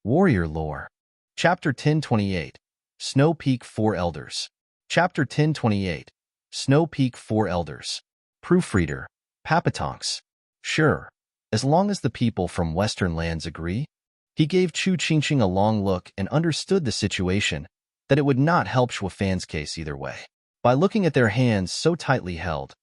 Warrior Lore. Chapter 1028. Snow Peak 4 Elders. Chapter 1028. Snow Peak 4 Elders. Proofreader. Papatonks. Sure, as long as the people from Western lands agree. He gave Chu Qingqing a long look and understood the situation, that it would not help Shuafan's case either way. By looking at their hands so tightly held,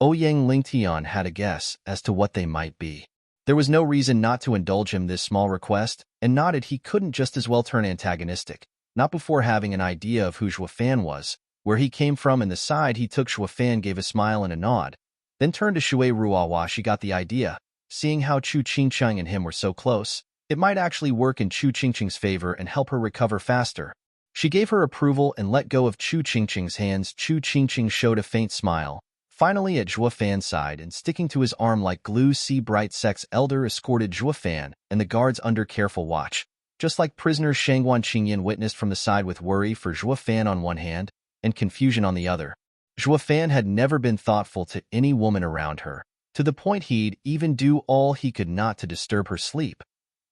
Ouyang Lingtian had a guess as to what they might be. There was no reason not to indulge him this small request, and nodded he couldn't just as well turn antagonistic, not before having an idea of who Shuafan was, where he came from, and the side he took. Shuafan gave a smile and a nod, then turned to Shui Ruawa. She got the idea, seeing how Chu Qingqing and him were so close. It might actually work in Chu Qingqing's favor and help her recover faster. She gave her approval and let go of Chu Qingqing's hands. Chu Qingqing showed a faint smile, finally at Zhuafan's side and sticking to his arm like glue. Bright Sect's elder escorted Zhuafan and the guards under careful watch, just like prisoner Shangguan Qingyan witnessed from the side, with worry for Zhuafan on one hand and confusion on the other. Zhuafan had never been thoughtful to any woman around her, to the point he'd even do all he could not to disturb her sleep.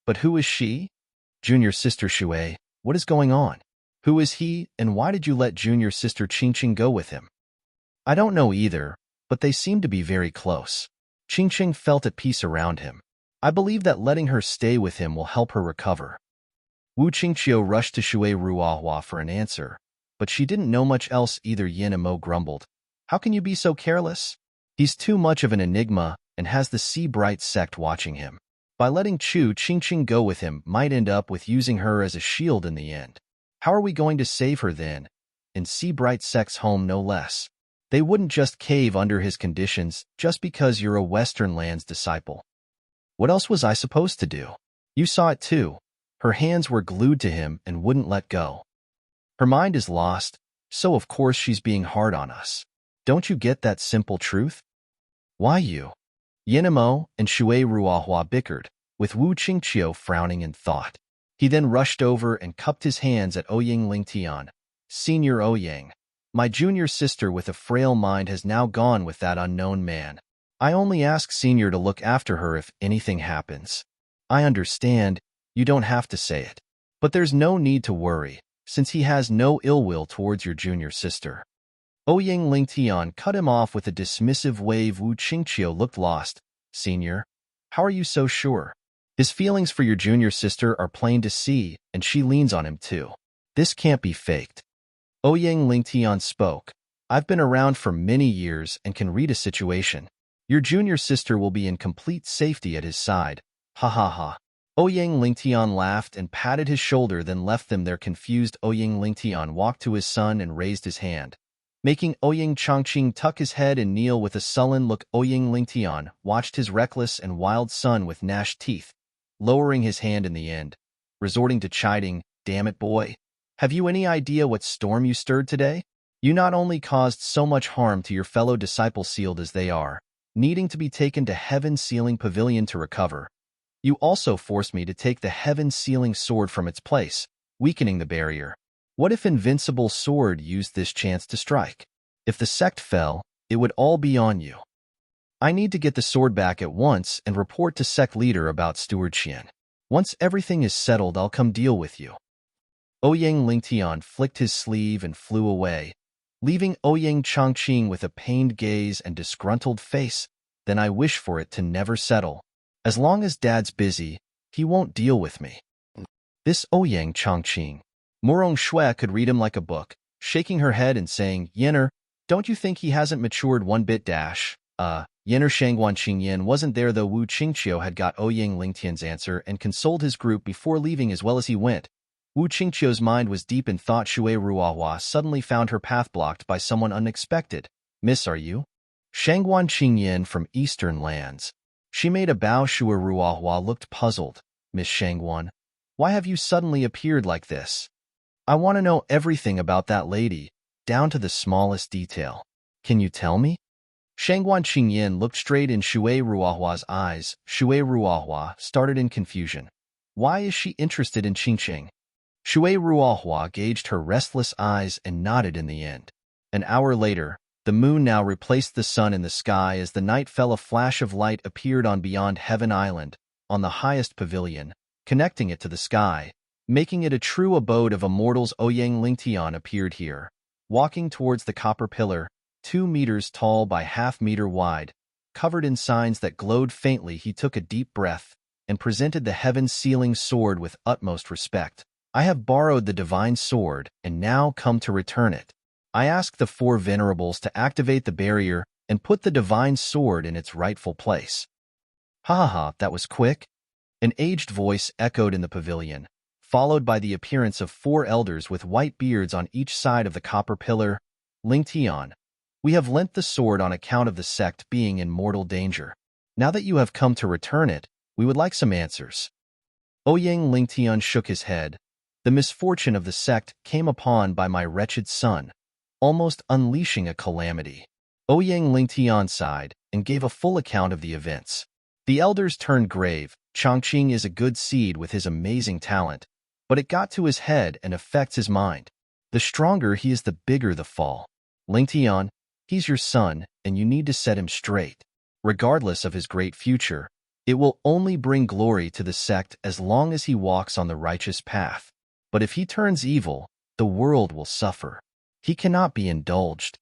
But who is she? Junior sister Shui, what is going on? Who is he, and why did you let junior sister Qingqing go with him? I don't know either, but they seem to be very close. Qingqing felt at peace around him. I believe that letting her stay with him will help her recover. Wu Qingqiu rushed to Shui Ruahua for an answer, but she didn't know much else either. Yin Amo grumbled. How can you be so careless? He's too much of an enigma and has the Bright Sect watching him. By letting Chu Qingqing go with him might end up with using her as a shield in the end. How are we going to save her then? In Bright Sect's home no less. They wouldn't just cave under his conditions just because you're a Western Lands disciple. What else was I supposed to do? You saw it too. Her hands were glued to him and wouldn't let go. Her mind is lost, so of course she's being hard on us. Don't you get that simple truth? Why you? Yinamo and Shui Ruahua bickered, with Wu Qingqiu frowning in thought. He then rushed over and cupped his hands at Ouyang Lingtian. Senior Ouyang, my junior sister with a frail mind has now gone with that unknown man. I only ask Senior to look after her if anything happens. I understand, you don't have to say it. But there's no need to worry, since he has no ill will towards your junior sister. Ouyang Lingtian cut him off with a dismissive wave. Wu Qingqiu looked lost. Senior, how are you so sure? His feelings for your junior sister are plain to see, and she leans on him too. This can't be faked. Ouyang Lingtian spoke. I've been around for many years and can read a situation. Your junior sister will be in complete safety at his side. Ha ha ha. Ouyang Lingtian laughed and patted his shoulder, then left them there confused. Ouyang Lingtian walked to his son and raised his hand, making Ouyang Changqing tuck his head and kneel with a sullen look. Ouyang Lingtian watched his reckless and wild son with gnashed teeth, lowering his hand in the end, resorting to chiding. Damn it, boy. Have you any idea what storm you stirred today? You not only caused so much harm to your fellow disciples, sealed as they are, needing to be taken to Heaven Sealing Pavilion to recover, you also forced me to take the Heaven Sealing Sword from its place, weakening the barrier. What if Invincible Sword used this chance to strike? If the sect fell, it would all be on you. I need to get the sword back at once and report to sect leader about Steward Qian. Once everything is settled, I'll come deal with you. Ouyang Lingtian flicked his sleeve and flew away, leaving Ouyang Changqing with a pained gaze and disgruntled face. Then I wish for it to never settle. As long as Dad's busy, he won't deal with me. This Ouyang Changqing. Morong Shui could read him like a book, shaking her head and saying, Yenner, don't you think he hasn't matured one bit? Yenner Shangguan Qingyan wasn't there though. Wu Qingqiu had got Ouyang Lingtian's answer and consoled his group before leaving as well as he went. Wu Qingqiu's mind was deep in thought. Shui Ruahua suddenly found her path blocked by someone unexpected. Miss, are you? Shangguan Qingyan from Eastern Lands. She made a bow. Shui Ruahua looked puzzled. Miss Shangguan, why have you suddenly appeared like this? I want to know everything about that lady, down to the smallest detail. Can you tell me? Shangguan Qingyan looked straight in Shui Ruahua's eyes. Shui Ruahua started in confusion. Why is she interested in Qingqing? Shui Ruahua gauged her restless eyes and nodded in the end. An hour later, the moon now replaced the sun in the sky. As the night fell, a flash of light appeared on beyond Heaven Island, on the highest pavilion. connecting it to the sky, making it a true abode of immortals. Ouyang Lingtian appeared here, walking towards the copper pillar, 2 meters tall by half-meter wide, covered in signs that glowed faintly. He took a deep breath and presented the heaven-sealing sword with utmost respect. I have borrowed the divine sword and now come to return it. I ask the 4 venerables to activate the barrier and put the divine sword in its rightful place. Ha ha ha, that was quick. An aged voice echoed in the pavilion, followed by the appearance of 4 elders with white beards on each side of the copper pillar. Lingtian, we have lent the sword on account of the sect being in mortal danger. Now that you have come to return it, we would like some answers. Ouyang Lingtian shook his head. The misfortune of the sect came upon by my wretched son, almost unleashing a calamity. Ouyang Lingtian sighed and gave a full account of the events. The elders turned grave. Chongqing is a good seed with his amazing talent, but it got to his head and affects his mind. The stronger he is, the bigger the fall. Lingtian, he's your son, and you need to set him straight. Regardless of his great future, it will only bring glory to the sect as long as he walks on the righteous path. But if he turns evil, the world will suffer. He cannot be indulged.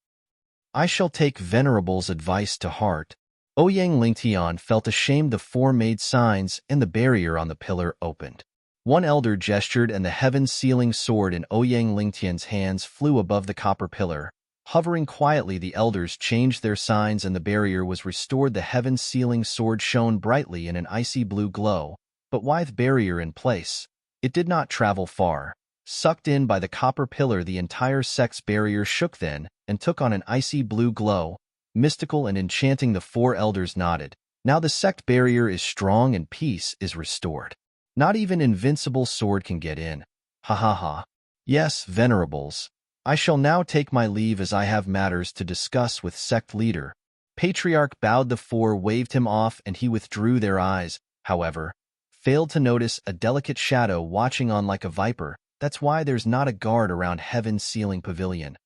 I shall take Venerable's advice to heart. Ouyang Lingtian felt ashamed. The 4 made signs, and the barrier on the pillar opened. One elder gestured, and the heaven-sealing sword in Ouyang Lingtian's hands flew above the copper pillar. Hovering quietly, the elders changed their signs, and the barrier was restored. The heaven-sealing sword shone brightly in an icy blue glow, but with barrier in place, it did not travel far. Sucked in by the copper pillar, the entire sect's barrier shook then and took on an icy blue glow, mystical and enchanting. The 4 elders nodded. Now the sect barrier is strong and peace is restored. Not even invincible sword can get in. Ha ha ha. Yes, venerables. I shall now take my leave as I have matters to discuss with sect leader. Patriarch bowed. The 4 waved him off and he withdrew. Their eyes, however, failed to notice a delicate shadow watching on like a viper. That's why there's not a guard around heaven-sealing pavilion.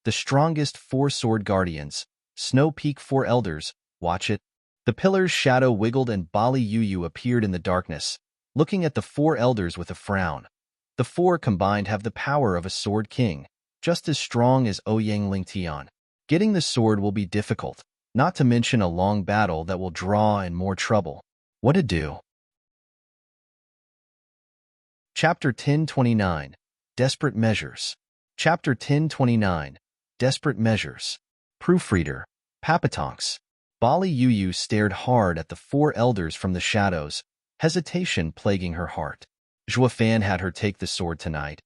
The strongest 4 sword guardians, Snow Peak 4 elders, watch it. The pillar's shadow wiggled and Bali Yuyu appeared in the darkness, looking at the 4 elders with a frown. The 4 combined have the power of a sword king, just as strong as Ouyang Lingtian. Getting the sword will be difficult, not to mention a long battle that will draw in more trouble. What to do? Chapter 1029, Desperate Measures. Chapter 1029, Desperate Measures. Proofreader, Papatonks. Bali Yuyu stared hard at the 4 elders from the shadows, hesitation plaguing her heart. Zhuofan had her take the sword tonight,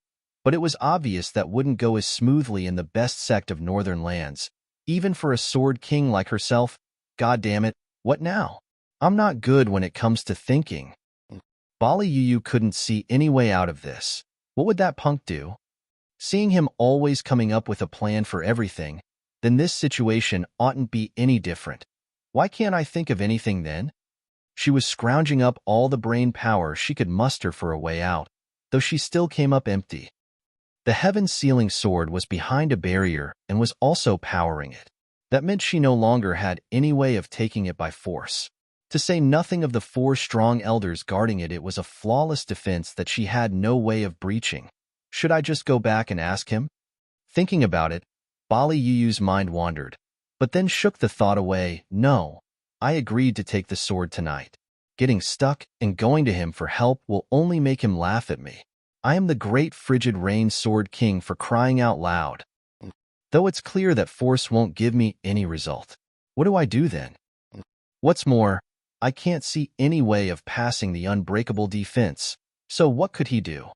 but it was obvious that wouldn't go as smoothly in the best sect of northern lands, even for a sword king like herself. God damn it, what now? I'm not good when it comes to thinking. Bali Yuyu couldn't see any way out of this. What would that punk do? Seeing him always coming up with a plan for everything, then this situation oughtn't be any different. Why can't I think of anything then? She was scrounging up all the brain power she could muster for a way out, though she still came up empty. The heaven-sealing sword was behind a barrier and was also powering it. That meant she no longer had any way of taking it by force. To say nothing of the 4 strong elders guarding it, it was a flawless defense that she had no way of breaching. Should I just go back and ask him? Thinking about it, Bali Yuyu's mind wandered, but then shook the thought away. No, I agreed to take the sword tonight. Getting stuck and going to him for help will only make him laugh at me. I am the great frigid rain sword king, for crying out loud. Though it's clear that force won't give me any result. What do I do then? What's more, I can't see any way of passing the unbreakable defense, so what could he do?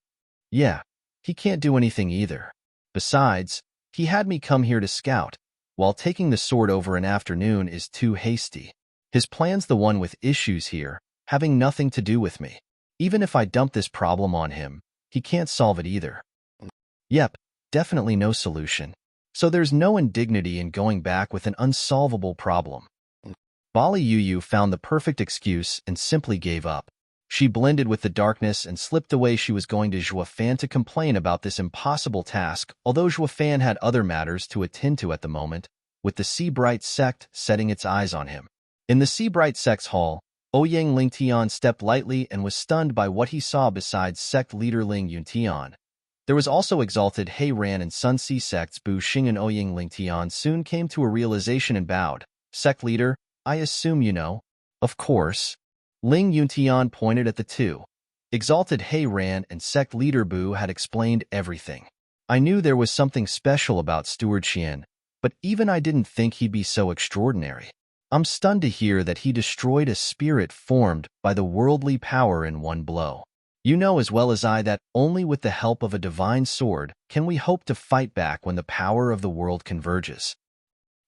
Yeah, he can't do anything either. Besides, he had me come here to scout, while taking the sword over an afternoon is too hasty. His plan's the one with issues here, having nothing to do with me. Even if I dump this problem on him, he can't solve it either. Yep, definitely no solution. So there's no indignity in going back with an unsolvable problem. Bali Yuyu found the perfect excuse and simply gave up. She blended with the darkness and slipped away. She was going to Zhuofan to complain about this impossible task, although Zhuofan had other matters to attend to at the moment, with the Seabright sect setting its eyes on him. In the Seabright sect's hall, Ouyang Lingtian stepped lightly and was stunned by what he saw besides sect leader Ling Yuntian. There was also exalted He Ran and Sun Si sects Bu Xing, and Ouyang Lingtian soon came to a realization and bowed. Sect leader, I assume you know. Of course. Ling Yuntian pointed at the two. Exalted He Ran and sect leader Bu had explained everything. I knew there was something special about Steward Qian, but even I didn't think he'd be so extraordinary. I'm stunned to hear that he destroyed a spirit formed by the worldly power in one blow. You know as well as I that only with the help of a divine sword can we hope to fight back when the power of the world converges.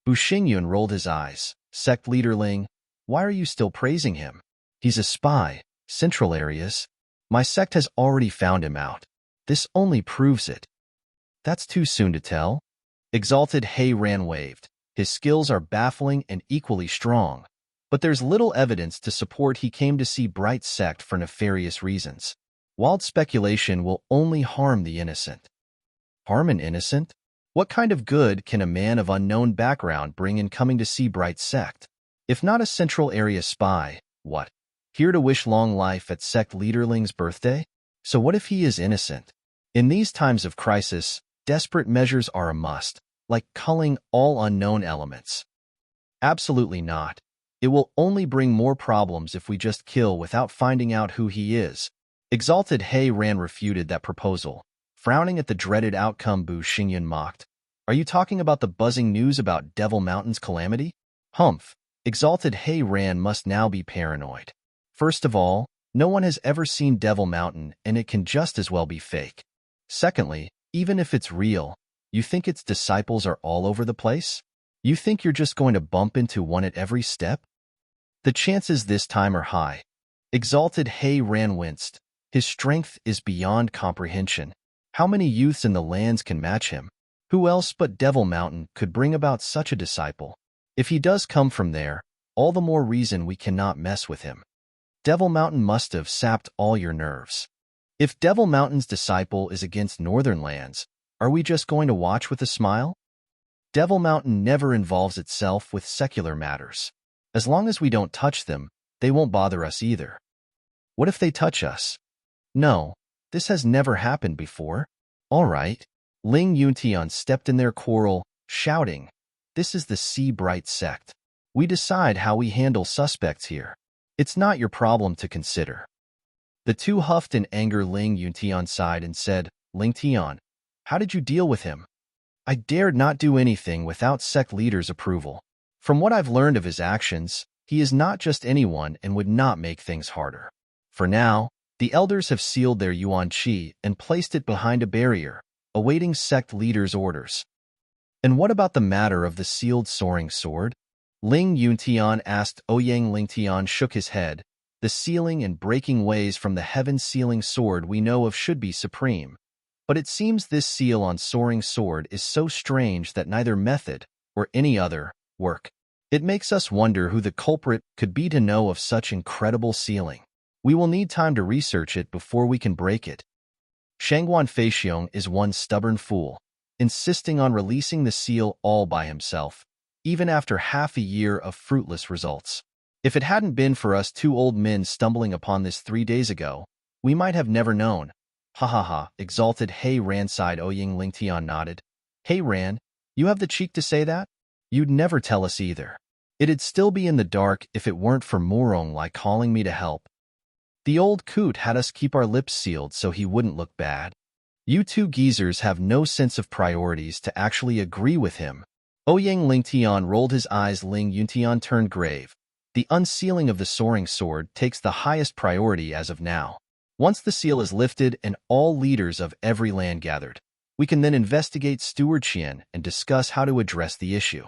Bu Xingyun rolled his eyes. Sect leader Ling, why are you still praising him? He's a spy, Central Areas. My sect has already found him out. This only proves it. That's too soon to tell. Exalted He Ran waved. His skills are baffling and equally strong, but there's little evidence to support he came to see Bright Sect for nefarious reasons. Wild speculation will only harm the innocent. Harm an innocent? What kind of good can a man of unknown background bring in coming to see Bright Sect? If not a Central Area spy, what? Here to wish long life at Sect Leader Ling's birthday? So what if he is innocent? In these times of crisis, desperate measures are a must, like culling all unknown elements. Absolutely not. It will only bring more problems if we just kill without finding out who he is. Exalted He Ran refuted that proposal, frowning at the dreaded outcome. Bu Xingyun mocked. Are you talking about the buzzing news about Devil Mountain's calamity? Humph. Exalted He Ran must now be paranoid. First of all, no one has ever seen Devil Mountain, and it can just as well be fake. Secondly, even if it's real, you think its disciples are all over the place? You think you're just going to bump into one at every step? The chances this time are high. Exalted He Ran winced. His strength is beyond comprehension. How many youths in the lands can match him? Who else but Devil Mountain could bring about such a disciple? If he does come from there, all the more reason we cannot mess with him. Devil Mountain must have sapped all your nerves. If Devil Mountain's disciple is against Northern lands, are we just going to watch with a smile? Devil Mountain never involves itself with secular matters. As long as we don't touch them, they won't bother us either. What if they touch us? No, this has never happened before. All right. Ling Yuntian stepped in their quarrel, shouting, This is the Sea Bright Sect. We decide how we handle suspects here. It's not your problem to consider. The two huffed in anger. Ling Yuntian sighed and said, Lingtian, how did you deal with him? I dared not do anything without sect leader's approval. From what I've learned of his actions, he is not just anyone and would not make things harder. For now, the elders have sealed their Yuan Qi and placed it behind a barrier, awaiting sect leader's orders. And what about the matter of the sealed soaring sword? Ling Yuntian asked. Ouyang Lingtian shook his head. The sealing and breaking ways from the heaven-sealing sword we know of should be supreme. But it seems this seal on soaring sword is so strange that neither method, or any other, work. It makes us wonder who the culprit could be to know of such incredible sealing. We will need time to research it before we can break it. Shangguan Feixiong is one stubborn fool, insisting on releasing the seal all by himself, even after half a year of fruitless results. If it hadn't been for us two old men stumbling upon this 3 days ago, we might have never known. Ha ha ha, exalted He Ran sighed. Ouyang Lingtian nodded. He Ran, you have the cheek to say that? You'd never tell us either. It'd still be in the dark if it weren't for Murong Lai calling me to help. The old coot had us keep our lips sealed so he wouldn't look bad. You two geezers have no sense of priorities to actually agree with him. Ouyang Lingtian rolled his eyes. Ling Yuntian turned grave. The unsealing of the soaring sword takes the highest priority as of now. Once the seal is lifted and all leaders of every land gathered, we can then investigate Steward Qian and discuss how to address the issue.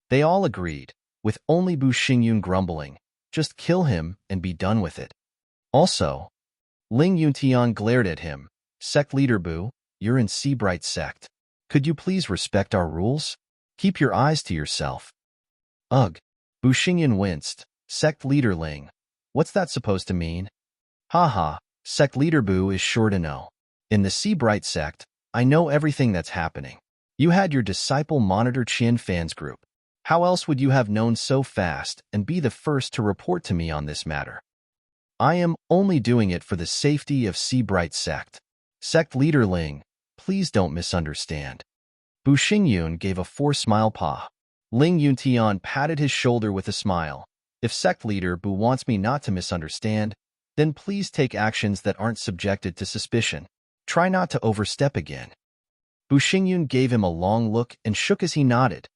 They all agreed, with only Bu Xingyun grumbling, just kill him and be done with it. Also, Ling Yuntian glared at him. Sect leader Bu, you're in Sea Bright Sect. Could you please respect our rules? Keep your eyes to yourself. Ugh. Bu Xingyun winced. Sect leader Ling, what's that supposed to mean? Ha ha, Sect leader Bu is sure to know. In the Sea Bright Sect, I know everything that's happening. You had your disciple monitor Qian Fan's group. How else would you have known so fast and be the first to report to me on this matter? I am only doing it for the safety of Seabright Sect. Sect leader Ling, please don't misunderstand. Bu Xingyun gave a forced smile paw. Ling Yuntian patted his shoulder with a smile. If sect leader Bu wants me not to misunderstand, then please take actions that aren't subjected to suspicion. Try not to overstep again. Bu Xingyun gave him a long look and shook as he nodded.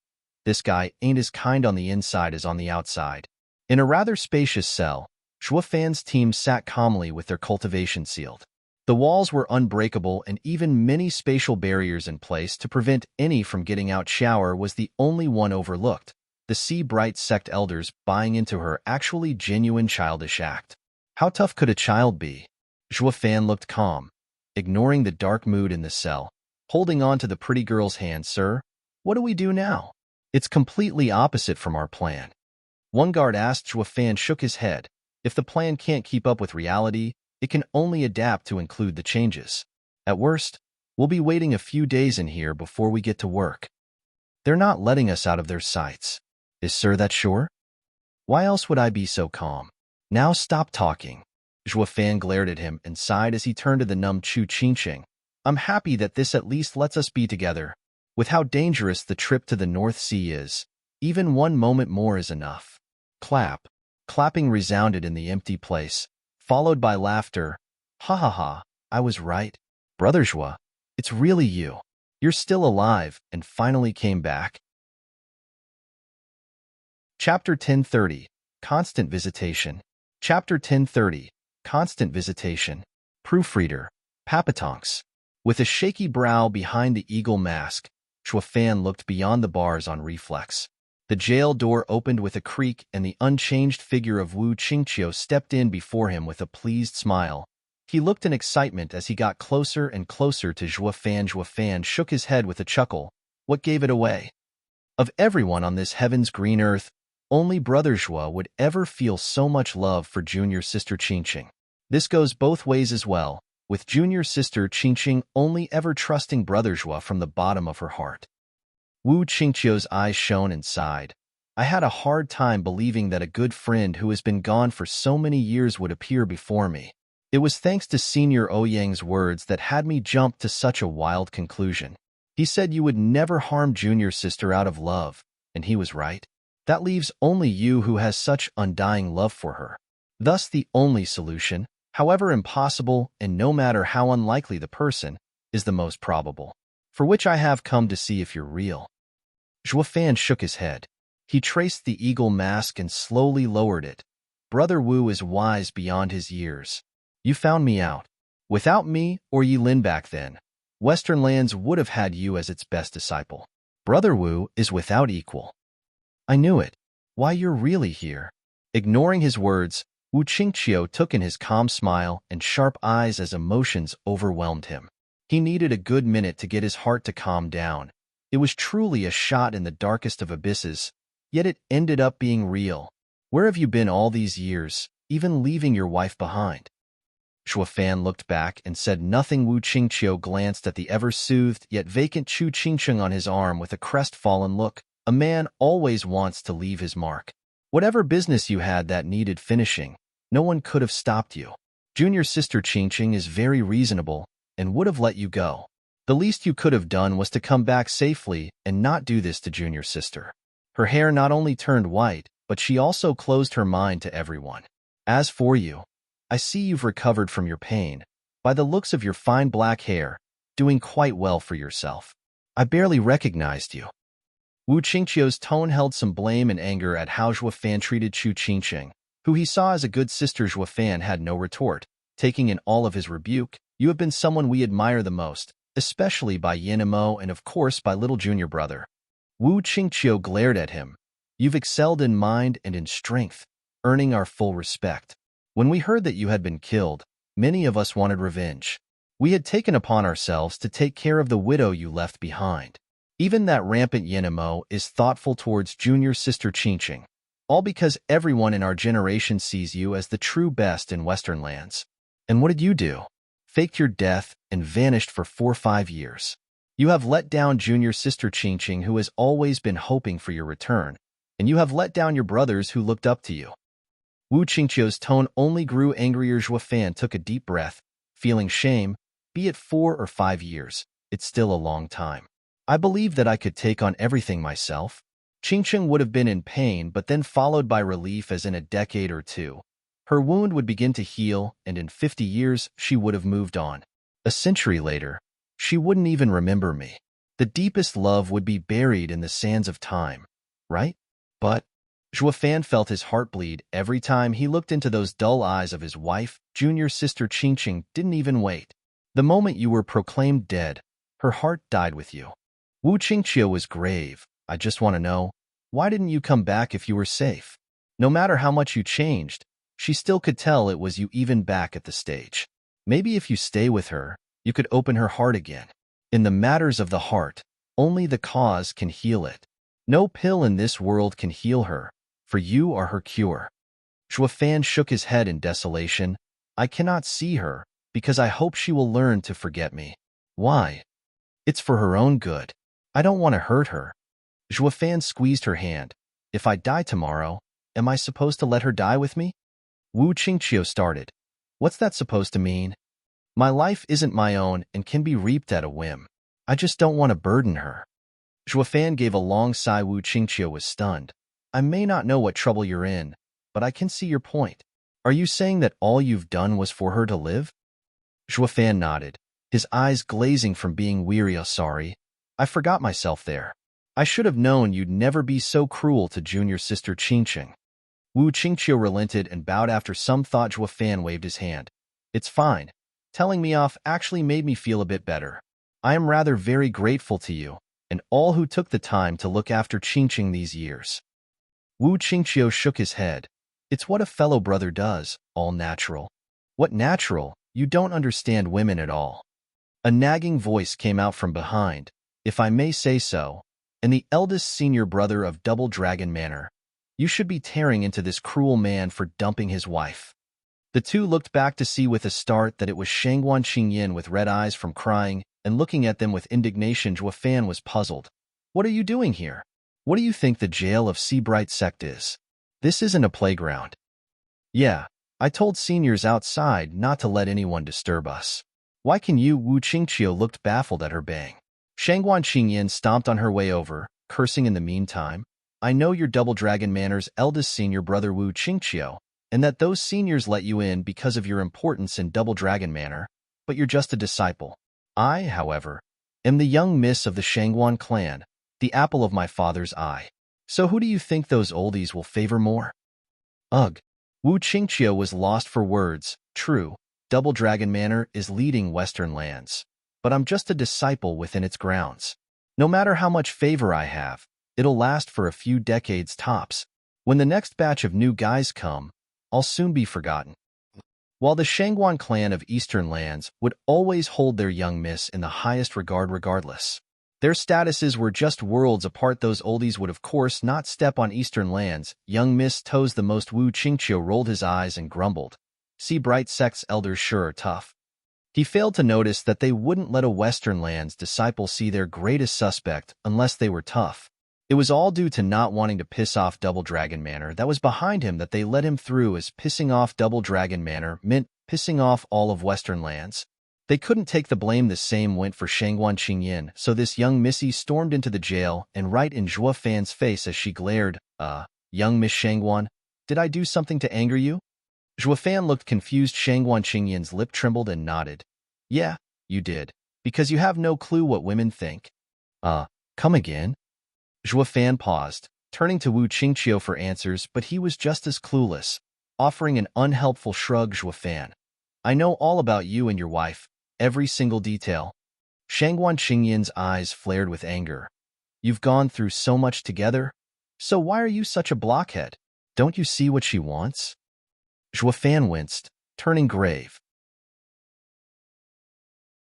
This guy ain't as kind on the inside as on the outside. In a rather spacious cell, Zhuo Fan's team sat calmly with their cultivation sealed. The walls were unbreakable and even many spatial barriers in place to prevent any from getting out. Shower was the only one overlooked. The Seabright Sect elders buying into her actually genuine childish act. How tough could a child be? Zhuo Fan looked calm, ignoring the dark mood in the cell, holding on to the pretty girl's hand. Sir, what do we do now? It's completely opposite from our plan. One guard asked. Zhuo Fan shook his head. If the plan can't keep up with reality, it can only adapt to include the changes. At worst, we'll be waiting a few days in here before we get to work. They're not letting us out of their sights. Is Sir that sure? Why else would I be so calm? Now stop talking. Zhuo Fan glared at him and sighed as he turned to the numb Chu Qingqing. I'm happy that this at least lets us be together. With how dangerous the trip to the North Sea is, even one moment more is enough. Clap. Clapping resounded in the empty place, followed by laughter. Ha ha ha, I was right. Brother Zhuo, it's really you. You're still alive and finally came back. Chapter 1030, Constant Visitation. Chapter 1030, Constant Visitation. Proofreader, Papatonks. With a shaky brow behind the eagle mask, Zhuo Fan looked beyond the bars on reflex. The jail door opened with a creak and the unchanged figure of Wu Qingqiu stepped in before him with a pleased smile. He looked in excitement as he got closer and closer to Zhuo Fan. Zhuo Fan shook his head with a chuckle. What gave it away? Of everyone on this heaven's green earth, only Brother Zhuo would ever feel so much love for junior sister Qingqing. This goes both ways as well, with junior sister Qingqing only ever trusting Brother Zhuo from the bottom of her heart. Wu Qingqiu's eyes shone and sighed. I had a hard time believing that a good friend who has been gone for so many years would appear before me. It was thanks to Senior Ouyang's words that had me jump to such a wild conclusion. He said you would never harm junior sister out of love, and he was right. That leaves only you who has such undying love for her. Thus the only solution, however impossible and no matter how unlikely the person, is the most probable, for which I have come to see if you're real. Zhuo Fan shook his head. He traced the eagle mask and slowly lowered it. Brother Wu is wise beyond his years. You found me out. Without me or Yi Lin back then, Western Lands would have had you as its best disciple. Brother Wu is without equal. I knew it. Why, you're really here. Ignoring his words, Wu Qingqiu took in his calm smile and sharp eyes as emotions overwhelmed him. He needed a good minute to get his heart to calm down. It was truly a shot in the darkest of abysses, yet it ended up being real. Where have you been all these years, even leaving your wife behind? Zhuo Fan looked back and said nothing. Wu Qingqiu glanced at the ever-soothed yet vacant Chu Qingqing on his arm with a crestfallen look. A man always wants to leave his mark. Whatever business you had that needed finishing, no one could have stopped you. Junior sister Qingqing is very reasonable and would have let you go. The least you could have done was to come back safely and not do this to junior sister. Her hair not only turned white, but she also closed her mind to everyone. As for you, I see you've recovered from your pain. By the looks of your fine black hair, doing quite well for yourself. I barely recognized you. Wu Qingqiu's tone held some blame and anger at how Zhuo Fan treated Chu Qingqing, who he saw as a good sister. Zhuo Fan had no retort, taking in all of his rebuke. You have been someone we admire the most, especially by Yinamo and of course by little junior brother. Wu Qingqiu glared at him. You've excelled in mind and in strength, earning our full respect. When we heard that you had been killed, many of us wanted revenge. We had taken upon ourselves to take care of the widow you left behind. Even that rampant Yinamo is thoughtful towards junior sister Qingqing, all because everyone in our generation sees you as the true best in Western Lands. And what did you do? Faked your death and vanished for 4 or 5 years. You have let down junior sister Qingqing, who has always been hoping for your return, and you have let down your brothers who looked up to you. Wu Qingqiu's tone only grew angrier. Fan took a deep breath, feeling shame. Be it 4 or 5 years, it's still a long time. I believe that I could take on everything myself. Qingqing would have been in pain, but then followed by relief, as in a decade or two. Her wound would begin to heal, and in 50 years, she would have moved on. A century later, she wouldn't even remember me. The deepest love would be buried in the sands of time, right? But Fan felt his heart bleed every time he looked into those dull eyes of his wife. Junior sister Qingqing didn't even wait. The moment you were proclaimed dead, her heart died with you. Wu Qingqiu was grave. I just want to know, why didn't you come back if you were safe? No matter how much you changed, she still could tell it was you even back at the stage. Maybe if you stay with her, you could open her heart again. In the matters of the heart, only the cause can heal it. No pill in this world can heal her, for you are her cure. Fan shook his head in desolation. I cannot see her, because I hope she will learn to forget me. Why? It's for her own good. I don't want to hurt her. Fan squeezed her hand. If I die tomorrow, am I supposed to let her die with me? Wu Qingqiu started. What's that supposed to mean? My life isn't my own and can be reaped at a whim. I just don't want to burden her. Fan gave a long sigh. Wu Qingqiu was stunned. I may not know what trouble you're in, but I can see your point. Are you saying that all you've done was for her to live? Fan nodded, his eyes glazing from being weary. Oh, sorry. I forgot myself there. I should have known you'd never be so cruel to junior sister Qingqing. Wu Qingqiu relented and bowed after some thought. Fan waved his hand. It's fine. Telling me off actually made me feel a bit better. I am rather very grateful to you, and all who took the time to look after Qingqing these years. Wu Qingqiu shook his head. It's what a fellow brother does, all natural. What natural? You don't understand women at all. A nagging voice came out from behind, if I may say so, and the eldest senior brother of Double Dragon Manor. You should be tearing into this cruel man for dumping his wife. The two looked back to see with a start that it was Shangguan Qingyin with red eyes from crying, and looking at them with indignation. Fan was puzzled. What are you doing here? What do you think the jail of Seabright Sect is? This isn't a playground. Yeah, I told seniors outside not to let anyone disturb us. Why can you? Wu Qingqiu looked baffled at her bang. Shangguan Qingyin stomped on her way over, cursing in the meantime. I know you're Double Dragon Manor's eldest senior brother Wu Qingqiu, and that those seniors let you in because of your importance in Double Dragon Manor, but you're just a disciple. I, however, am the young miss of the Shangguan clan, the apple of my father's eye. So who do you think those oldies will favor more? Ugh. Wu Qingqiu was lost for words. True, Double Dragon Manor is leading Western lands, but I'm just a disciple within its grounds. No matter how much favor I have, it'll last for a few decades tops. When the next batch of new guys come, I'll soon be forgotten. While the Shangguan clan of Eastern lands would always hold their young miss in the highest regard regardless. Their statuses were just worlds apart. Those oldies would of course not step on Eastern lands. Young miss toes the most. Wu Qingqiu rolled his eyes and grumbled. Seabright Sect's elders sure are tough. He failed to notice that they wouldn't let a Western lands disciple see their greatest suspect unless they were tough. It was all due to not wanting to piss off Double Dragon Manor that was behind him that they let him through, as pissing off Double Dragon Manor meant pissing off all of Western lands. They couldn't take the blame. The same went for Shangguan Qingyin, so this young missy stormed into the jail and right in Fan's face as she glared. Young Miss Shangguan, did I do something to anger you? Fan looked confused. Shangguan Qingyin's lip trembled and nodded. Yeah, you did, because you have no clue what women think. Come again? Fan paused, turning to Wu Qingqiu for answers, but he was just as clueless, offering an unhelpful shrug. Fan, I know all about you and your wife, every single detail. Shangguan Qingyin's eyes flared with anger. You've gone through so much together, so why are you such a blockhead? Don't you see what she wants? Fan winced, turning grave.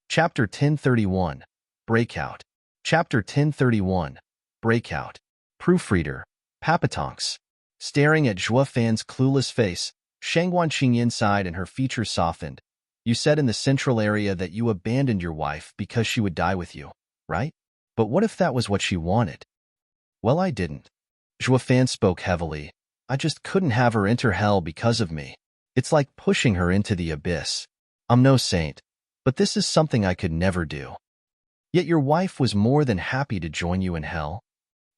Chapter 1031, Breakout. Chapter 1031, Breakout. Proofreader, Papatonks. Staring at Fan's clueless face, Shangguan Qingyin sighed and her features softened. You said in the central area that you abandoned your wife because she would die with you, right? But what if that was what she wanted? Well, I didn't. Zhuofan spoke heavily. I just couldn't have her enter hell because of me. It's like pushing her into the abyss. I'm no saint, but this is something I could never do. Yet your wife was more than happy to join you in hell.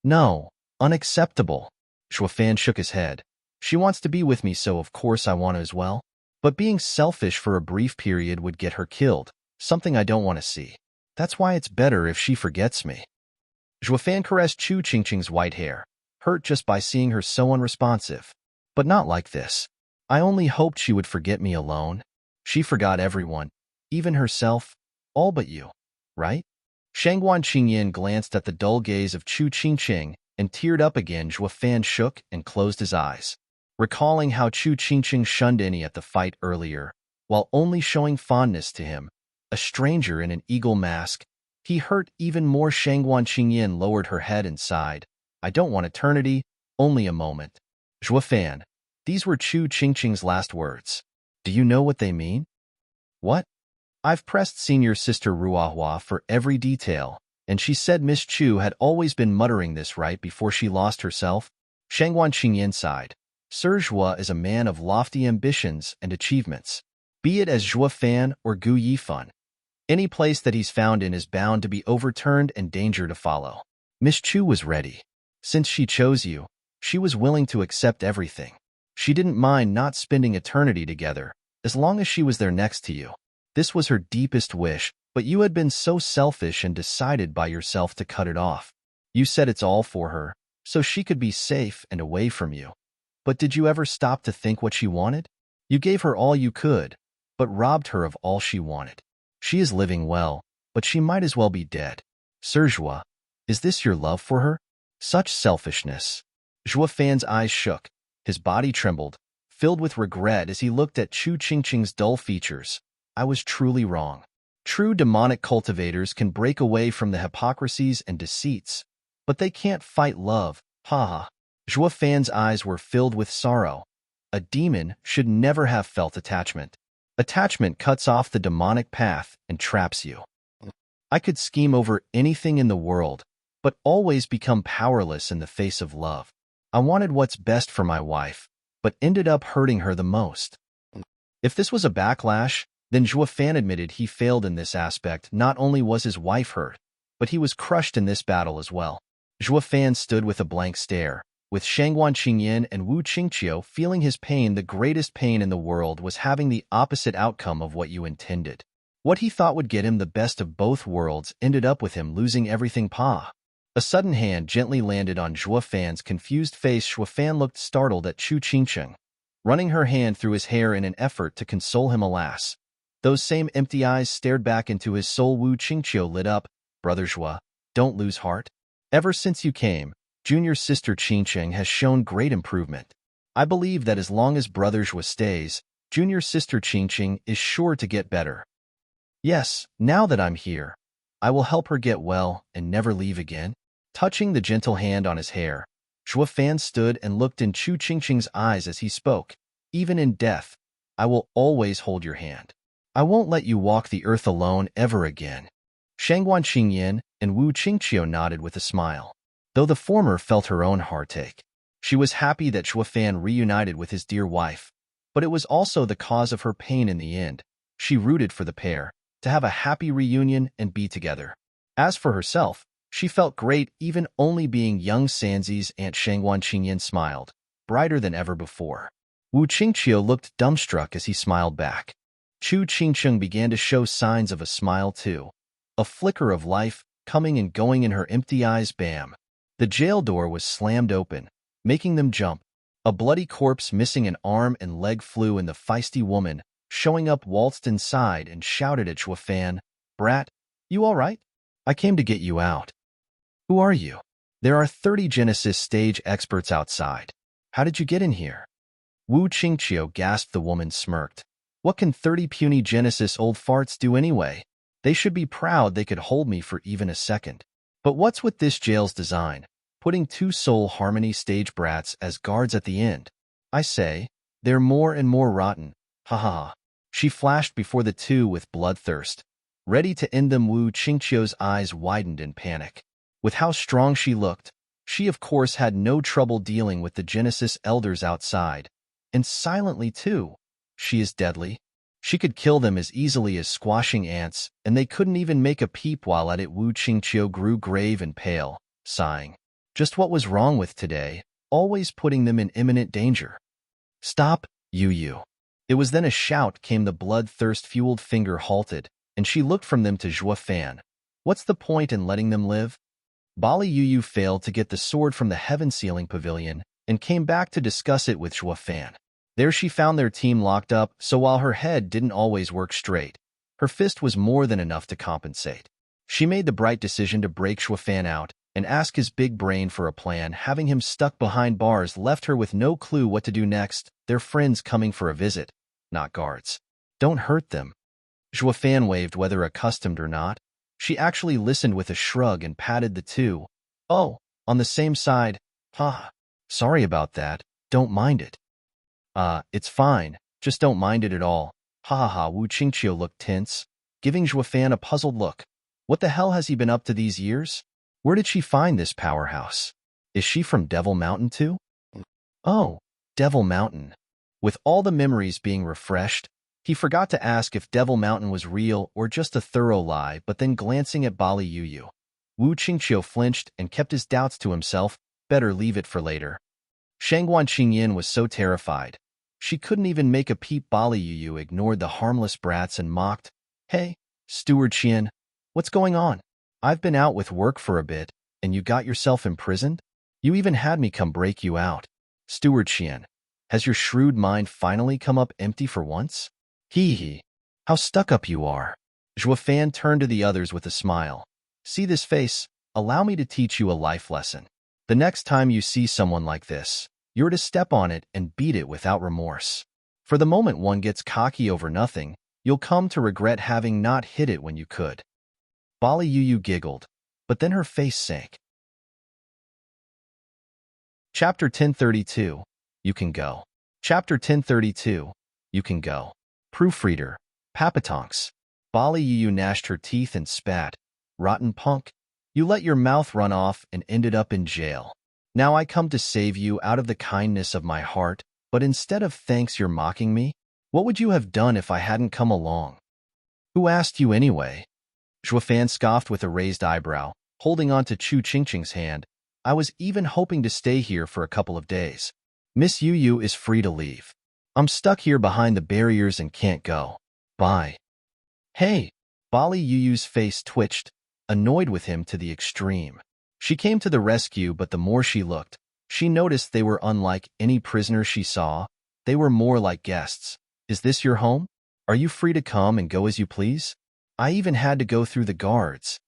No, unacceptable. Zhuofan shook his head. She wants to be with me, so of course I want to as well. But being selfish for a brief period would get her killed, something I don't want to see. That's why it's better if she forgets me. Zhuofan caressed Chu Qingqing's white hair, hurt just by seeing her so unresponsive. But not like this. I only hoped she would forget me alone. She forgot everyone, even herself, all but you, right? Shangguan Qingyan glanced at the dull gaze of Chu Qingqing and teared up again. Zhuofan shook and closed his eyes, recalling how Chu Qingqing shunned any at the fight earlier, while only showing fondness to him, a stranger in an eagle mask. He hurt even more. Shangguan Qingyan lowered her head and sighed. I don't want eternity, only a moment. Zhuofan, these were Chu Qingqing's last words. Do you know what they mean? What? I've pressed senior sister Ruahua for every detail, and she said Miss Chu had always been muttering this right before she lost herself. Shangguan Qingyan sighed. Sir Zhua is a man of lofty ambitions and achievements, be it as Zhuofan or Gu Yifan. Any place that he's found in is bound to be overturned and danger to follow. Miss Chu was ready. Since she chose you, she was willing to accept everything. She didn't mind not spending eternity together, as long as she was there next to you. This was her deepest wish, but you had been so selfish and decided by yourself to cut it off. You said it's all for her, so she could be safe and away from you. But did you ever stop to think what she wanted? You gave her all you could, but robbed her of all she wanted. She is living well, but she might as well be dead. Sir Zhua, is this your love for her? Such selfishness. Zhuofan's eyes shook. His body trembled, filled with regret as he looked at Chu Qingqing's dull features. I was truly wrong. True demonic cultivators can break away from the hypocrisies and deceits, but they can't fight love. Ha! Zhuofan's eyes were filled with sorrow. A demon should never have felt attachment. Attachment cuts off the demonic path and traps you. I could scheme over anything in the world, but always become powerless in the face of love. I wanted what's best for my wife, but ended up hurting her the most. If this was a backlash, then Zhuofan admitted he failed in this aspect. Not only was his wife hurt, but he was crushed in this battle as well. Zhuofan stood with a blank stare, with Shangguan Qingyan and Wu Qingqiu feeling his pain. The greatest pain in the world was having the opposite outcome of what you intended. What he thought would get him the best of both worlds ended up with him losing everything. A sudden hand gently landed on Zhuofan's confused face. Zhuofan looked startled at Chu Qingqing, running her hand through his hair in an effort to console him. Alas, those same empty eyes stared back into his soul. Wu Qingqiu lit up. Brother Zhua, don't lose heart. Ever since you came, junior sister Qingqing has shown great improvement. I believe that as long as Brother Zhua stays, junior sister Qingqing is sure to get better. Yes, now that I'm here, I will help her get well and never leave again. Touching the gentle hand on his hair, Zhuofan stood and looked in Chu Qingqing's eyes as he spoke. Even in death, I will always hold your hand. I won't let you walk the earth alone ever again. Shangguan Qingyan and Wu Qingqiu nodded with a smile. Though the former felt her own heartache, she was happy that Zhuofan reunited with his dear wife, but it was also the cause of her pain in the end. She rooted for the pair to have a happy reunion and be together. As for herself, she felt great even only being young. Sanzi's Aunt Shangguan Qingyan smiled, brighter than ever before. Wu Qingqiu looked dumbstruck as he smiled back. Chu Qingqing began to show signs of a smile too, a flicker of life coming and going in her empty eyes. Bam! The jail door was slammed open, making them jump. A bloody corpse missing an arm and leg flew, and the feisty woman, showing up, waltzed inside and shouted at Zhuofan, "Brat, you all right? I came to get you out." "Who are you?" "There are 30 Genesis stage experts outside. How did you get in here?" Wu Qingqiu gasped. The woman smirked. "What can 30 puny Genesis old farts do anyway? They should be proud they could hold me for even a second. But what's with this jail's design, putting 2 Soul Harmony stage brats as guards at the end? I say, they're more and more rotten. Ha ha ha." She flashed before the two with Bloodthirst, ready to end them. Wu Qingqiu's eyes widened in panic. With how strong she looked, she of course had no trouble dealing with the Genesis elders outside. And silently too. She is deadly. She could kill them as easily as squashing ants, and they couldn't even make a peep while at it. Wu Qingqiu grew grave and pale, sighing. Just what was wrong with today, always putting them in imminent danger. Stop, Yu. It was then a shout came. The bloodthirst-fueled finger halted, and she looked from them to Zhuo Fan. What's the point in letting them live? Bali Yu failed to get the sword from the heaven-sealing pavilion and came back to discuss it with Zhuo Fan. There she found their team locked up, so while her head didn't always work straight, her fist was more than enough to compensate. She made the bright decision to break Zhuo Fan out and ask his big brain for a plan. Having him stuck behind bars left her with no clue what to do next. Their friends coming for a visit, not guards. Don't hurt them. Zhuo Fan waved, whether accustomed or not. She actually listened with a shrug and patted the two. Oh, on the same side. Sorry about that. Don't mind it. It's fine. Just don't mind it at all. Ha. Wu Qingqiu looked tense, giving Zhuo Fan a puzzled look. What the hell has he been up to these years? Where did she find this powerhouse? Is she from Devil Mountain too? Oh, Devil Mountain. With all the memories being refreshed, he forgot to ask if Devil Mountain was real or just a thorough lie, but then glancing at Bali Yu, Wu Qingqiu flinched and kept his doubts to himself. Better leave it for later. Shangguan Qingyan was so terrified. She couldn't even make a peep. Bali Yu ignored the harmless brats and mocked. Hey, Steward Qian, what's going on? I've been out with work for a bit, and you got yourself imprisoned? You even had me come break you out. Steward Qian, has your shrewd mind finally come up empty for once? Hee. How stuck up you are. Zhuo Fan turned to the others with a smile. See this face? Allow me to teach you a life lesson. The next time you see someone like this, you're to step on it and beat it without remorse. For the moment one gets cocky over nothing, you'll come to regret having not hit it when you could. Bali Yu giggled, but then her face sank. Chapter 1032. You can go. Chapter 1032. You can go. Proofreader. Papatonks. Bali Yu gnashed her teeth and spat. Rotten punk. You let your mouth run off and ended up in jail. Now I come to save you out of the kindness of my heart, but instead of thanks you're mocking me? What would you have done if I hadn't come along? Who asked you anyway? Zhuo Fan scoffed with a raised eyebrow, holding on to Chu Qingqing's hand. I was even hoping to stay here for a couple of days. Miss Yu is free to leave. I'm stuck here behind the barriers and can't go. Bye. Hey! Bali Yu's face twitched, annoyed with him to the extreme. She came to the rescue, but the more she looked, she noticed they were unlike any prisoner she saw. They were more like guests. Is this your home? Are you free to come and go as you please? I even had to go through the guards.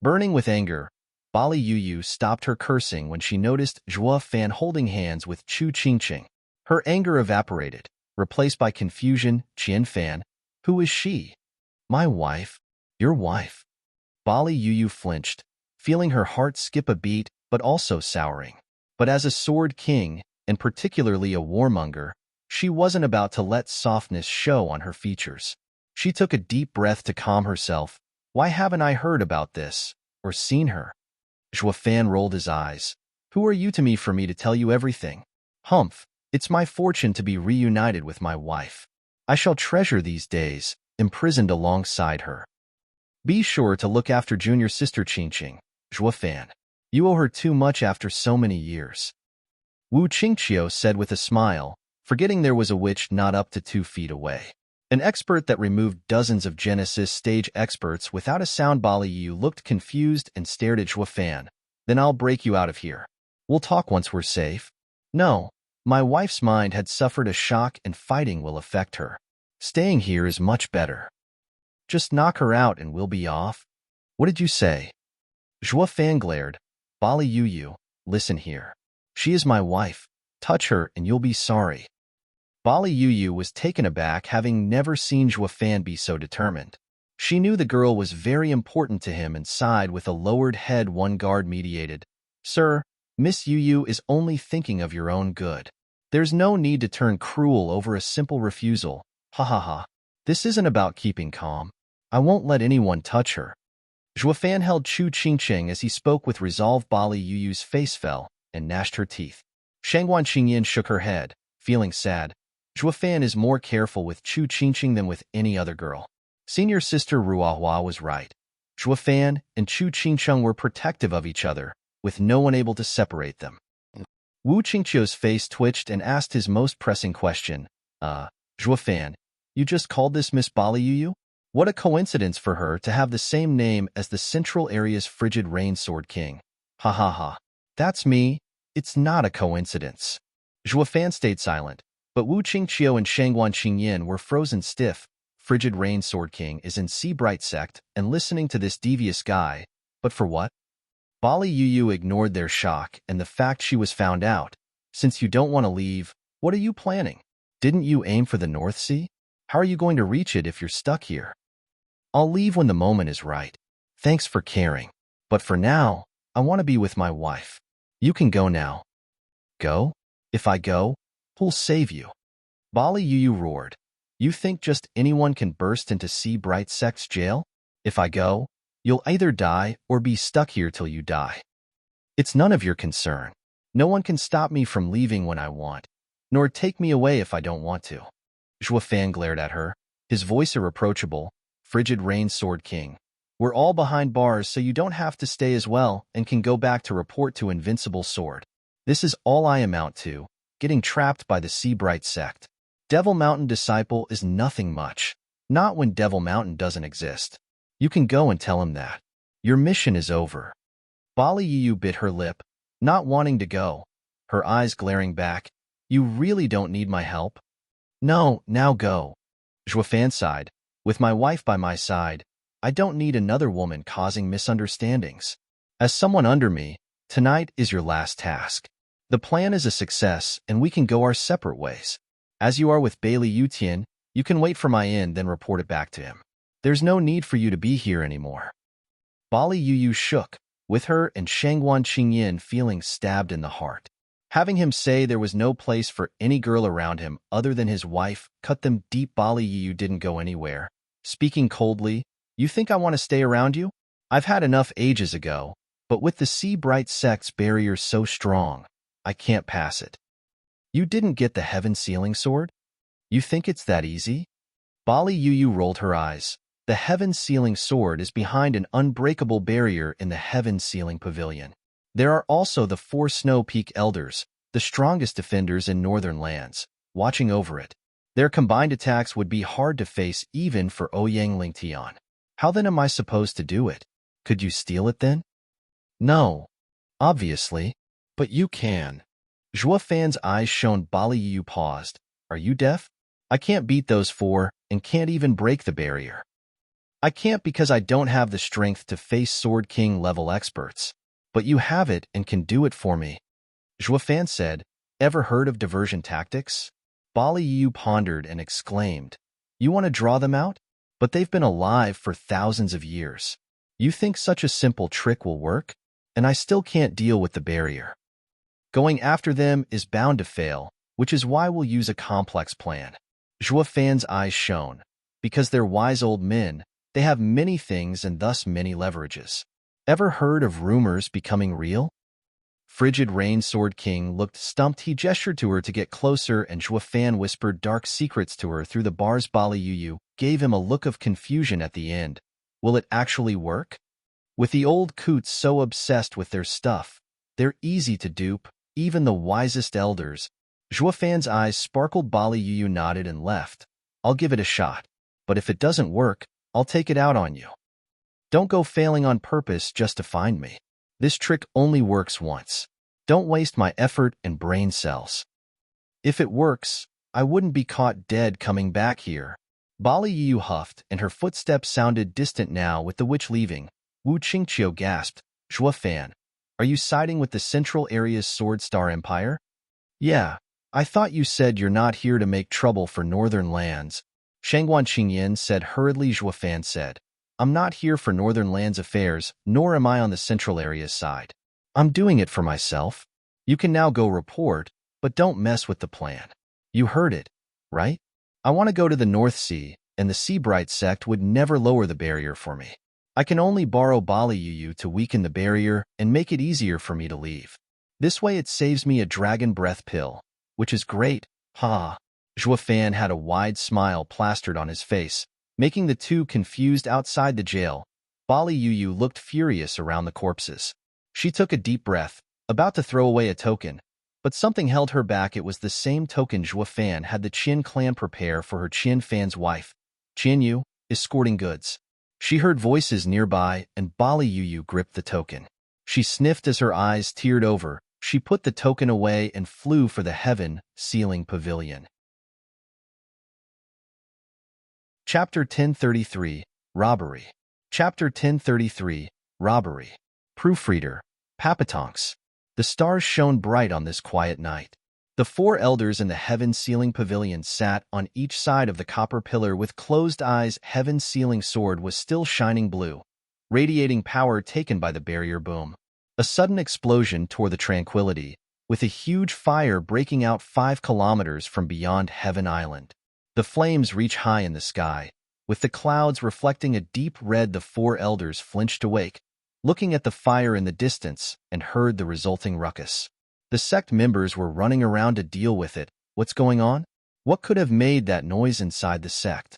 Burning with anger, Bali Yu stopped her cursing when she noticed Zhuo Fan holding hands with Chu Qingqing. Her anger evaporated, replaced by confusion. Qian Fan, who is she? My wife. Your wife. Bali Yu flinched, feeling her heart skip a beat, but also souring. But as a sword king, and particularly a warmonger, she wasn't about to let softness show on her features. She took a deep breath to calm herself. Why haven't I heard about this, or seen her? Zhuo Fan rolled his eyes. Who are you to me for me to tell you everything? Humph, it's my fortune to be reunited with my wife. I shall treasure these days, imprisoned alongside her. Be sure to look after junior sister Qingqing, Zhuo Fan. You owe her too much after so many years. Wu Qingqiu said with a smile, forgetting there was a witch not up to 2 feet away. An expert that removed dozens of Genesis stage experts without a sound. Bali Yu looked confused and stared at Zhuo Fan. Then I'll break you out of here. We'll talk once we're safe. No, my wife's mind had suffered a shock and fighting will affect her. Staying here is much better. Just knock her out and we'll be off. What did you say? Zhuo Fan glared. Bali Yu, listen here. She is my wife. Touch her and you'll be sorry. Bali Yu was taken aback, having never seen Zhuo Fan be so determined. She knew the girl was very important to him and sighed with a lowered head. One guard mediated. Sir, Miss Yu is only thinking of your own good. There's no need to turn cruel over a simple refusal. Ha. This isn't about keeping calm. I won't let anyone touch her. Zhuofan held Chu Qingqing as he spoke with resolve. Bali Yuyu's face fell and gnashed her teeth. Shangguan Qingyin shook her head, feeling sad. Zhuofan is more careful with Chu Qingqing than with any other girl. Senior sister Ruahua was right. Zhuofan and Chu Qingqing were protective of each other, with no one able to separate them. Wu Qingqiu's face twitched and asked his most pressing question. Zhuofan, you just called this Miss Bali Yuyu? What a coincidence for her to have the same name as the Central Area's frigid rain sword king. Ha ha ha. That's me. It's not a coincidence. Zhuofan stayed silent, but Wu Qingqiu and Shangguan Qingyin were frozen stiff. Frigid rain sword king is in Sea Bright sect and listening to this devious guy. But for what? Bali Yuyu ignored their shock and the fact she was found out. Since you don't want to leave, what are you planning? Didn't you aim for the North Sea? How are you going to reach it if you're stuck here? I'll leave when the moment is right. Thanks for caring. But for now, I want to be with my wife. You can go now. Go? If I go, who'll save you? Bali Yuyu roared. You think just anyone can burst into Sea Bright sect's jail? If I go, you'll either die or be stuck here till you die. It's none of your concern. No one can stop me from leaving when I want, nor take me away if I don't want to. Zhuofan glared at her, his voice irreproachable. Frigid rain sword king. We're all behind bars so you don't have to stay as well and can go back to report to Invincible Sword. This is all I amount to, getting trapped by the Sea Bright sect. Devil Mountain disciple is nothing much. Not when Devil Mountain doesn't exist. You can go and tell him that. Your mission is over. Bali Yuyu bit her lip, not wanting to go, her eyes glaring back. You really don't need my help? No, now go. Zhuofan sighed. With my wife by my side, I don't need another woman causing misunderstandings. As someone under me, tonight is your last task. The plan is a success and we can go our separate ways. As you are with Bailey Yutian, you can wait for my end then report it back to him. There's no need for you to be here anymore. Bali Yuyu shook, with her and Shangguan Qingyin feeling stabbed in the heart. Having him say there was no place for any girl around him other than his wife cut them deep. Bali Yuyu didn't go anywhere. Speaking coldly, you think I want to stay around you? I've had enough ages ago, but with the Sea Bright sect's barrier so strong, I can't pass it. You didn't get the Heaven Sealing Sword? You think it's that easy? Bali Yuyu rolled her eyes. The Heaven Sealing Sword is behind an unbreakable barrier in the Heaven Sealing Pavilion. There are also the 4 Snow Peak Elders, the strongest defenders in northern lands, watching over it. Their combined attacks would be hard to face even for Ouyang Lingtian. How then am I supposed to do it? Could you steal it then? No, obviously, but you can. Zhuofan's eyes shone. Bali Yuyu paused. Are you deaf? I can't beat those 4 and can't even break the barrier. I can't because I don't have the strength to face Sword King level experts. But you have it and can do it for me. Zhuofan said, ever heard of diversion tactics? Bali Yuyu pondered and exclaimed, you want to draw them out? But they've been alive for thousands of years. You think such a simple trick will work? And I still can't deal with the barrier. Going after them is bound to fail, which is why we'll use a complex plan. Zhuofan's eyes shone. Because they're wise old men, they have many things and thus many leverages. Ever heard of rumors becoming real? Frigid Rain Sword King looked stumped. He gestured to her to get closer and Zhuofan whispered dark secrets to her through the bars. Bali Yuyu gave him a look of confusion at the end. Will it actually work? With the old coots so obsessed with their stuff, they're easy to dupe, even the wisest elders. Zhuofan's eyes sparkled. Bali Yuyu nodded and left. I'll give it a shot. But if it doesn't work, I'll take it out on you. Don't go failing on purpose just to find me. This trick only works once. Don't waste my effort and brain cells. If it works, I wouldn't be caught dead coming back here. Bali Yuyu huffed, and her footsteps sounded distant now with the witch leaving. Wu Qingqiu gasped, Zhuofan, are you siding with the Central Area's Sword Star Empire? Yeah, I thought you said you're not here to make trouble for northern lands. Shangguan Qingyin said hurriedly. Zhuofan said, I'm not here for northern lands affairs, nor am I on the Central Area's side. I'm doing it for myself. You can now go report, but don't mess with the plan. You heard it, right? I want to go to the North Sea, and the Seabright sect would never lower the barrier for me. I can only borrow Bali Yu to weaken the barrier and make it easier for me to leave. This way it saves me a dragon breath pill, which is great, ha. Zhua Fan had a wide smile plastered on his face, making the two confused outside the jail. Bali Yu looked furious around the corpses. She took a deep breath, about to throw away a token, but something held her back. It was the same token Zhua Fan had the Qin clan prepare for her Qin Fan's wife. Qian Yu, escorting goods. She heard voices nearby, and Bali Yu gripped the token. She sniffed as her eyes teared over. She put the token away and flew for the heaven-sealing pavilion. Chapter 1033, Robbery. Chapter 1033, Robbery. Proofreader, Papatonks. The stars shone bright on this quiet night. The four elders in the heaven-sealing pavilion sat on each side of the copper pillar with closed eyes. Heaven-sealing sword was still shining blue, radiating power taken by the barrier boom. A sudden explosion tore the tranquility, with a huge fire breaking out 5 kilometers from beyond Heaven Island. The flames reached high in the sky, with the clouds reflecting a deep red. The four elders flinched awake, looking at the fire in the distance, and heard the resulting ruckus. The sect members were running around to deal with it. What's going on? What could have made that noise inside the sect?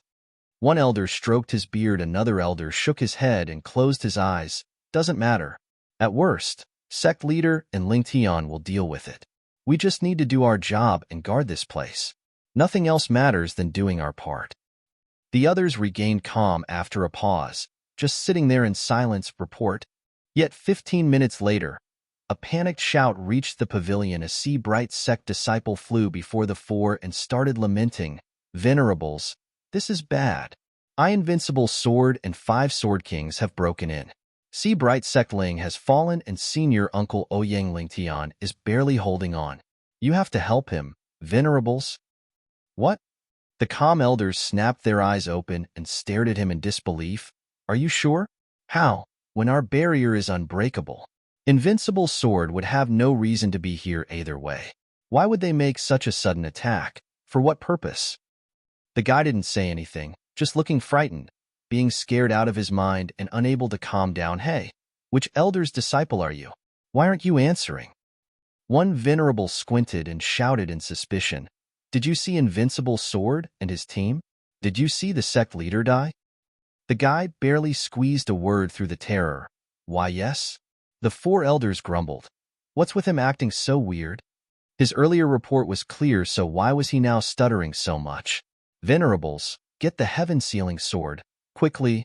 One elder stroked his beard. Another elder shook his head and closed his eyes. Doesn't matter. At worst, sect leader and Ling Tian will deal with it. We just need to do our job and guard this place. Nothing else matters than doing our part. The others regained calm after a pause, just sitting there in silence. Report. Yet 15 minutes later, a panicked shout reached the pavilion. A Seabright sect disciple flew before the four and started lamenting. Venerables, this is bad. Invincible Sword and 5 Sword Kings have broken in. Seabright sect Ling has fallen and senior uncle Ouyang Ling Tian is barely holding on. You have to help him, Venerables. What? The calm elders snapped their eyes open and stared at him in disbelief. Are you sure? How? When our barrier is unbreakable. Invincible Sword would have no reason to be here either way. Why would they make such a sudden attack? For what purpose? The guy didn't say anything, just looking frightened, being scared out of his mind and unable to calm down. Hey, which elder's disciple are you? Why aren't you answering? One venerable squinted and shouted in suspicion. Did you see Invincible Sword and his team? Did you see the sect leader die? The guy barely squeezed a word through the terror. Why, yes. The four elders grumbled. What's with him acting so weird? His earlier report was clear, so why was he now stuttering so much? Venerables, get the heaven-sealing sword, quickly.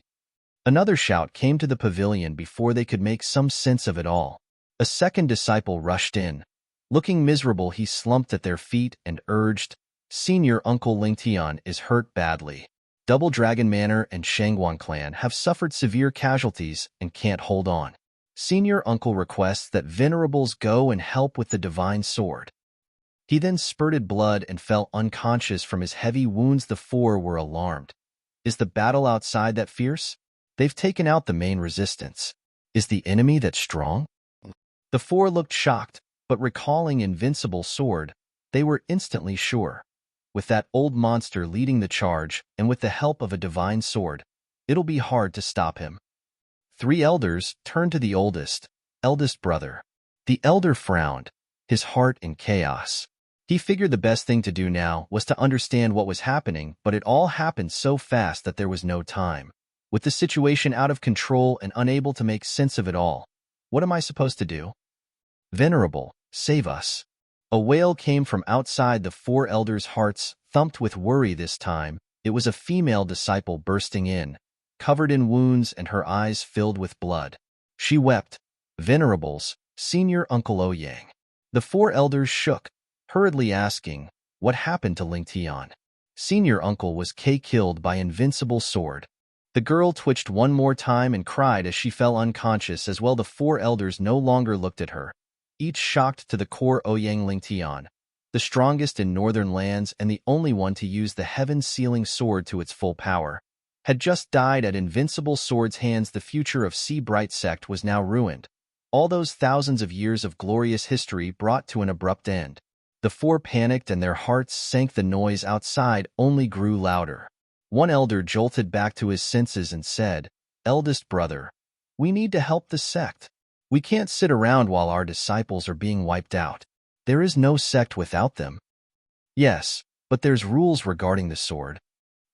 Another shout came to the pavilion before they could make some sense of it all. A second disciple rushed in. Looking miserable, he slumped at their feet and urged, Senior Uncle Ling Tian is hurt badly. Double Dragon Manor and Shangguan clan have suffered severe casualties and can't hold on. Senior Uncle requests that Venerables go and help with the divine sword. He then spurted blood and fell unconscious from his heavy wounds. The four were alarmed. Is the battle outside that fierce? They've taken out the main resistance. Is the enemy that strong? The four looked shocked, but recalling Invincible Sword, they were instantly sure. With that old monster leading the charge, and with the help of a divine sword, it'll be hard to stop him. 3 elders turned to the eldest brother. The elder frowned, his heart in chaos. He figured the best thing to do now was to understand what was happening, but it all happened so fast that there was no time. With the situation out of control and unable to make sense of it all, what am I supposed to do? Venerable, save us. A wail came from outside. The 4 elders' hearts thumped with worry this time. It was a female disciple bursting in, covered in wounds and her eyes filled with blood. She wept, Venerables, Senior Uncle Ouyang. The 4 elders shook, hurriedly asking, what happened to Ling Tian? Senior Uncle was killed by Invincible Sword. The girl twitched one more time and cried as she fell unconscious as well. The 4 elders no longer looked at her, each shocked to the core. Ouyang Ling Tian, the strongest in northern lands and the only one to use the heaven-sealing sword to its full power, had just died at Invincible Sword's hands. The future of Seabright sect was now ruined. All those thousands of years of glorious history brought to an abrupt end. The 4 panicked and their hearts sank. The noise outside only grew louder. One elder jolted back to his senses and said, "Eldest brother, we need to help the sect. We can't sit around while our disciples are being wiped out. There is no sect without them." "Yes, but there's rules regarding the sword."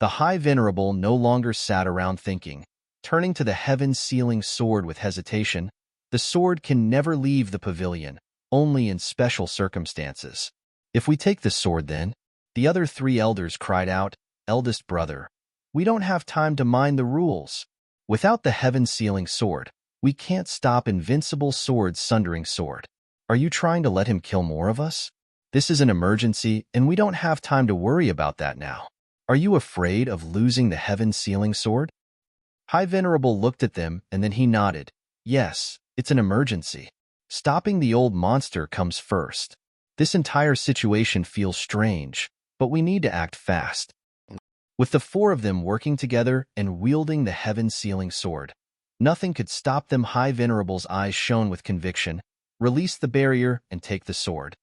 The High Venerable no longer sat around thinking. Turning to the heaven-sealing sword with hesitation, "The sword can never leave the pavilion, only in special circumstances." "If we take the sword then?" The other three elders cried out, "Eldest brother, we don't have time to mind the rules. Without the heaven-sealing sword, we can't stop invincible sword sundering sword. Are you trying to let him kill more of us? This is an emergency, and we don't have time to worry about that now. Are you afraid of losing the heaven-sealing sword?" High Venerable looked at them, and then he nodded. "Yes, it's an emergency. Stopping the old monster comes first. This entire situation feels strange, but we need to act fast." With the four of them working together and wielding the heaven-sealing sword, nothing could stop them. High Venerable's eyes shone with conviction. "Release the barrier and take the sword."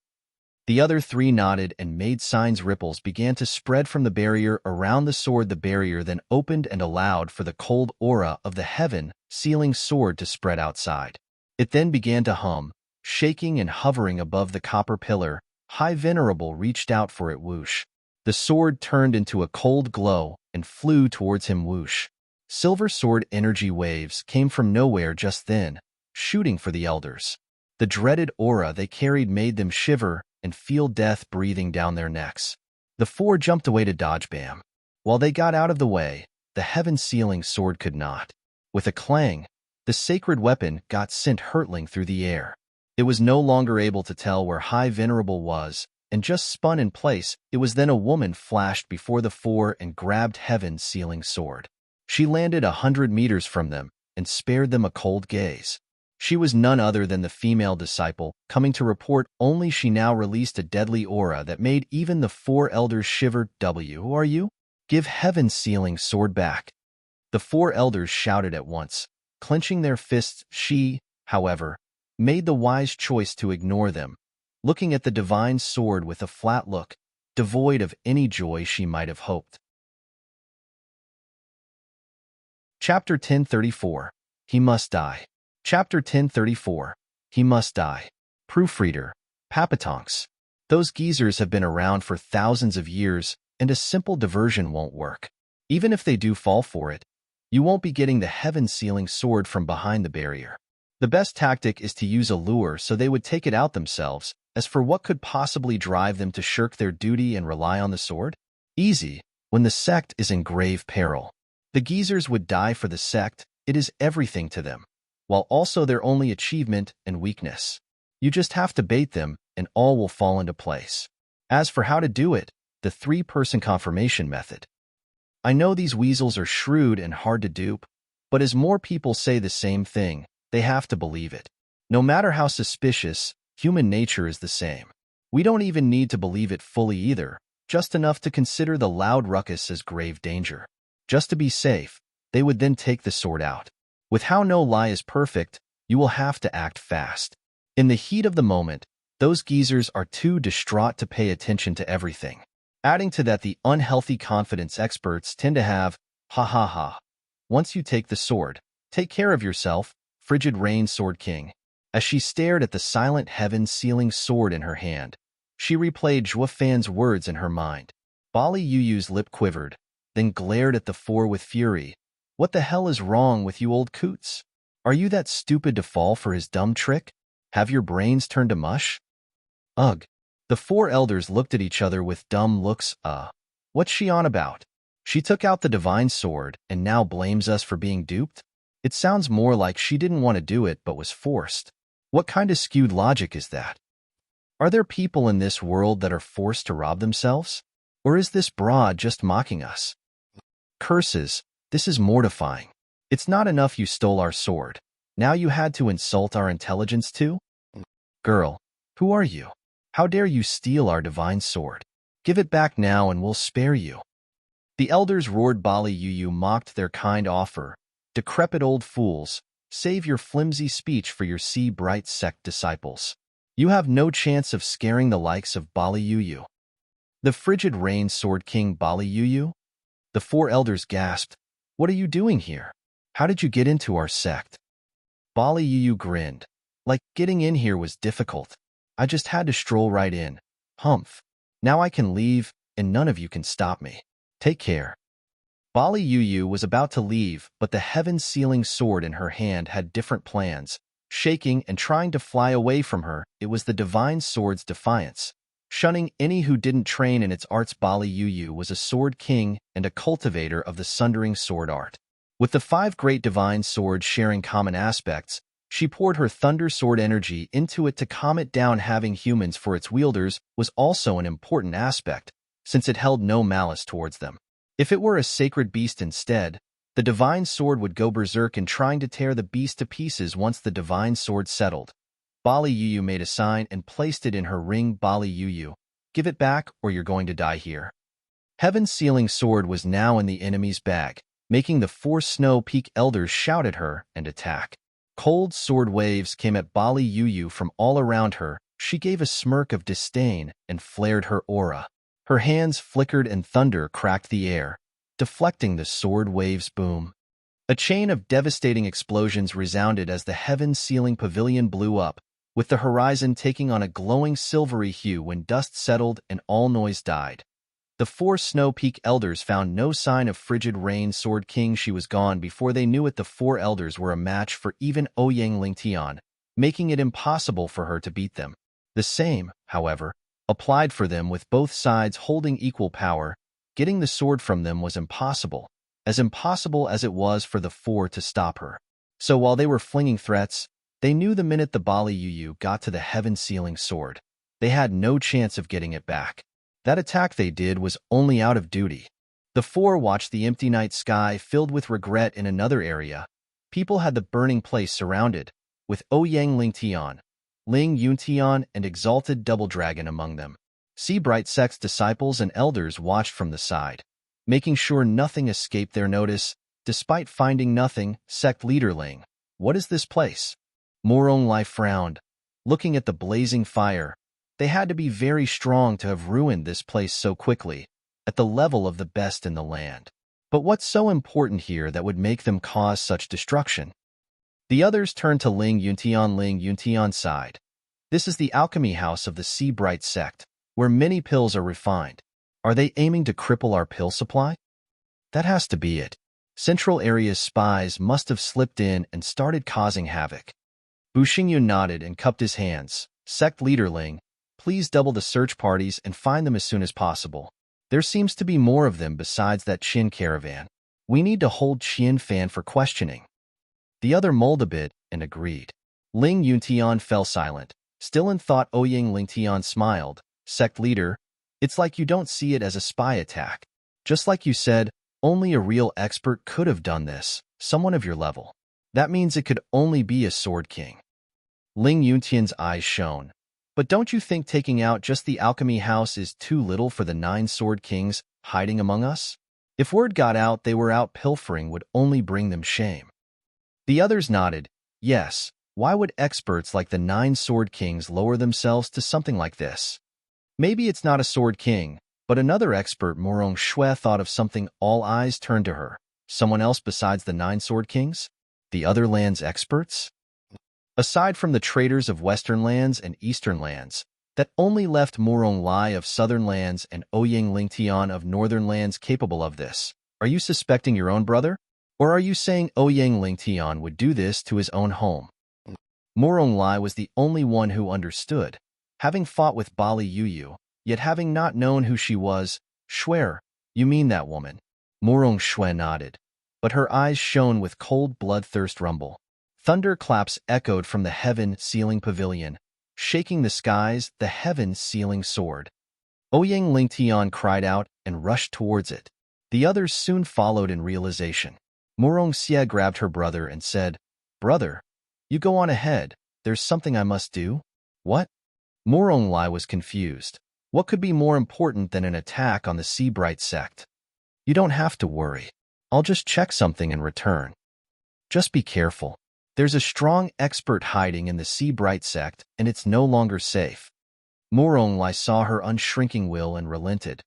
The other three nodded and made signs. Ripples began to spread from the barrier around the sword. The barrier then opened and allowed for the cold aura of the heaven-sealing sword to spread outside. It then began to hum, shaking and hovering above the copper pillar. High Venerable reached out for it. Whoosh. The sword turned into a cold glow and flew towards him. Whoosh. Silver sword energy waves came from nowhere just then, shooting for the elders. The dreaded aura they carried made them shiver and feel death breathing down their necks. The four jumped away to dodge. Bam! While they got out of the way, the heaven-sealing sword could not. With a clang, the sacred weapon got sent hurtling through the air. It was no longer able to tell where High Venerable was, and just spun in place. It was then a woman flashed before the four and grabbed heaven-sealing sword. She landed 100 meters from them and spared them a cold gaze. She was none other than the female disciple, coming to report only. She now released a deadly aura that made even the four elders shiver. "Who are you? Give heaven-sealing sword back." The four elders shouted at once, clenching their fists. She, however, made the wise choice to ignore them, looking at the divine sword with a flat look, devoid of any joy she might have hoped. Chapter 1034. He Must Die. Chapter 1034. He Must Die. Proofreader. Papatonks. Those geezers have been around for thousands of years, and a simple diversion won't work. Even if they do fall for it, you won't be getting the heaven-sealing sword from behind the barrier. The best tactic is to use a lure so they would take it out themselves. As for what could possibly drive them to shirk their duty and rely on the sword? Easy, when the sect is in grave peril. The geezers would die for the sect. It is everything to them, while also their only achievement and weakness. You just have to bait them, and all will fall into place. As for how to do it, the three-person confirmation method. I know these weasels are shrewd and hard to dupe, but as more people say the same thing, they have to believe it. No matter how suspicious, human nature is the same. We don't even need to believe it fully either, just enough to consider the loud ruckus as grave danger. Just to be safe, they would then take the sword out. With how no lie is perfect, you will have to act fast. In the heat of the moment, those geezers are too distraught to pay attention to everything. Adding to that, the unhealthy confidence experts tend to have, ha ha ha. Once you take the sword, take care of yourself, frigid rain sword king. As she stared at the silent heaven-sealing sword in her hand, she replayed Zhua Fan's words in her mind. Bali Yuyu's lip quivered, then glared at the four with fury. "What the hell is wrong with you old coots? Are you that stupid to fall for his dumb trick? Have your brains turned to mush?" Ugh. The four elders looked at each other with dumb looks. What's she on about? She took out the divine sword and now blames us for being duped? It sounds more like she didn't want to do it but was forced. What kind of skewed logic is that? Are there people in this world that are forced to rob themselves? Or is this broad just mocking us? Curses, this is mortifying. It's not enough you stole our sword. Now you had to insult our intelligence too? Girl, who are you? How dare you steal our divine sword? Give it back now and we'll spare you. The elders roared. Bali Yuyu mocked their kind offer. Decrepit old fools, save your flimsy speech for your sea-bright sect disciples. You have no chance of scaring the likes of Bali Yuyu. The frigid rain sword king Bali Yuyu? The four elders gasped, "What are you doing here? How did you get into our sect?" Bali Yu grinned. "Like, getting in here was difficult. I just had to stroll right in. Humph. Now I can leave, and none of you can stop me. Take care." Bali Yu was about to leave, but the heaven-sealing sword in her hand had different plans. Shaking and trying to fly away from her, it was the divine sword's defiance. Shunning any who didn't train in its arts, Bali Yu was a sword king and a cultivator of the sundering sword art. With the five great divine swords sharing common aspects, she poured her thunder sword energy into it to calm it down. Having humans for its wielders was also an important aspect, since it held no malice towards them. If it were a sacred beast instead, the divine sword would go berserk in trying to tear the beast to pieces once the divine sword settled. Bali Yu made a sign and placed it in her ring. "Bali Yu, give it back or you're going to die here." Heaven's sealing sword was now in the enemy's bag, making the four Snow Peak elders shout at her and attack. Cold sword waves came at Bali Yu from all around her. She gave a smirk of disdain and flared her aura. Her hands flickered and thunder cracked the air, deflecting the sword waves' boom. A chain of devastating explosions resounded as the heaven-sealing pavilion blew up, with the horizon taking on a glowing silvery hue when dust settled and all noise died. The four Snow Peak elders found no sign of frigid rain sword king. She was gone before they knew it. The four elders were a match for even Ouyang Lingtian, making it impossible for her to beat them. The same, however, applied for them, with both sides holding equal power. Getting the sword from them was impossible as it was for the four to stop her. So while they were flinging threats, they knew the minute the Bali Yu got to the heaven-sealing sword, they had no chance of getting it back. That attack they did was only out of duty. The four watched the empty night sky filled with regret. In another area, people had the burning place surrounded, with Ouyang Lingtian, Ling Yuntian, and Exalted Double Dragon among them. Seabright sect's disciples and elders watched from the side, making sure nothing escaped their notice. Despite finding nothing, sect leader Ling, "What is this place?" Morong Lai frowned, looking at the blazing fire. They had to be very strong to have ruined this place so quickly, at the level of the best in the land. But what's so important here that would make them cause such destruction? The others turned to Ling Yuntian. Ling Yuntian sighed. "This is the alchemy house of the Seabright sect, where many pills are refined. Are they aiming to cripple our pill supply?" "That has to be it. Central Area's spies must have slipped in and started causing havoc." Bu Xingyu nodded and cupped his hands. "Sect leader Ling, please double the search parties and find them as soon as possible. There seems to be more of them besides that Qin caravan. We need to hold Qian Fan for questioning." The other mulled a bit and agreed. Ling Yuntian fell silent, still in thought. Ouyang Lingtian smiled. "Sect leader, it's like you don't see it as a spy attack. Just like you said, only a real expert could have done this, someone of your level. That means it could only be a sword king." Ling Yuntian's eyes shone. "But don't you think taking out just the alchemy house is too little for the 9 sword kings hiding among us? If word got out they were out pilfering, would only bring them shame." The others nodded. Yes, why would experts like the 9 sword kings lower themselves to something like this? Maybe it's not a sword king, but another expert. Morong Shui thought of something. All eyes turned to her. Someone else besides the 9 sword kings? The other lands' experts? Aside from the traders of Western lands and Eastern lands, that only left Morong Lai of Southern lands and Ouyang Lingtian of Northern lands capable of this. Are you suspecting your own brother? Or are you saying Ouyang Lingtian would do this to his own home? Morong Lai was the only one who understood, having fought with Bali Yu, yet having not known who she was. "Shuer, you mean that woman?" Morong Shui nodded, but her eyes shone with cold bloodthirst rumble. Thunderclaps echoed from the heaven-sealing pavilion, shaking the skies. The heaven-sealing sword. Ouyang Lingtian cried out and rushed towards it. The others soon followed in realization. Morong Xie grabbed her brother and said, "Brother, you go on ahead. There's something I must do." "What?" Morong Lai was confused. What could be more important than an attack on the Seabright sect? "You don't have to worry. I'll just check something and return. Just be careful. There's a strong expert hiding in the Seabright sect, and it's no longer safe." Morong Lai saw her unshrinking will and relented.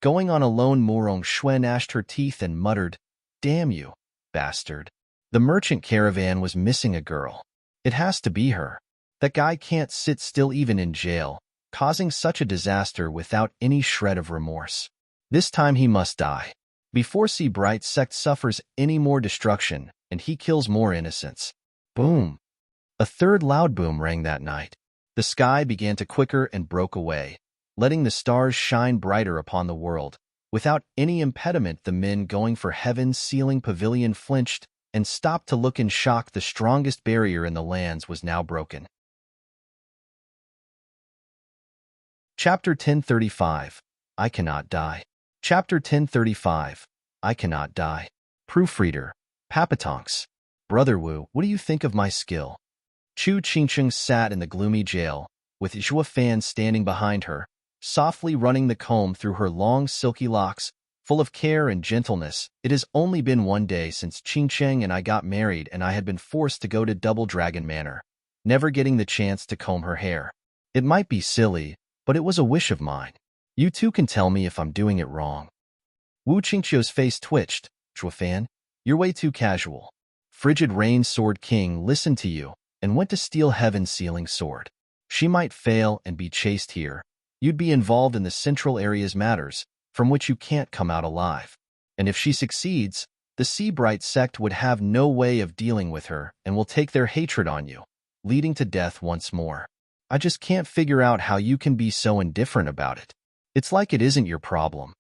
Going on alone, Murong Shui gnashed her teeth and muttered, "Damn you, bastard." The merchant caravan was missing a girl. It has to be her. That guy can't sit still even in jail, causing such a disaster without any shred of remorse. This time he must die. Before Seabright's sect suffers any more destruction, and he kills more innocents. Boom! A third loud boom rang that night. The sky began to quicker and broke away, letting the stars shine brighter upon the world. Without any impediment, the men going for heaven's ceiling pavilion flinched and stopped to look in shock. The strongest barrier in the lands was now broken. Chapter 1035. I Cannot Die. Chapter 1035. I Cannot Die. Proofreader. Papatonks. Brother Wu, what do you think of my skill? Chu Qingcheng sat in the gloomy jail, with Zhua Fan standing behind her, softly running the comb through her long silky locks, full of care and gentleness. It has only been 1 day since Qingcheng and I got married, and I had been forced to go to Double Dragon Manor, never getting the chance to comb her hair. It might be silly, but it was a wish of mine. You two can tell me if I'm doing it wrong. Wu Qingqiu's face twitched. Zhua Fan, you're way too casual. Frigid Rain Sword King listened to you and went to steal Heaven's Sealing Sword. She might fail and be chased here. You'd be involved in the central area's matters, from which you can't come out alive. And if she succeeds, the Seabright sect would have no way of dealing with her and will take their hatred on you, leading to death once more. I just can't figure out how you can be so indifferent about it. It's like it isn't your problem.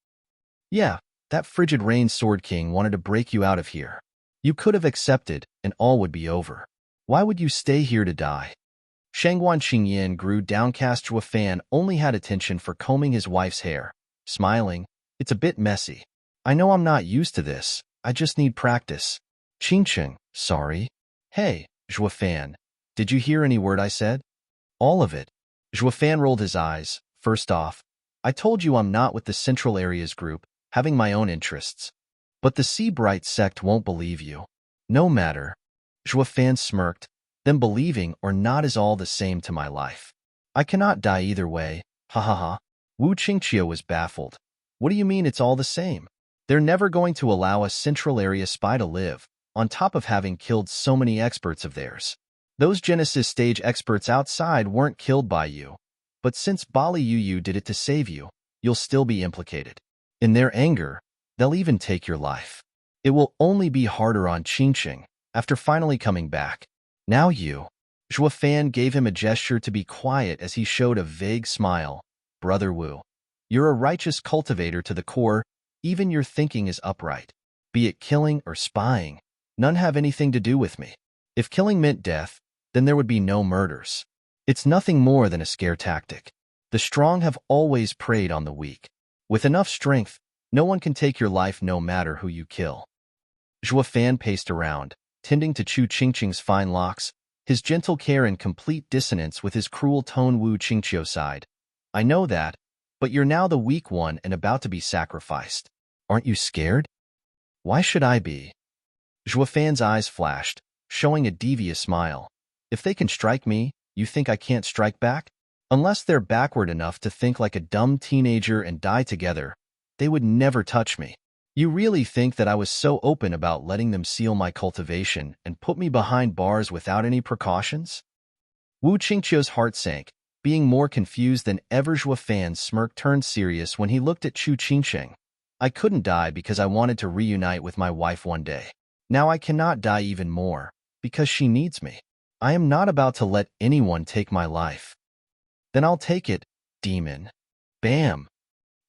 Yeah, that Frigid Rain Sword King wanted to break you out of here. You could have accepted, and all would be over. Why would you stay here to die? Shangguan Qingyan grew downcast. Zhua Fan only had attention for combing his wife's hair, smiling. It's a bit messy. I know I'm not used to this. I just need practice. Qingcheng, sorry. Hey, Zhua Fan, did you hear any word I said? All of it. Zhua Fan rolled his eyes. First off, I told you I'm not with the Central Areas group, having my own interests. But the Seabright sect won't believe you. No matter. Zhua Fan smirked. Then believing or not is all the same to my life. I cannot die either way. Ha ha ha. Wu Qingqiu was baffled. What do you mean it's all the same? They're never going to allow a Central Area spy to live, on top of having killed so many experts of theirs. Those Genesis stage experts outside weren't killed by you. But since Bali Yu did it to save you, you'll still be implicated. In their anger, they'll even take your life. It will only be harder on Qingcheng after finally coming back. Now you. Zhua Fan gave him a gesture to be quiet as he showed a vague smile. Brother Wu, you're a righteous cultivator to the core. Even your thinking is upright. Be it killing or spying, none have anything to do with me. If killing meant death, then there would be no murders. It's nothing more than a scare tactic. The strong have always preyed on the weak. With enough strength, no one can take your life no matter who you kill. Zhua Fan paced around, tending to Chu Qingcheng's fine locks, his gentle care in complete dissonance with his cruel tone. Wu Qingqiu sighed. I know that, but you're now the weak one and about to be sacrificed. Aren't you scared? Why should I be? Zhua Fan's eyes flashed, showing a devious smile. If they can strike me, you think I can't strike back? Unless they're backward enough to think like a dumb teenager and die together, they would never touch me. You really think that I was so open about letting them seal my cultivation and put me behind bars without any precautions? Wu Qingqiu's heart sank, being more confused than ever. Zhua Fan's smirk turned serious when he looked at Chu Qingcheng. I couldn't die because I wanted to reunite with my wife one day. Now I cannot die even more, because she needs me. I am not about to let anyone take my life. Then I'll take it, demon. Bam!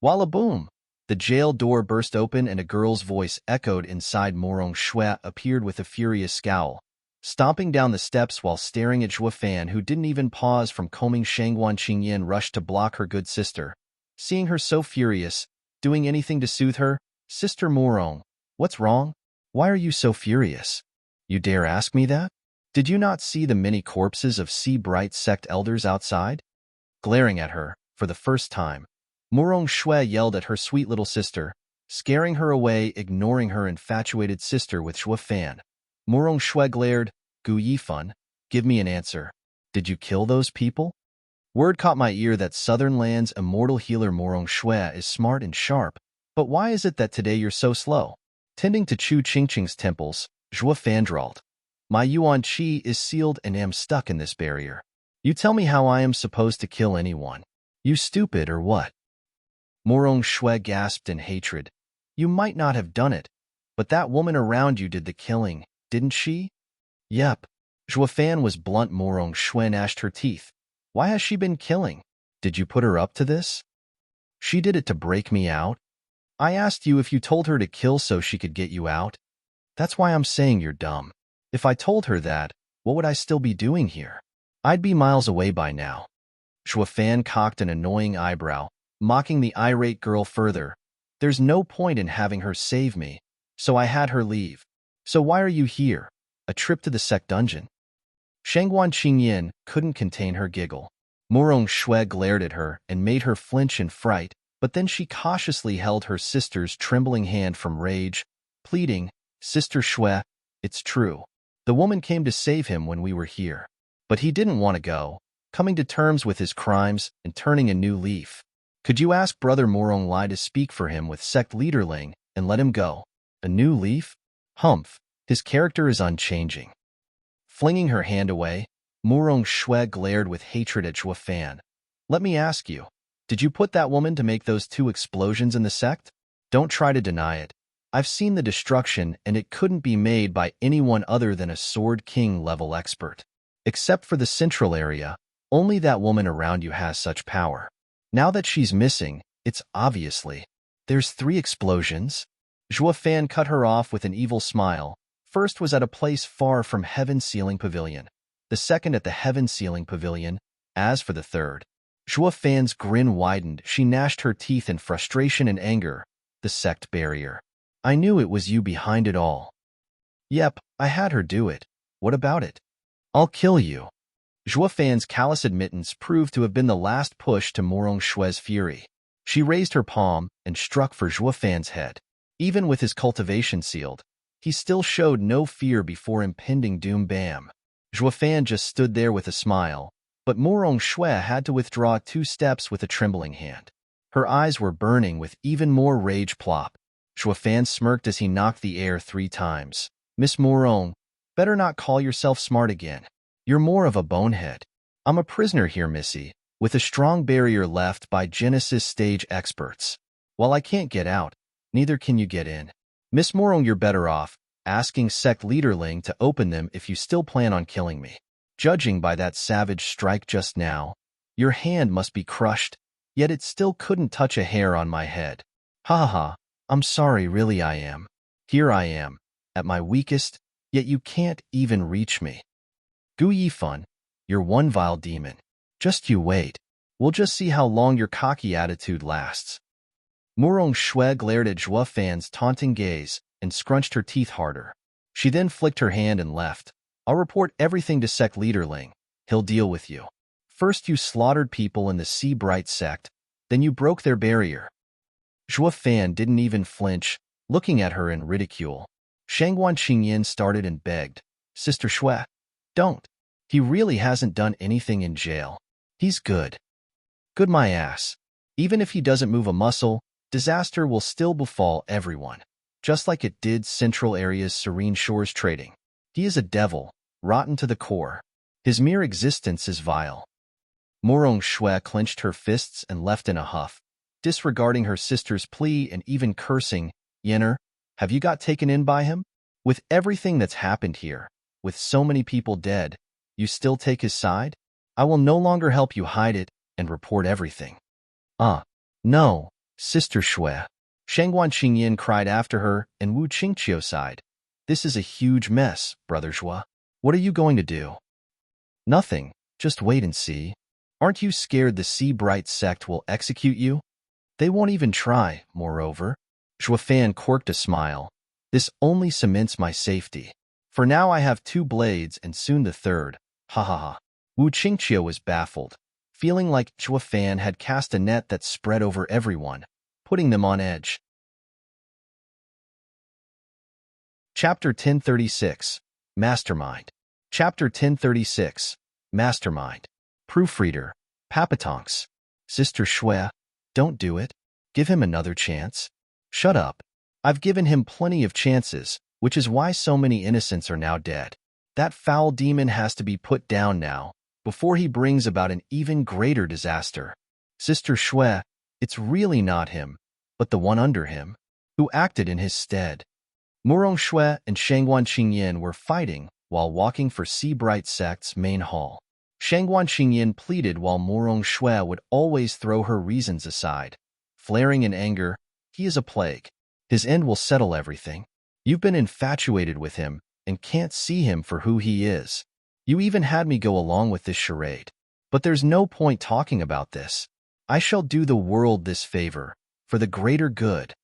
Walla boom! The jail door burst open and a girl's voice echoed inside. Murong Shui appeared with a furious scowl, stomping down the steps while staring at Zhua Fan, who didn't even pause from combing. Shangguan Qingyan rushed to block her good sister. Seeing her so furious, doing anything to soothe her, Sister Murong, what's wrong? Why are you so furious? You dare ask me that? Did you not see the many corpses of Seabright sect elders outside? Glaring at her, for the first time, Murong Shui yelled at her sweet little sister, scaring her away, ignoring her infatuated sister with Zhua Fan. Murong Shui glared, Gu Yifan, give me an answer. Did you kill those people? Word caught my ear that Southern Land's immortal healer Morong Shui is smart and sharp, but why is it that today you're so slow? Tending to Chu Qingqing's temples, Zhuo Fan drawled. My Yuan Qi is sealed and am stuck in this barrier. You tell me how I am supposed to kill anyone. You stupid or what? Morong Shui gasped in hatred. You might not have done it, but that woman around you did the killing, didn't she? Yep. Zhuo Fan was blunt. Morong Shui gnashed her teeth. Why has she been killing? Did you put her up to this? She did it to break me out. I asked you if you told her to kill so she could get you out. That's why I'm saying you're dumb. If I told her that, what would I still be doing here? I'd be miles away by now. Zhuo Fan cocked an annoying eyebrow, mocking the irate girl further. There's no point in having her save me, so I had her leave. So why are you here? A trip to the sect dungeon? Shangguan Qingyan couldn't contain her giggle. Morong Shui glared at her and made her flinch in fright, but then she cautiously held her sister's trembling hand from rage, pleading, Sister Shui, it's true. The woman came to save him when we were here. But he didn't want to go, coming to terms with his crimes and turning a new leaf. Could you ask Brother Morong Lai to speak for him with sect leader Ling and let him go? A new leaf? Humph, his character is unchanging. Flinging her hand away, Morong Shui glared with hatred at Zhuo Fan. Let me ask you, did you put that woman to make those 2 explosions in the sect? Don't try to deny it. I've seen the destruction and it couldn't be made by anyone other than a Sword King level expert. Except for the central area, only that woman around you has such power. Now that she's missing, it's obviously. There's 3 explosions? Zhuo Fan cut her off with an evil smile. First was at a place far from Heaven Ceiling Pavilion. The second at the Heaven Ceiling Pavilion. As for the third, Zhuo Fan's grin widened. She gnashed her teeth in frustration and anger. The sect barrier. I knew it was you behind it all. Yep, I had her do it. What about it? I'll kill you. Zhuo Fan's callous admittance proved to have been the last push to Morong Shui's fury. She raised her palm and struck for Zhuo Fan's head. Even with his cultivation sealed, he still showed no fear before impending doom. Bam. Zhuo Fan just stood there with a smile, but Morong Shui had to withdraw 2 steps with a trembling hand. Her eyes were burning with even more rage. Plop. Zhuo Fan smirked as he knocked the air 3 times. Miss Morong, better not call yourself smart again. You're more of a bonehead. I'm a prisoner here, Missy, with a strong barrier left by Genesis stage experts. While I can't get out, neither can you get in. Miss Morong, you're better off asking sect leader Ling to open them if you still plan on killing me. Judging by that savage strike just now, your hand must be crushed, yet it still couldn't touch a hair on my head. Ha ha ha, I'm sorry, really I am. Here I am, at my weakest, yet you can't even reach me. Gu Yifun, you're one vile demon. Just you wait. We'll just see how long your cocky attitude lasts. Morong Shui glared at Zhuo Fan's taunting gaze and scrunched her teeth harder. She then flicked her hand and left. I'll report everything to sect leader Ling. He'll deal with you. First you slaughtered people in the Sea Bright sect, then you broke their barrier. Zhuo Fan didn't even flinch, looking at her in ridicule. Shangguan Qingyan started and begged, Sister Shui, don't. He really hasn't done anything in jail. He's good. Good my ass. Even if he doesn't move a muscle, disaster will still befall everyone, just like it did Central Area's Serene Shores Trading. He is a devil, rotten to the core. His mere existence is vile. Morong Shui clenched her fists and left in a huff, disregarding her sister's plea and even cursing, Yenner, have you got taken in by him? With everything that's happened here, with so many people dead, you still take his side? I will no longer help you hide it and report everything. No, Sister Shui. Shangguan Qingyan cried after her, and Wu Qingqiu sighed. This is a huge mess, Brother Zhuo. What are you going to do? Nothing, just wait and see. Aren't you scared the Sea Bright sect will execute you? They won't even try, moreover. Zhuo Fan quirked a smile. This only cements my safety. For now I have 2 blades and soon the 3rd. Ha ha ha. Wu Qingqiu was baffled, feeling like Zhuo Fan had cast a net that spread over everyone, putting them on edge. Chapter 1036, Mastermind. Chapter 1036, Mastermind. Proofreader, Papatonks. Sister Shui, don't do it. Give him another chance. Shut up. I've given him plenty of chances, which is why so many innocents are now dead. That foul demon has to be put down now, before he brings about an even greater disaster. Sister Shui, it's really not him, but the one under him, who acted in his stead. Murong Shui and Shangguan Qingyan were fighting while walking for Seabright Sect's main hall. Shangguan Qingyan pleaded while Murong Shui would always throw her reasons aside. Flaring in anger, he is a plague. His end will settle everything. You've been infatuated with him and can't see him for who he is. You even had me go along with this charade. But there's no point talking about this. I shall do the world this favor, for the greater good.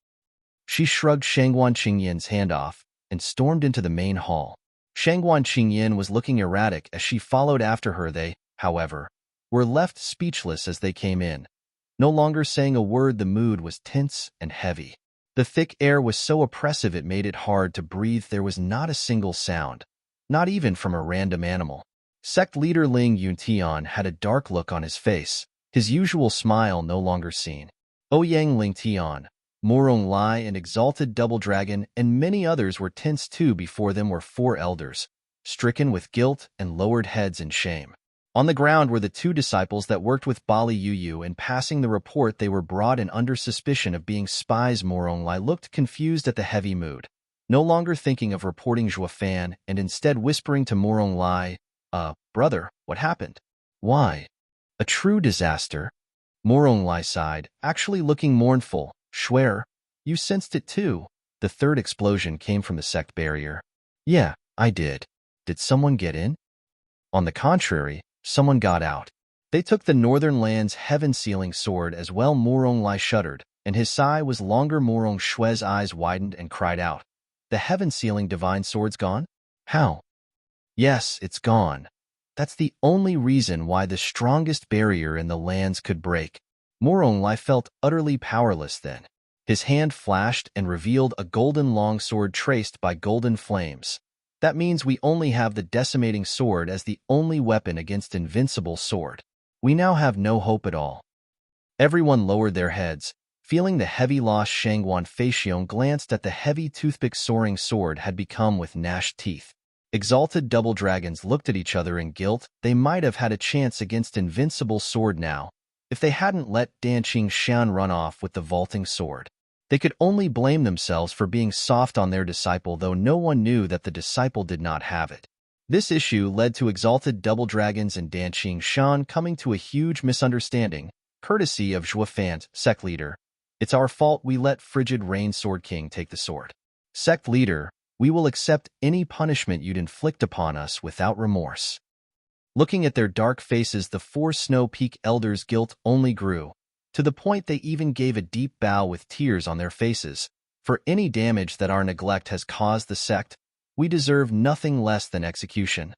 She shrugged Shangguan Qingyan's hand off and stormed into the main hall. Shangguan Qingyan was looking erratic as she followed after her. They, however, were left speechless as they came in. No longer saying a word, the mood was tense and heavy. The thick air was so oppressive it made it hard to breathe. There was not a single sound, not even from a random animal. Sect leader Ling Yuntian had a dark look on his face, his usual smile no longer seen. Ouyang Lingtian, Murong Lai and Exalted Double Dragon and many others were tense too. Before them were 4 elders, stricken with guilt and lowered heads in shame. On the ground were the 2 disciples that worked with Bali Yuyu, and passing the report they were brought in under suspicion of being spies. Murong Lai looked confused at the heavy mood, no longer thinking of reporting Zhuofan and instead whispering to Murong Lai, brother, what happened? Why? A true disaster? Murong Lai sighed, actually looking mournful. Schwer, you sensed it too. The third explosion came from the sect barrier. Yeah, I did. Did someone get in? On the contrary, someone got out. They took the Northern Land's heaven-sealing sword as well. Murong Lai shuddered, and his sigh was longer. Murong Shui's eyes widened and cried out. The heaven-sealing divine sword's gone? How? Yes, it's gone. That's the only reason why the strongest barrier in the lands could break. Murong Lai felt utterly powerless then. His hand flashed and revealed a golden longsword traced by golden flames. That means we only have the decimating sword as the only weapon against invincible sword. We now have no hope at all. Everyone lowered their heads, feeling the heavy loss. Shangguan Feixiong glanced at the heavy toothpick soaring sword had become with gnashed teeth. Exalted Double Dragons looked at each other in guilt. They might have had a chance against invincible sword now, if they hadn't let Danqing Shan run off with the vaulting sword. They could only blame themselves for being soft on their disciple, though no one knew that the disciple did not have it. This issue led to Exalted Double Dragons and Danqing Shan coming to a huge misunderstanding, courtesy of Zhuofan, sect leader. It's our fault we let Frigid Rain Sword King take the sword. Sect leader, we will accept any punishment you'd inflict upon us without remorse. Looking at their dark faces, the 4 Snow Peak elders' guilt only grew, to the point they even gave a deep bow with tears on their faces. For any damage that our neglect has caused the sect, we deserve nothing less than execution.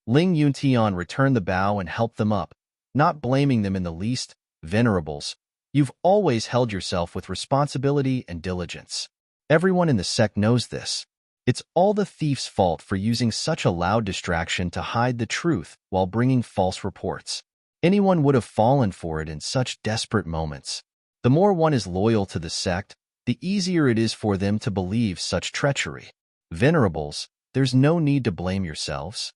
Ling Yuntian returned the bow and helped them up, not blaming them in the least. Venerables, you've always held yourself with responsibility and diligence. Everyone in the sect knows this. It's all the thief's fault for using such a loud distraction to hide the truth while bringing false reports. Anyone would have fallen for it in such desperate moments. The more one is loyal to the sect, the easier it is for them to believe such treachery. Venerables, there's no need to blame yourselves.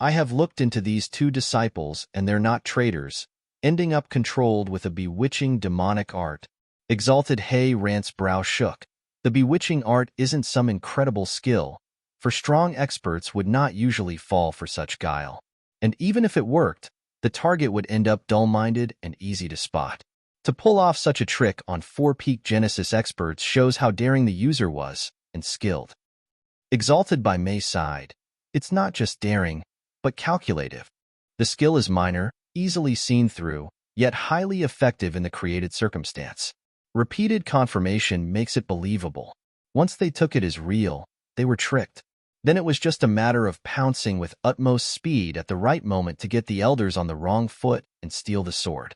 I have looked into these 2 disciples and they're not traitors, ending up controlled with a bewitching demonic art. Exalted Hei Rant's brow shook. The bewitching art isn't some incredible skill, for strong experts would not usually fall for such guile. And even if it worked, the target would end up dull-minded and easy to spot. To pull off such a trick on 4 peak Genesis experts shows how daring the user was, and skilled. Exalted by Mei sighed. It's not just daring, but calculative. The skill is minor, easily seen through, yet highly effective in the created circumstance. Repeated confirmation makes it believable. Once they took it as real, they were tricked. Then it was just a matter of pouncing with utmost speed at the right moment to get the elders on the wrong foot and steal the sword.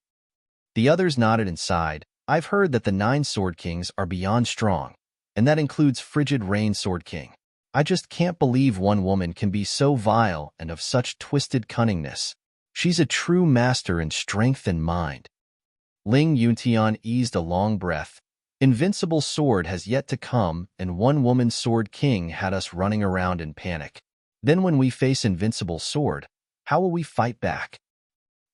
The others nodded and sighed. I've heard that the 9 Sword Kings are beyond strong, and that includes Frigid Rain Sword King. I just can't believe one woman can be so vile and of such twisted cunningness. She's a true master in strength and mind. Ling Yuntian eased a long breath. Invincible sword has yet to come, and one woman's sword king had us running around in panic. Then when we face invincible sword, how will we fight back?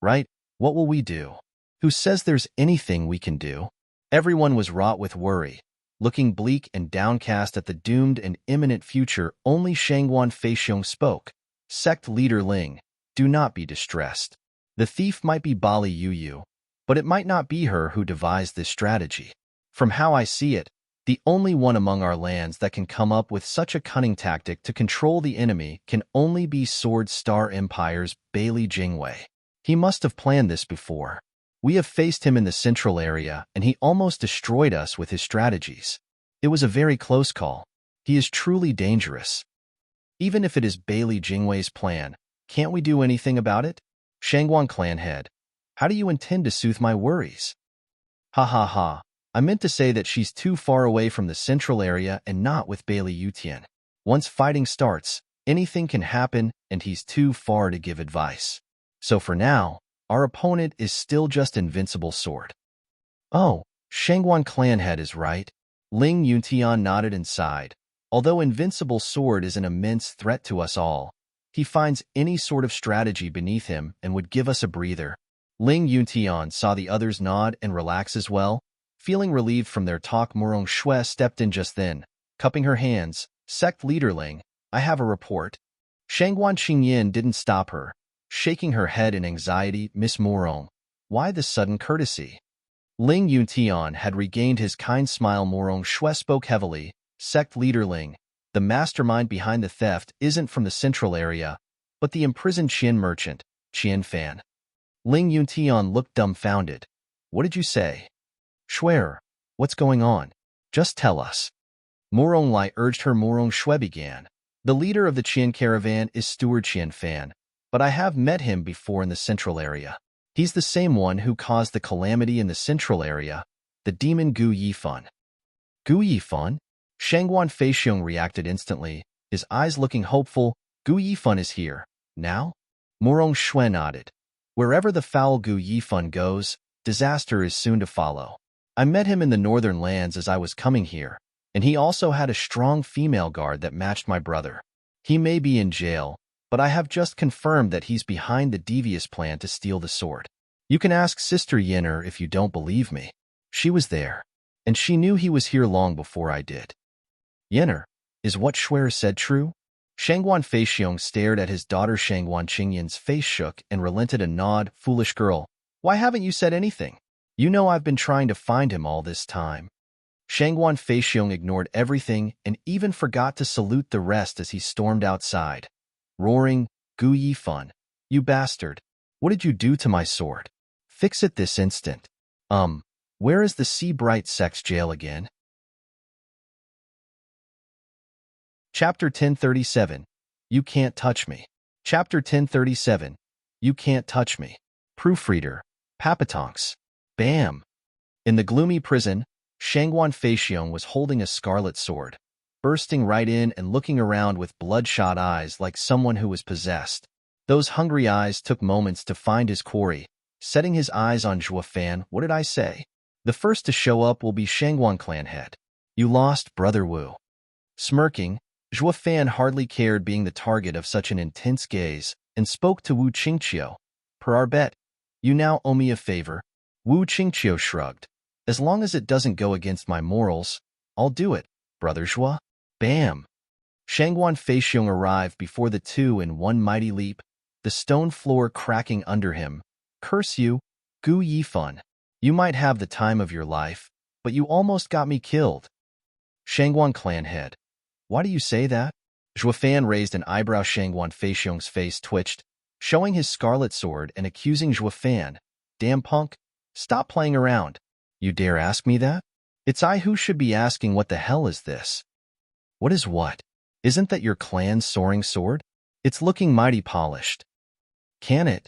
Right? What will we do? Who says there's anything we can do? Everyone was wrought with worry, looking bleak and downcast at the doomed and imminent future. Only Shangguan Feixiong spoke. Sect leader Ling, do not be distressed. The thief might be Bali Yuyu, but it might not be her who devised this strategy. From how I see it, the only one among our lands that can come up with such a cunning tactic to control the enemy can only be Sword Star Empire's Bailey Jingwei. He must have planned this before. We have faced him in the central area, and he almost destroyed us with his strategies. It was a very close call. He is truly dangerous. Even if it is Bailey Jingwei's plan, can't we do anything about it? Shangguan clan head, how do you intend to soothe my worries? Ha ha ha. I meant to say that she's too far away from the central area and not with Bailey Yutian. Once fighting starts, anything can happen, and he's too far to give advice. So for now, our opponent is still just Invincible Sword. Oh, Shangguan clan head is right. Ling Yuntian nodded and sighed. Although Invincible Sword is an immense threat to us all, he finds any sort of strategy beneath him and would give us a breather. Ling Yuntian saw the others nod and relax as well. Feeling relieved from their talk, Murong Shui stepped in just then, cupping her hands. Sect leader Ling, I have a report. Shangguan Qingyin didn't stop her. Shaking her head in anxiety, Miss Murong, why this sudden courtesy? Ling Yuntian had regained his kind smile. Murong Shui spoke heavily. Sect leader Ling, the mastermind behind the theft isn't from the central area, but the imprisoned Qian merchant, Qian Fan. Ling Yuntian looked dumbfounded. What did you say? Shuer, what's going on? Just tell us. Murong Lai urged her. Murong Shui began. The leader of the Qian caravan is Steward Qian Fan, but I have met him before in the central area. He's the same one who caused the calamity in the central area, the demon Gu Yifan. Gu Yifan? Shangguan Feixiong reacted instantly, his eyes looking hopeful. Gu Yifan is here. Now? Murong Shui nodded. Wherever the foul Gu Yifan goes, disaster is soon to follow. I met him in the northern lands as I was coming here, and he also had a strong female guard that matched my brother. He may be in jail, but I have just confirmed that he's behind the devious plan to steal the sword. You can ask Sister Yenner if you don't believe me. She was there, and she knew he was here long before I did. Yenner, is what Shuer said true? Shangguan Feixiong stared at his daughter. Shangguan Qingyin's face shook and relented a nod. Foolish girl, why haven't you said anything? You know I've been trying to find him all this time. Shangguan Feixiong ignored everything and even forgot to salute the rest as he stormed outside, roaring, Gu Yifan, you bastard. What did you do to my sword? Fix it this instant. Where is the Sea Bright Sect's jail again? Chapter 1037. You Can't Touch Me. Chapter 1037. You Can't Touch Me. Proofreader. Papatonks. Bam! In the gloomy prison, Shangguan Feixiong was holding a scarlet sword, bursting right in and looking around with bloodshot eyes like someone who was possessed. Those hungry eyes took moments to find his quarry, setting his eyes on Zhuo Fan. What did I say? The first to show up will be Shangguan clan head. You lost, Brother Wu. Smirking, Zhuo Fan hardly cared being the target of such an intense gaze, and spoke to Wu Qingqiu. Per our bet, you now owe me a favor. Wu Qingqiu shrugged. As long as it doesn't go against my morals, I'll do it, Brother Zhuo. Bam! Shangguan Feixiong arrived before the two in one mighty leap, the stone floor cracking under him. Curse you, Gu Yifan. You might have the time of your life, but you almost got me killed. Shangguan clan head. Why do you say that? Zhuo Fan raised an eyebrow. Shangguan Feixiong's face twitched, showing his scarlet sword and accusing Zhuo Fan. Damn punk, stop playing around. You dare ask me that? It's I who should be asking what the hell is this? What is what? Isn't that your clan's soaring sword? It's looking mighty polished. Can it?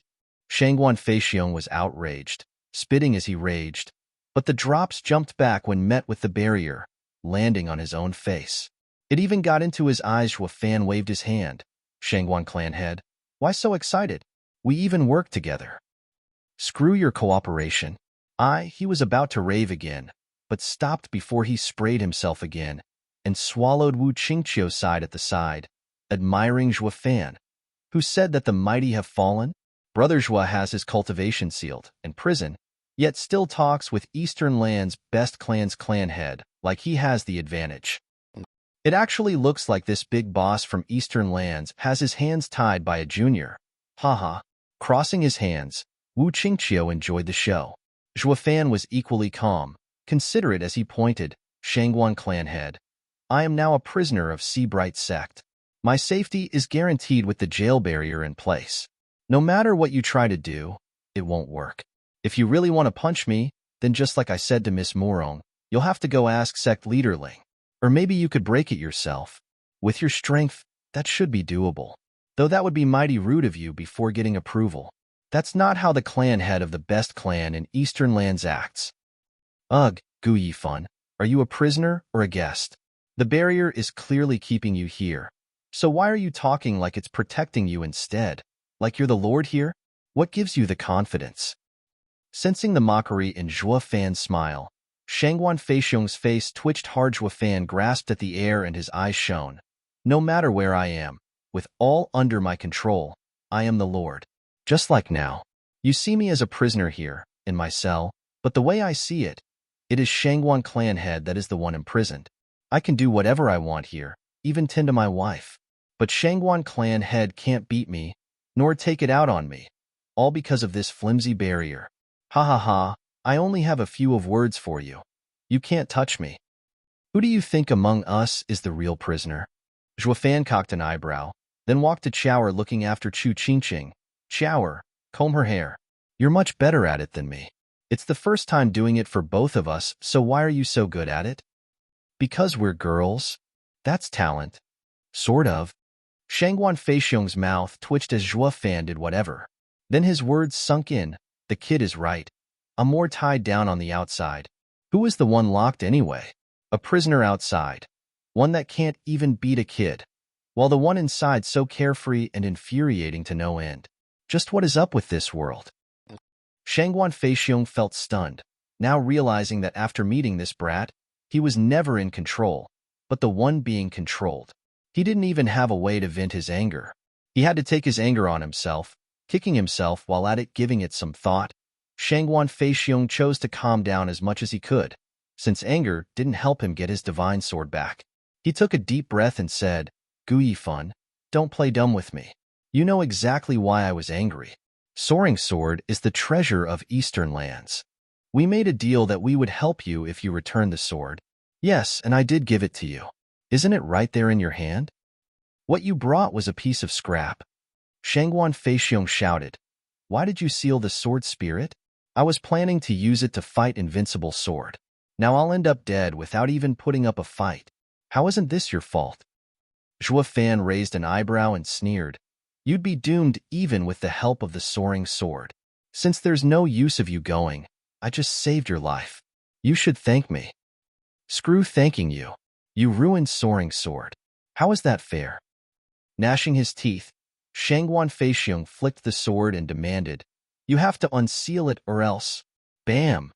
Shangguan Feixiong was outraged, spitting as he raged, but the drops jumped back when met with the barrier, landing on his own face. It even got into his eyes. Zhuo Fan waved his hand. Shangguan clan head, why so excited? We even work together. Screw your cooperation. He was about to rave again, but stopped before he sprayed himself again and swallowed Wu Qingqiu sighed at the side, admiring Zhuo Fan, who said that the mighty have fallen. Brother Zhuo has his cultivation sealed in prison, yet still talks with Eastern Land's best clan's clan head like he has the advantage. It actually looks like this big boss from Eastern Lands has his hands tied by a junior. Haha. Crossing his hands, Wu Qingqiu enjoyed the show. Zhuo Fan was equally calm, considerate as he pointed, Shangguan clan head. I am now a prisoner of Seabright sect. My safety is guaranteed with the jail barrier in place. No matter what you try to do, it won't work. If you really want to punch me, then just like I said to Miss Morong, you'll have to go ask sect leader Ling. Or maybe you could break it yourself. With your strength, that should be doable. Though that would be mighty rude of you before getting approval. That's not how the clan head of the best clan in Eastern Lands acts. Ugh, Gu Yifan, are you a prisoner or a guest? The barrier is clearly keeping you here. So why are you talking like it's protecting you instead? Like you're the lord here? What gives you the confidence? Sensing the mockery in Zhuo Fan's smile, Shangguan Feixiong's face twitched hard. Zhuo Fan grasped at the air and his eyes shone. No matter where I am, with all under my control, I am the lord. Just like now. You see me as a prisoner here, in my cell, but the way I see it, it is Shangguan clan head that is the one imprisoned. I can do whatever I want here, even tend to my wife. But Shangguan clan head can't beat me, nor take it out on me, all because of this flimsy barrier. Ha ha ha, I only have a few of words for you. You can't touch me. Who do you think among us is the real prisoner? Zhuo Fan cocked an eyebrow, then walked to Chower looking after Chu Qingqing. Chower, comb her hair. You're much better at it than me. It's the first time doing it for both of us, so why are you so good at it? Because we're girls? That's talent. Sort of. Shangguan Feixiong's mouth twitched as Zhuo Fan did whatever. Then his words sunk in. The kid is right. I'm more tied down on the outside. Who is the one locked anyway? A prisoner outside. One that can't even beat a kid. While the one inside so carefree and infuriating to no end. Just what is up with this world? Shangguan Feixiong felt stunned, now realizing that after meeting this brat, he was never in control, but the one being controlled. He didn't even have a way to vent his anger. He had to take his anger on himself, kicking himself while at it, giving it some thought. Shangguan Feixiong chose to calm down as much as he could, since anger didn't help him get his divine sword back. He took a deep breath and said, Gu Yifan, don't play dumb with me. You know exactly why I was angry. Soaring Sword is the treasure of Eastern Lands. We made a deal that we would help you if you returned the sword. Yes, and I did give it to you. Isn't it right there in your hand? What you brought was a piece of scrap. Shangguan Feixiong shouted. Why did you seal the sword spirit? I was planning to use it to fight Invincible Sword. Now I'll end up dead without even putting up a fight. How isn't this your fault? Zhuo Fan raised an eyebrow and sneered. You'd be doomed even with the help of the soaring sword. Since there's no use of you going, I just saved your life. You should thank me. Screw thanking you. You ruined soaring sword. How is that fair? Gnashing his teeth, Shangguan Feixiong flicked the sword and demanded, You have to unseal it or else. Bam!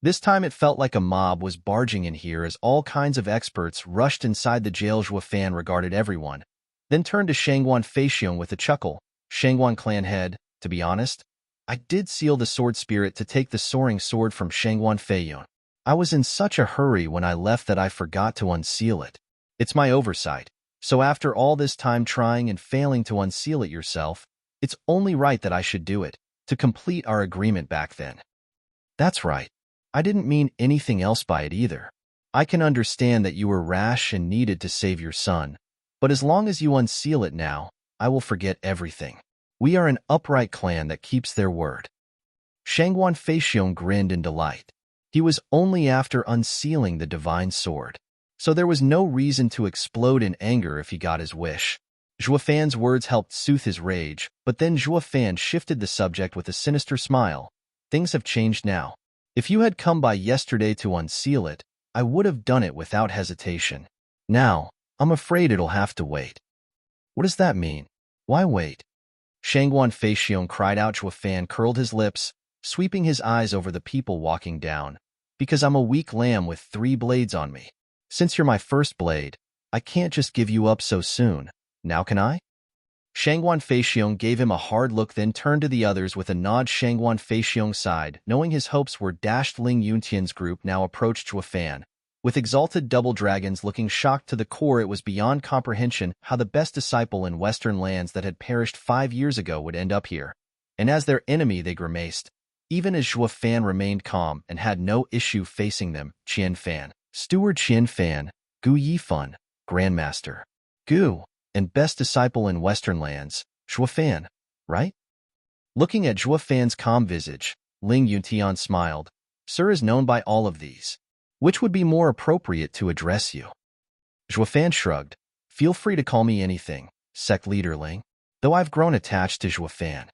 This time it felt like a mob was barging in here as all kinds of experts rushed inside the jail. Zhuo Fan regarded everyone, then turned to Shangguan Feixiong with a chuckle. Shangguan clan head, to be honest, I did seal the sword spirit to take the soaring sword from Shangguan Feixiong. I was in such a hurry when I left that I forgot to unseal it. It's my oversight. So after all this time trying and failing to unseal it yourself, it's only right that I should do it, to complete our agreement back then. That's right. I didn't mean anything else by it either. I can understand that you were rash and needed to save your son, but as long as you unseal it now, I will forget everything. We are an upright clan that keeps their word. Shangguan Feixiong grinned in delight. He was only after unsealing the divine sword, so there was no reason to explode in anger if he got his wish. Zhuo Fan's words helped soothe his rage, but then Zhuo Fan shifted the subject with a sinister smile. Things have changed now. If you had come by yesterday to unseal it, I would have done it without hesitation. Now, I'm afraid it'll have to wait. What does that mean? Why wait? Shangguan Feixiong cried out. Zhuo Fan curled his lips, sweeping his eyes over the people walking down. Because I'm a weak lamb with 3 blades on me. Since you're my first blade, I can't just give you up so soon. Now can I? Shangguan Feixiong gave him a hard look, then turned to the others with a nod. Shangguan Feixiong sighed, knowing his hopes were dashed. Ling Yuntian's group now approached Zhuo Fan. With exalted double dragons looking shocked to the core, it was beyond comprehension how the best disciple in Western lands that had perished 5 years ago would end up here. And as their enemy they grimaced. Even as Zhuo Fan remained calm and had no issue facing them, Qian Fan, Steward Qian Fan, Gu Yifan, Grandmaster, Gu, and best disciple in Western lands, Zhuo Fan, right? Looking at Zhuo Fan's calm visage, Ling Yuntian smiled. Sir is known by all of these. Which would be more appropriate to address you? Zhuo Fan shrugged. Feel free to call me anything, sect leader Ling, though I've grown attached to Zhuo Fan.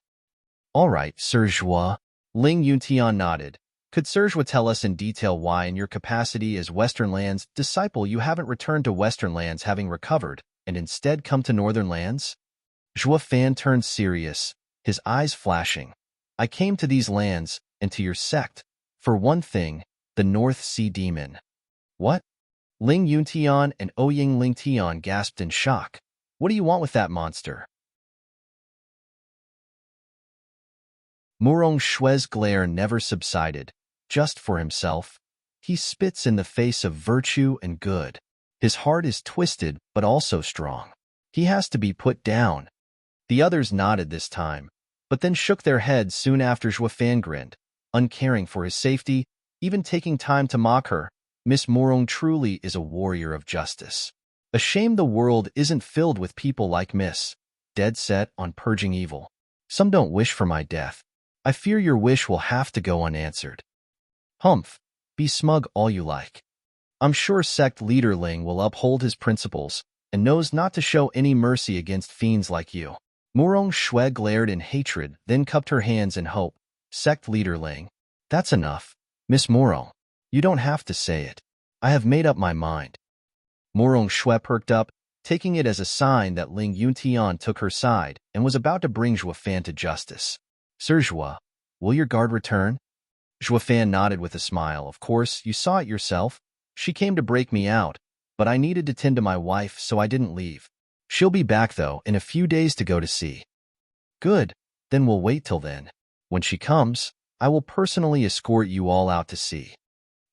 All right, Sir Zhuo. Ling Yuntian nodded. Could Sir Zhuo tell us in detail why in your capacity as Western Lands disciple you haven't returned to Western Lands having recovered, and instead come to Northern Lands? Zhuo Fan turned serious, his eyes flashing. I came to these lands, and to your sect. For one thing, the North Sea Demon. What? Ling Yuntian and Ouying Lingtian gasped in shock. What do you want with that monster? Murong Shue's glare never subsided. Just for himself. He spits in the face of virtue and good. His heart is twisted, but also strong. He has to be put down. The others nodded this time, but then shook their heads soon after. Zhuo Fan grinned, uncaring for his safety, even taking time to mock her. Miss Murong truly is a warrior of justice. A shame the world isn't filled with people like Miss, dead set on purging evil. Some don't wish for my death. I fear your wish will have to go unanswered. Humph, be smug all you like. I'm sure sect leader Ling will uphold his principles and knows not to show any mercy against fiends like you. Murong Shui glared in hatred, then cupped her hands in hope. Sect leader Ling, that's enough. Miss Murong, you don't have to say it. I have made up my mind. Murong Shui perked up, taking it as a sign that Ling Yuntian took her side and was about to bring Zhuo Fan to justice. Sir Zhuo, will your guard return? Zhuo Fan nodded with a smile. Of course, you saw it yourself. She came to break me out, but I needed to tend to my wife, so I didn't leave. She'll be back, though, in a few days to go to sea. Good, then we'll wait till then. When she comes, I will personally escort you all out to sea.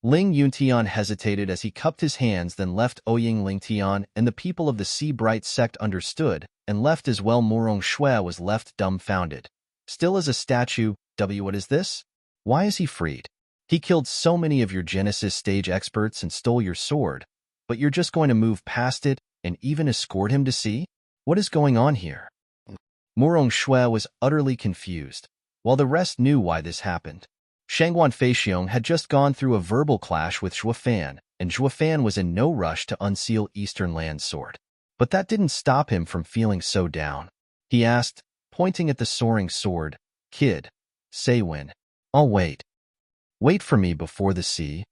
Ling Yuntian hesitated as he cupped his hands, then left. Ouying Lingtian and the people of the Sea Bright sect understood, and left as well. Murong Shui was left dumbfounded. Still as a statue. What is this? Why is he freed? He killed so many of your Genesis stage experts and stole your sword, but you're just going to move past it and even escort him to sea? What is going on here? Murong Shui was utterly confused, while the rest knew why this happened. Shangguan Feixiong had just gone through a verbal clash with Zhuo Fan, and Zhuo Fan was in no rush to unseal Eastern Land's sword. But that didn't stop him from feeling so down. He asked, pointing at the soaring sword, Kid, say when. I'll wait. Wait for me before the sea?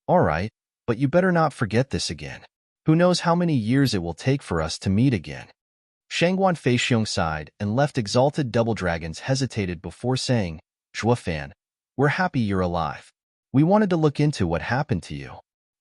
All right, but you better not forget this again. Who knows how many years it will take for us to meet again. Shangguan Feixiong sighed and left. Exalted double dragons hesitated before saying, Zhuo Fan, we're happy you're alive. We wanted to look into what happened to you.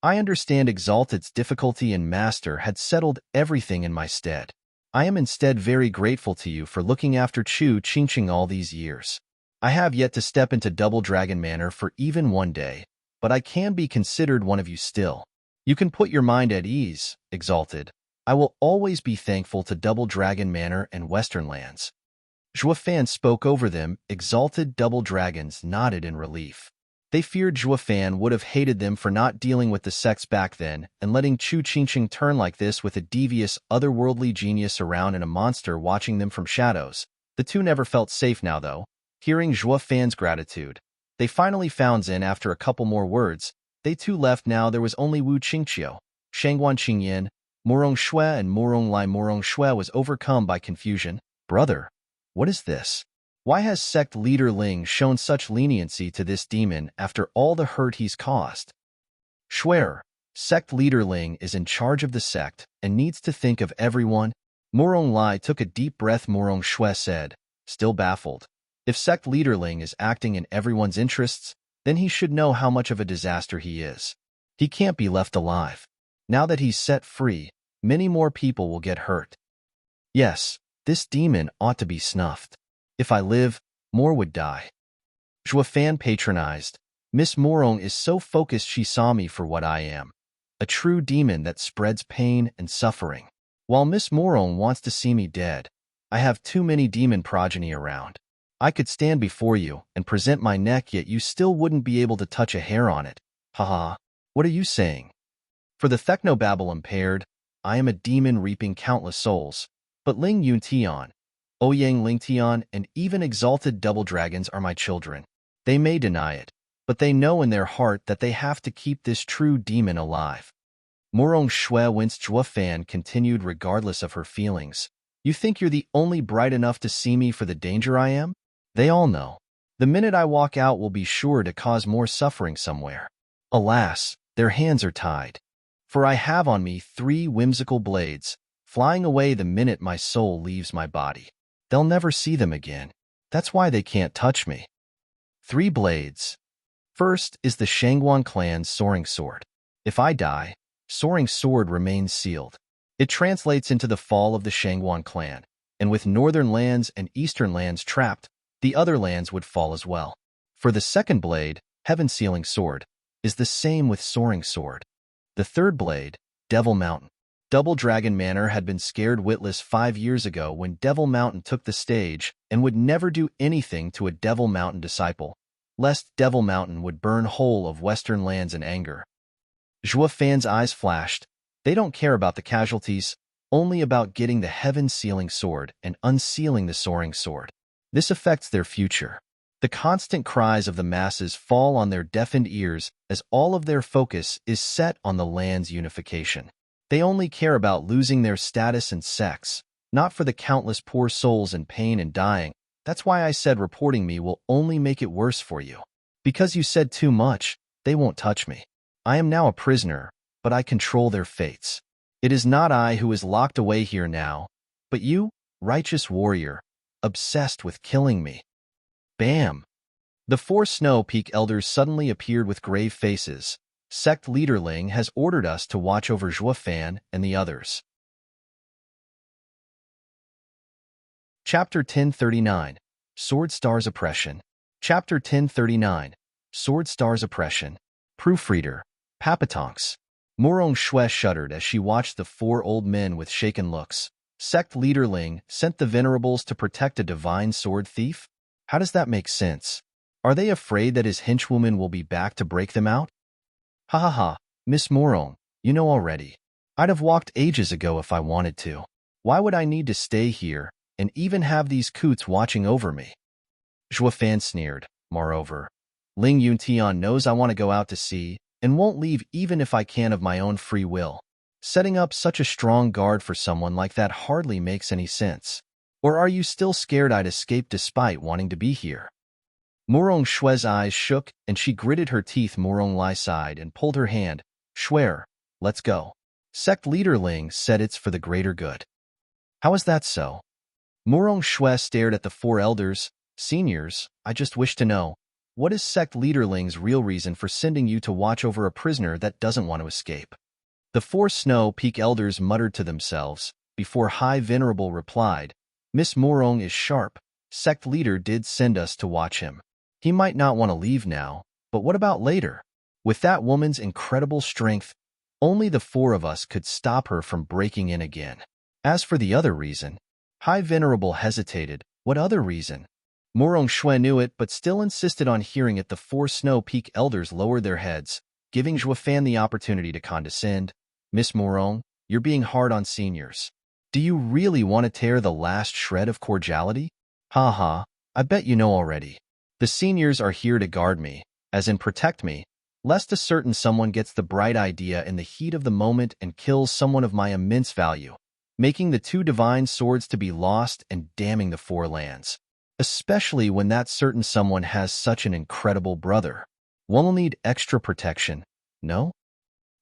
I understand Exalted's difficulty and Master had settled everything in my stead. I am instead very grateful to you for looking after Chu Qingqing all these years. I have yet to step into Double Dragon Manor for even one day, but I can be considered one of you still. You can put your mind at ease, Exalted. I will always be thankful to Double Dragon Manor and Western Lands. Zhuo Fan spoke over them. Exalted double dragons nodded in relief. They feared Zhuo Fan would have hated them for not dealing with the sects back then and letting Chu Qingqing turn like this with a devious, otherworldly genius around and a monster watching them from shadows. The two never felt safe now, though. Hearing Zhuo Fan's gratitude, they finally found Zen after a couple more words. They too left. Now there was only Wu Qingqiu, Shangguan Qingyan, Murong Shui and Murong Lai. Murong Shui was overcome by confusion. Brother, what is this? Why has sect leader Ling shown such leniency to this demon after all the hurt he's caused? Shuer, sect leader Ling is in charge of the sect and needs to think of everyone. Murong Lai took a deep breath. Murong Shui said, still baffled. If sect leader Ling is acting in everyone's interests, then he should know how much of a disaster he is. He can't be left alive. Now that he's set free, many more people will get hurt. Yes, this demon ought to be snuffed. If I live, more would die. Zhuofan patronized. Miss Morong is so focused she saw me for what I am. A true demon that spreads pain and suffering. While Miss Morong wants to see me dead, I have too many demon progeny around. I could stand before you and present my neck, yet you still wouldn't be able to touch a hair on it. Haha, what are you saying? For the technobabble impaired, I am a demon reaping countless souls. But Ling Yuntian, Ouyang Lingtian, and even exalted double dragons are my children. They may deny it, but they know in their heart that they have to keep this true demon alive. Morong Shui winced. Zhuofan continued regardless of her feelings. You think you're the only bright enough to see me for the danger I am? They all know. The minute I walk out will be sure to cause more suffering somewhere. Alas, their hands are tied. For I have on me 3 whimsical blades, flying away the minute my soul leaves my body. They'll never see them again. That's why they can't touch me. 3 blades. First is the Shangguan clan's soaring sword. If I die, soaring sword remains sealed. It translates into the fall of the Shangguan clan, and with northern lands and eastern lands trapped, the other lands would fall as well. For the second blade, heaven sealing sword, is the same with soaring sword. The third blade, Devil Mountain. Double Dragon Manor had been scared witless 5 years ago when Devil Mountain took the stage and would never do anything to a Devil Mountain disciple, lest Devil Mountain would burn whole of western lands in anger. Zhuofan's eyes flashed. They don't care about the casualties, only about getting the heaven-sealing sword and unsealing the soaring sword. This affects their future. The constant cries of the masses fall on their deafened ears as all of their focus is set on the land's unification. They only care about losing their status and sex, not for the countless poor souls in pain and dying. That's why I said reporting me will only make it worse for you. Because you said too much, they won't touch me. I am now a prisoner, but I control their fates. It is not I who is locked away here now, but you, righteous warrior, obsessed with killing me. Bam! The 4 Snow Peak elders suddenly appeared with grave faces. Sect leader Ling has ordered us to watch over Zhuofan and the others. Chapter 1039, Sword Star's Oppression. Chapter 1039, Sword Star's Oppression. Proofreader, Papatonks. Morong Shui shuddered as she watched the 4 old men with shaken looks. Sect leader Ling sent the venerables to protect a divine sword thief? How does that make sense? Are they afraid that his henchwoman will be back to break them out? Ha ha ha, Miss Morong, you know already. I'd have walked ages ago if I wanted to. Why would I need to stay here and even have these coots watching over me? Zhuofan sneered. Moreover, Ling Yuntian knows I want to go out to sea and won't leave even if I can of my own free will. Setting up such a strong guard for someone like that hardly makes any sense. Or are you still scared I'd escape despite wanting to be here? Morong Shui's eyes shook, and she gritted her teeth. Morong Lai sighed and pulled her hand. Shuer, let's go. Sect leader Ling said it's for the greater good. How is that so? Morong Shui stared at the 4 elders. Seniors, I just wish to know, what is Sect leader Ling's real reason for sending you to watch over a prisoner that doesn't want to escape? The 4 Snow Peak elders muttered to themselves, before High Venerable replied, Miss Morong is sharp. Sect leader did send us to watch him. He might not want to leave now, but what about later? With that woman's incredible strength, only the 4 of us could stop her from breaking in again. As for the other reason, High Venerable hesitated. What other reason? Morong Shui knew it, but still insisted on hearing it. The 4 Snow Peak elders lowered their heads, giving Zhuofan the opportunity to condescend. Miss Morong, you're being hard on seniors. Do you really want to tear the last shred of cordiality? Ha ha, I bet you know already. The seniors are here to guard me, as in protect me, lest a certain someone gets the bright idea in the heat of the moment and kills someone of my immense value, making the 2 divine swords to be lost and damning the 4 lands. Especially when that certain someone has such an incredible brother. One will need extra protection, no?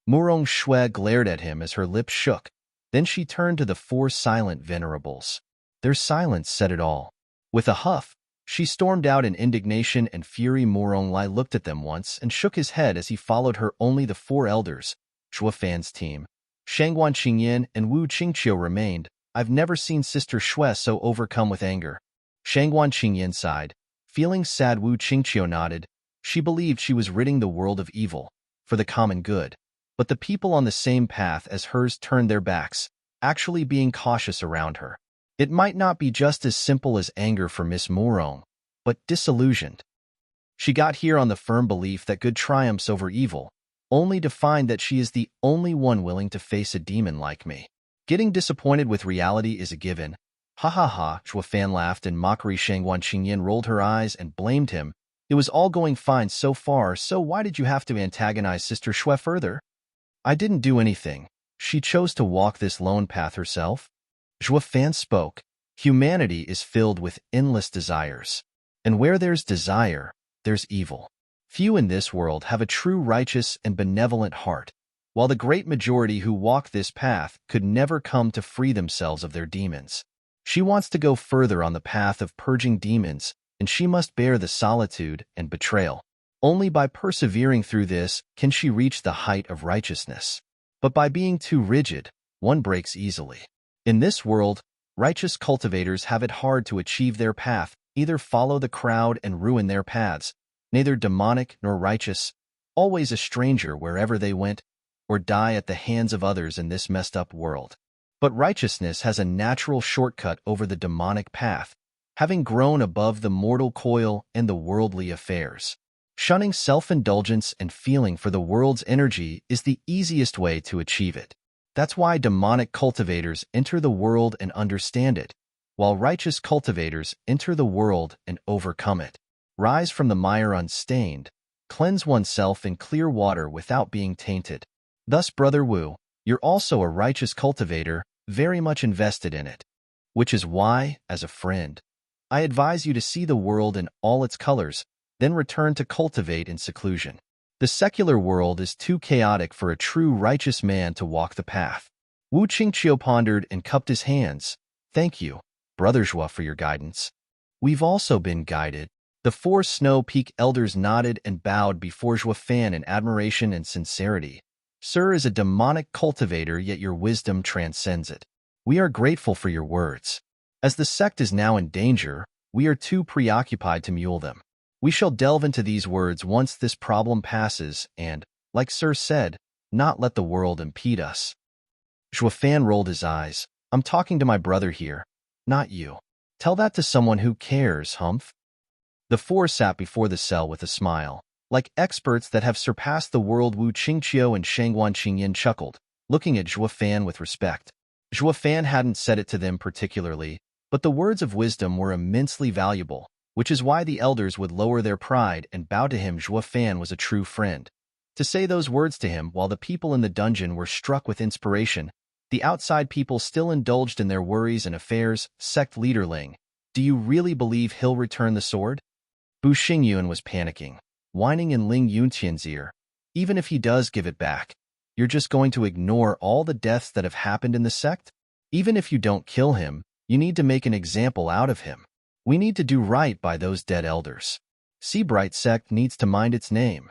Morong Shui glared at him as her lips shook. Then she turned to the 4 silent venerables. Their silence said it all. With a huff, she stormed out in indignation and fury. Moronglai looked at them once and shook his head as he followed her. Only the four elders, Zhuo Fan's team, Shangguan Qingyan and Wu Qingqiu remained. I've never seen Sister Shui so overcome with anger. Shangguan Qingyan sighed. Feeling sad, Wu Qingqiu nodded. She believed she was ridding the world of evil, for the common good. But the people on the same path as hers turned their backs, actually being cautious around her. It might not be just as simple as anger for Miss Morong, but disillusioned. She got here on the firm belief that good triumphs over evil, only to find that she is the only one willing to face a demon like me. Getting disappointed with reality is a given. Ha ha ha, Zhuo Fan laughed in mockery. Shangguan Qingyan rolled her eyes and blamed him. It was all going fine so far, so why did you have to antagonize Sister Shui further? I didn't do anything. She chose to walk this lone path herself. Zhuo Fan spoke. Humanity is filled with endless desires. And where there's desire, there's evil. Few in this world have a true righteous and benevolent heart, while the great majority who walk this path could never come to free themselves of their demons. She wants to go further on the path of purging demons, and she must bear the solitude and betrayal. Only by persevering through this can she reach the height of righteousness. But by being too rigid, one breaks easily. In this world, righteous cultivators have it hard to achieve their path, either follow the crowd and ruin their paths, neither demonic nor righteous, always a stranger wherever they went, or die at the hands of others in this messed up world. But righteousness has a natural shortcut over the demonic path, having grown above the mortal coil and the worldly affairs. Shunning self-indulgence and feeling for the world's energy is the easiest way to achieve it. That's why demonic cultivators enter the world and understand it, while righteous cultivators enter the world and overcome it. Rise from the mire unstained, cleanse oneself in clear water without being tainted. Thus, Brother Wu, you're also a righteous cultivator, very much invested in it. Which is why, as a friend, I advise you to see the world in all its colors, then return to cultivate in seclusion. The secular world is too chaotic for a true righteous man to walk the path. Wu Qingqiu pondered and cupped his hands. Thank you, Brother Zhuo, for your guidance. We've also been guided. The four Snow Peak elders nodded and bowed before Zhuo Fan in admiration and sincerity. Sir is a demonic cultivator, yet your wisdom transcends it. We are grateful for your words. As the sect is now in danger, we are too preoccupied to mule them. We shall delve into these words once this problem passes and, like Sir said, not let the world impede us. Zhuo Fan rolled his eyes. I'm talking to my brother here, not you. Tell that to someone who cares, humph. The four sat before the cell with a smile. Like experts that have surpassed the world, Wu Qingqiu and Shangguan Qingyan chuckled, looking at Zhuo Fan with respect. Zhuo Fan hadn't said it to them particularly, but the words of wisdom were immensely valuable, which is why the elders would lower their pride and bow to him. Zhuo Fan was a true friend. To say those words to him while the people in the dungeon were struck with inspiration, the outside people still indulged in their worries and affairs. Sect leader Ling, do you really believe he'll return the sword? Bu Xingyuan was panicking, whining in Ling Yunqian's ear. Even if he does give it back, you're just going to ignore all the deaths that have happened in the sect? Even if you don't kill him, you need to make an example out of him. We need to do right by those dead elders. Seabright sect needs to mind its name.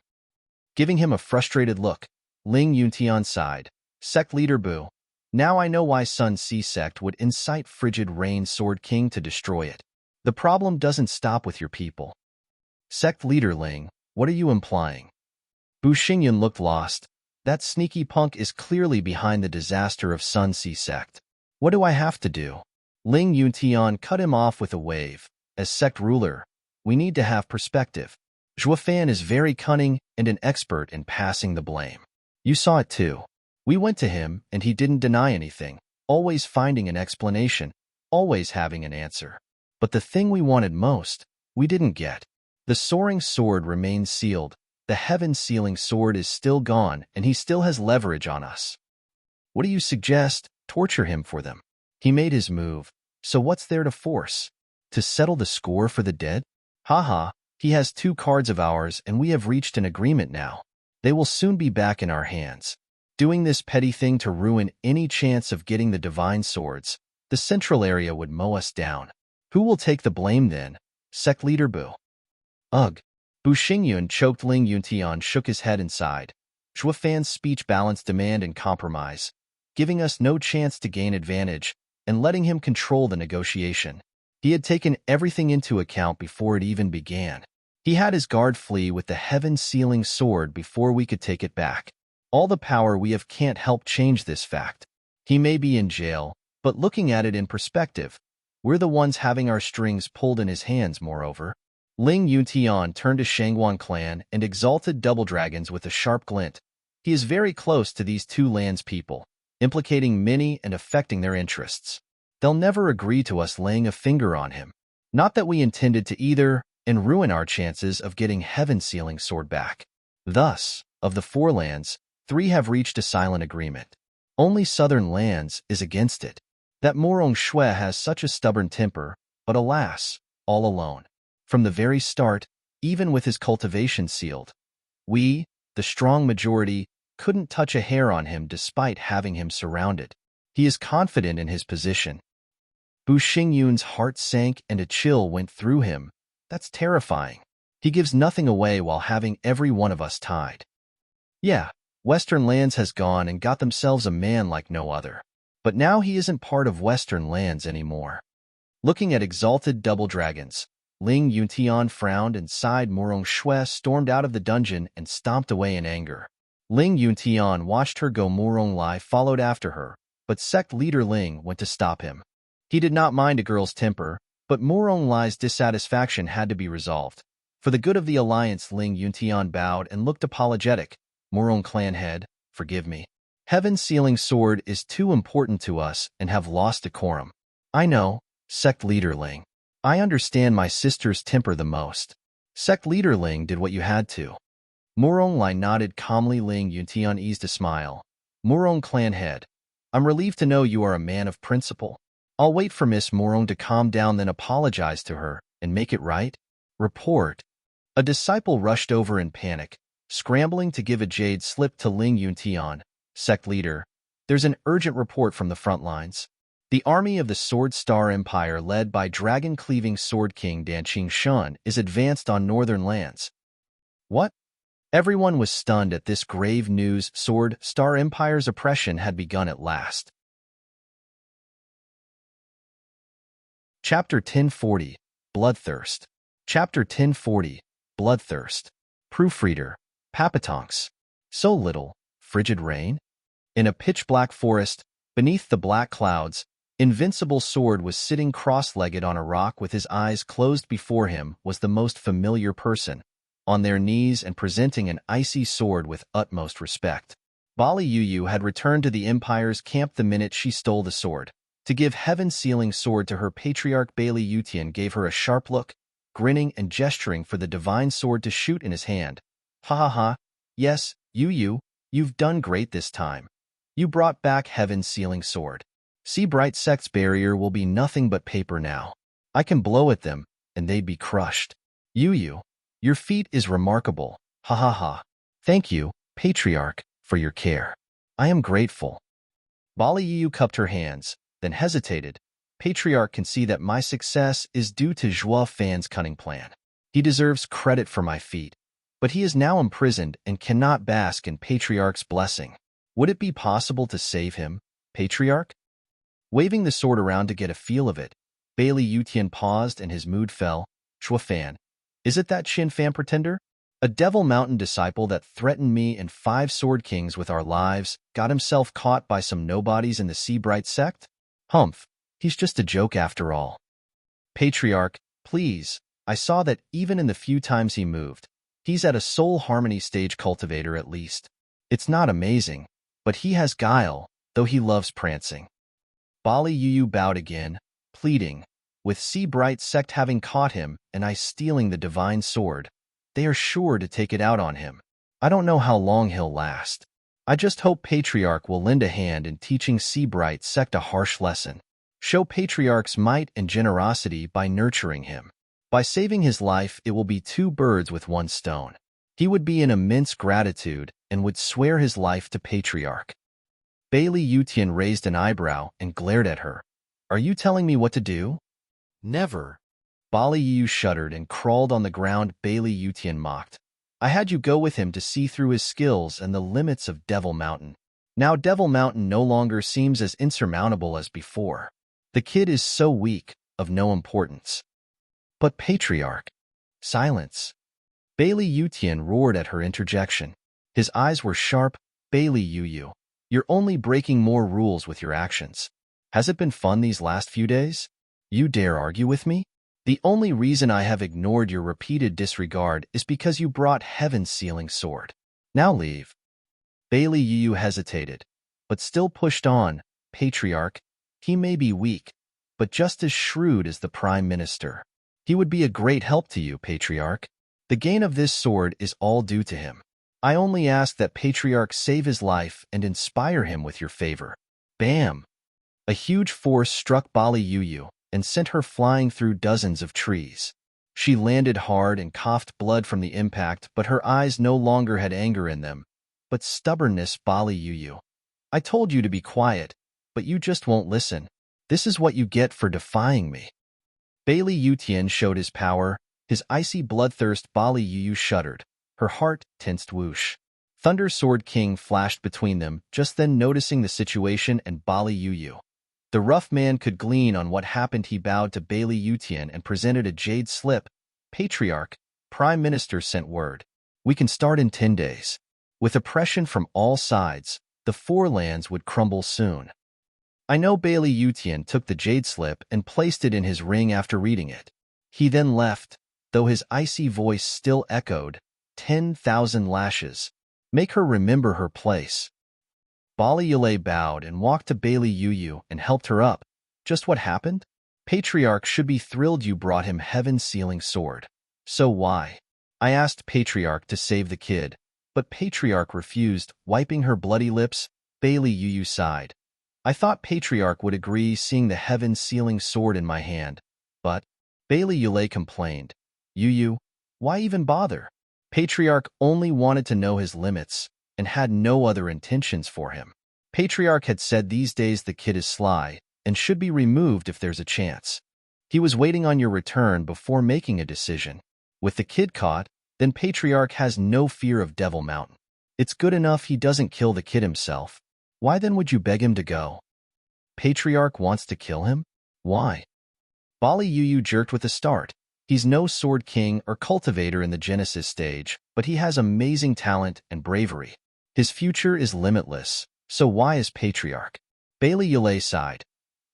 Giving him a frustrated look, Ling Yuntian sighed. Sect leader Bu, now I know why Sun Sea sect would incite Frigid Rain Sword King to destroy it. The problem doesn't stop with your people. Sect leader Ling, what are you implying? Bu Xingyan looked lost. That sneaky punk is clearly behind the disaster of Sun Sea sect. What do I have to do? Ling Yuntian cut him off with a wave. As sect ruler, we need to have perspective. Zhuo Fan is very cunning and an expert in passing the blame. You saw it too. We went to him and he didn't deny anything, always finding an explanation, always having an answer. But the thing we wanted most, we didn't get. The soaring sword remains sealed. The heaven-sealing sword is still gone and he still has leverage on us. What do you suggest? Torture him for them. He made his move. So what's there to force? To settle the score for the dead? Haha, he has 2 cards of ours and we have reached an agreement now. They will soon be back in our hands. Doing this petty thing to ruin any chance of getting the divine swords, the central area would mow us down. Who will take the blame then? Sect leader Bu. Ugh. Bu Xingyun choked. Ling Yuntian shook his head and sighed. Zhuo Fan's speech balanced demand and compromise, giving us no chance to gain advantage and letting him control the negotiation. He had taken everything into account before it even began. He had his guard flee with the heaven-sealing sword before we could take it back. All the power we have can't help change this fact. He may be in jail, but looking at it in perspective, we're the ones having our strings pulled in his hands, moreover. Ling Yuntian turned to Shangguan clan and exalted double dragons with a sharp glint. He is very close to these two lands people, implicating many and affecting their interests. They'll never agree to us laying a finger on him. Not that we intended to either, and ruin our chances of getting heaven-sealing sword back. Thus, of the 4 lands, 3 have reached a silent agreement. Only Southern lands is against it. That Morong Shui has such a stubborn temper, but alas, all alone. From the very start, even with his cultivation sealed, we, the strong majority, couldn't touch a hair on him despite having him surrounded. He is confident in his position. Bu Xingyun's heart sank and a chill went through him. That's terrifying. He gives nothing away while having every one of us tied. Yeah, Western Lands has gone and got themselves a man like no other. But now he isn't part of Western Lands anymore. Looking at exalted double dragons, Ling Yuntian frowned and sighed. Morong Shui stormed out of the dungeon and stomped away in anger. Ling Yuntian watched her go. Morong Lai followed after her, but sect leader Ling went to stop him. He did not mind a girl's temper, but Morong Lai's dissatisfaction had to be resolved. For the good of the alliance, Ling Yuntian bowed and looked apologetic. Morong clan head, forgive me. Heaven-sealing sword is too important to us and have lost decorum. I know, sect leader Ling. I understand my sister's temper the most. Sect leader Ling did what you had to. Morong Lai nodded calmly. Ling Yuntian eased a smile. Morong clan head, I'm relieved to know you are a man of principle. I'll wait for Miss Morong to calm down, then apologize to her and make it right. Report. A disciple rushed over in panic, scrambling to give a jade slip to Ling Yuntian. Sect leader, there's an urgent report from the front lines. The army of the Sword Star Empire led by dragon-cleaving Sword King Danqing Shun is advanced on northern lands. What? Everyone was stunned at this grave news. Sword Star Empire's oppression had begun at last. Chapter 1040, Bloodthirst. Chapter 1040, Bloodthirst. Proofreader, Papatonks. So little, frigid rain? In a pitch-black forest, beneath the black clouds, Invincible Sword was sitting cross-legged on a rock with his eyes closed. Before him was the most familiar person, on their knees and presenting an icy sword with utmost respect. Bali Yuyu had returned to the Empire's camp the minute she stole the sword. To give heaven-sealing sword to her patriarch, Bailey Yutian gave her a sharp look, grinning and gesturing for the divine sword to shoot in his hand. Ha ha ha, yes, Yuyu, you've done great this time. You brought back heaven-sealing sword. See, Bright Sect's barrier will be nothing but paper now. I can blow at them, and they'd be crushed. Yuyu, your feat is remarkable. Ha ha ha. Thank you, Patriarch, for your care. I am grateful. Bali Yuyu cupped her hands, then hesitated. Patriarch can see that my success is due to Zhuo Fan's cunning plan. He deserves credit for my feat, but he is now imprisoned and cannot bask in Patriarch's blessing. Would it be possible to save him, Patriarch? Waving the sword around to get a feel of it, Bailey Yutian paused and his mood fell. Zhuo Fan, is it that Qin Fan pretender? A Devil Mountain disciple that threatened me and 5 Sword Kings with our lives, got himself caught by some nobodies in the Seabright sect? Humph, he's just a joke after all. Patriarch, please, I saw that even in the few times he moved, he's at a soul harmony stage cultivator at least. It's not amazing, but he has guile, though he loves prancing. Bali Yuyu bowed again, pleading, with Seabright sect having caught him and I stealing the divine sword, they are sure to take it out on him. I don't know how long he'll last. I just hope Patriarch will lend a hand in teaching Seabright sect a harsh lesson. Show Patriarch's might and generosity by nurturing him. By saving his life, it will be 2 birds with 1 stone. He would be in immense gratitude and would swear his life to Patriarch. Bailey Yutian raised an eyebrow and glared at her. Are you telling me what to do? Never. Bali Yu shuddered and crawled on the ground. Bailey Yutian mocked. I had you go with him to see through his skills and the limits of Devil Mountain. Now Devil Mountain no longer seems as insurmountable as before. The kid is so weak, of no importance. But Patriarch. Silence. Bailey Yutian roared at her interjection. His eyes were sharp. Bailey Yu, you're only breaking more rules with your actions. Has it been fun these last few days? You dare argue with me? The only reason I have ignored your repeated disregard is because you brought Heaven's sealing sword. Now leave. Bailey Yu hesitated, but still pushed on. Patriarch, he may be weak, but just as shrewd as the Prime Minister. He would be a great help to you, Patriarch. The gain of this sword is all due to him. I only ask that Patriarch save his life and inspire him with your favor. Bam! A huge force struck Bali Yu and sent her flying through dozens of trees. She landed hard and coughed blood from the impact, but her eyes no longer had anger in them, but stubbornness. Bali Yu, I told you to be quiet, but you just won't listen. This is what you get for defying me. Bailey Yutian showed his power, his icy bloodthirst. Bali Yu shuddered. Her heart tensed. Whoosh. Thunder Sword King flashed between them, just then noticing the situation and Bali Yu. The rough man could glean on what happened. He bowed to Bailey Yutian and presented a jade slip. Patriarch, Prime Minister sent word. We can start in 10 days. With oppression from all sides, the four lands would crumble soon. I know. Bailey Yutian took the jade slip and placed it in his ring after reading it. He then left, though his icy voice still echoed, 10,000 lashes. Make her remember her place. Bali Yu bowed and walked to Bailey Yu and helped her up. Just what happened? Patriarch should be thrilled you brought him Heaven's sealing sword. So why? I asked Patriarch to save the kid, but Patriarch refused, wiping her bloody lips. Bailey Yu sighed. I thought Patriarch would agree seeing the Heaven's sealing sword in my hand, but Bailey Yu complained. Yu, why even bother? Patriarch only wanted to know his limits and had no other intentions for him. Patriarch had said these days the kid is sly and should be removed if there's a chance. He was waiting on your return before making a decision. With the kid caught, then Patriarch has no fear of Devil Mountain. It's good enough he doesn't kill the kid himself. Why then would you beg him to go? Patriarch wants to kill him? Why? Bali Yu jerked with a start. He's no sword king or cultivator in the Genesis stage, but he has amazing talent and bravery. His future is limitless, so why is Patriarch? Bailey Yu sighed.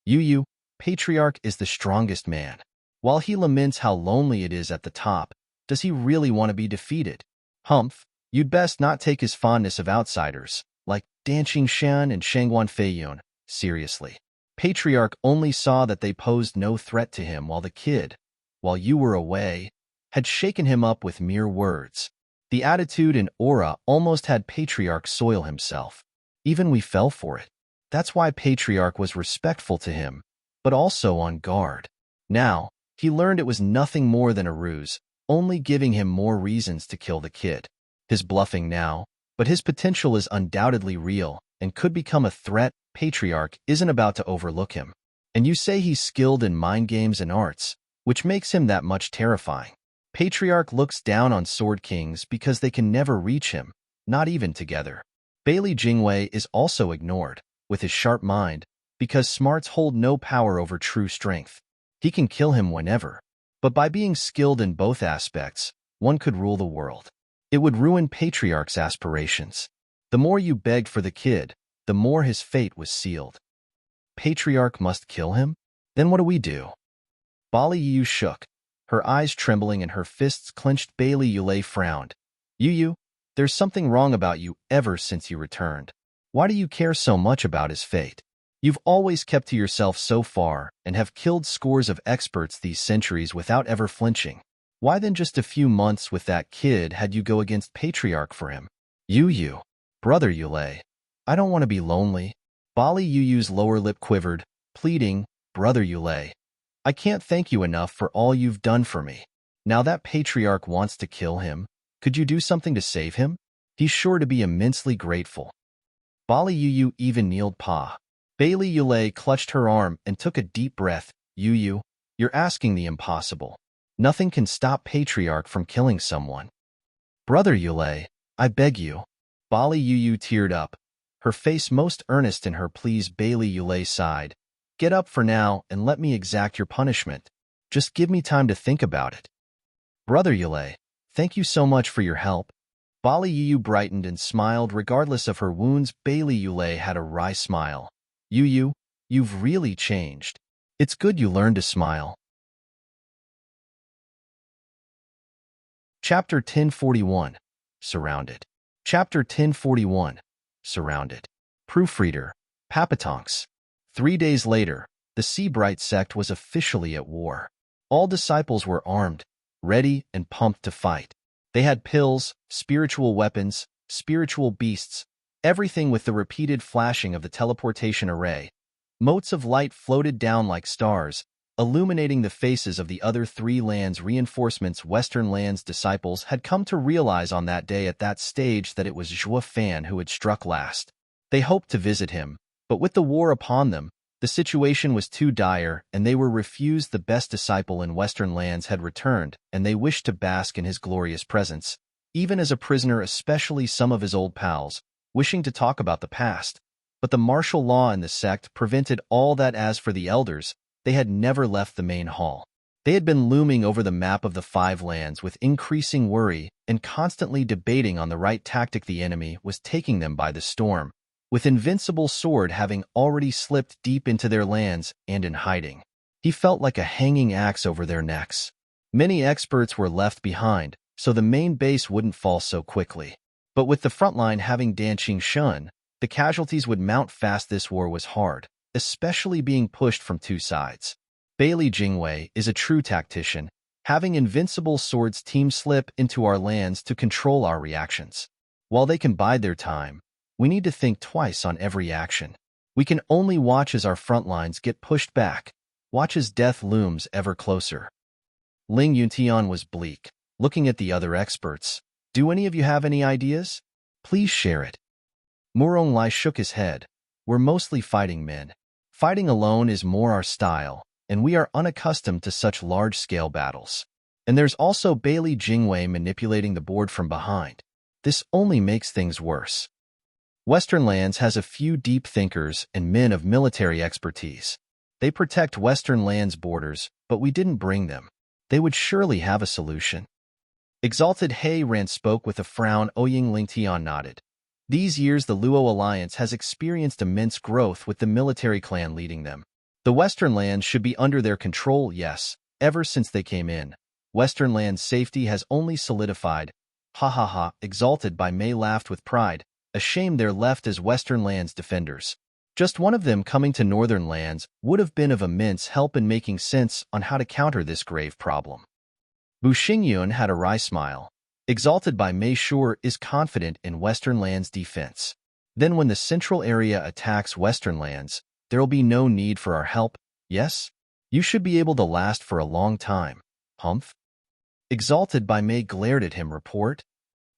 Yu, Patriarch is the strongest man. While he laments how lonely it is at the top, does he really want to be defeated? Humph, you'd best not take his fondness of outsiders, like Danqing Shan and Shangguan Feiyun, seriously. Patriarch only saw that they posed no threat to him while you were away, had shaken him up with mere words. The attitude and aura almost had Patriarch soil himself. Even we fell for it. That's why Patriarch was respectful to him, but also on guard. Now, he learned it was nothing more than a ruse, only giving him more reasons to kill the kid. His bluffing now, but his potential is undoubtedly real and could become a threat. Patriarch isn't about to overlook him. And you say he's skilled in mind games and arts, which makes him that much terrifying. Patriarch looks down on Sword Kings because they can never reach him, not even together. Bailey Jingwei is also ignored, with his sharp mind, because smarts hold no power over true strength. He can kill him whenever, but by being skilled in both aspects, one could rule the world. It would ruin Patriarch's aspirations. The more you begged for the kid, the more his fate was sealed. Patriarch must kill him? Then what do we do? Bali Yu shook, her eyes trembling and her fists clenched. Bailey Yu frowned. Yu, there's something wrong about you ever since you returned. Why do you care so much about his fate? You've always kept to yourself so far and have killed scores of experts these centuries without ever flinching. Why then just a few months with that kid had you go against Patriarch for him? Yu, brother Yu, I don't want to be lonely. Bali Yu's lower lip quivered, pleading, brother Yu, I can't thank you enough for all you've done for me. Now that Patriarch wants to kill him, could you do something to save him? He's sure to be immensely grateful. Bali Yu even kneeled. Bailey Yu clutched her arm and took a deep breath. Yu, You're asking the impossible. Nothing can stop Patriarch from killing someone. Brother Yulei, I beg you. Bali Yu teared up, her face most earnest in her pleas. Bailey Yulei sighed. Get up for now and let me exact your punishment. Just give me time to think about it. Brother Yulei, thank you so much for your help. Bali Yu brightened and smiled regardless of her wounds. Bailey Yulei had a wry smile. Yu, you've really changed. It's good you learned to smile. Chapter 1041. Surrounded. Chapter 1041. Surrounded. Proofreader. Papatonks. 3 days later, the Seabright sect was officially at war. All disciples were armed, ready and pumped to fight. They had pills, spiritual weapons, spiritual beasts, everything with the repeated flashing of the teleportation array. Motes of light floated down like stars, illuminating the faces of the other 3 lands' reinforcements. Western Lands disciples had come to realize on that day at that stage that it was Zhua Fan who had struck last. They hoped to visit him, but with the war upon them, the situation was too dire, and they were refused. The best disciple in Western Lands had returned, and they wished to bask in his glorious presence, even as a prisoner, especially some of his old pals, wishing to talk about the past. But the martial law in the sect prevented all that. As for the elders, they had never left the main hall. They had been looming over the map of the 5 lands with increasing worry and constantly debating on the right tactic. The enemy was taking them by the storm, with Invincible Sword having already slipped deep into their lands and in hiding. He felt like a hanging axe over their necks. Many experts were left behind, so the main base wouldn't fall so quickly. But with the front line having Danqing Shun, the casualties would mount fast. This war was hard, especially being pushed from 2 sides. Bailey Jingwei is a true tactician, having Invincible Sword's team slip into our lands to control our reactions. While they can bide their time, we need to think twice on every action. We can only watch as our front lines get pushed back, watch as death looms ever closer. Ling Yuntian was bleak, looking at the other experts. Do any of you have any ideas? Please share it. Murong Lai shook his head. We're mostly fighting men. Fighting alone is more our style, and we are unaccustomed to such large-scale battles. And there's also Bailey Jingwei manipulating the board from behind. This only makes things worse. Western Lands has a few deep thinkers and men of military expertise. They protect Western Lands' borders, but we didn't bring them. They would surely have a solution. Exalted He Ran spoke with a frown. Ouying Lingtian nodded. These years the Luo Alliance has experienced immense growth with the military clan leading them. The Western Lands should be under their control, yes, ever since they came in. Western Lands' safety has only solidified. Ha ha ha, Exalted by Mei laughed with pride. A shame they're left as Western Lands defenders. Just one of them coming to Northern Lands would have been of immense help in making sense on how to counter this grave problem. Bu Xingyun had a wry smile. Exalted by Mei Sure is confident in Western Lands' defense. Then when the central area attacks Western Lands, there'll be no need for our help, yes? You should be able to last for a long time. Humph? Exalted by Mei glared at him. Report?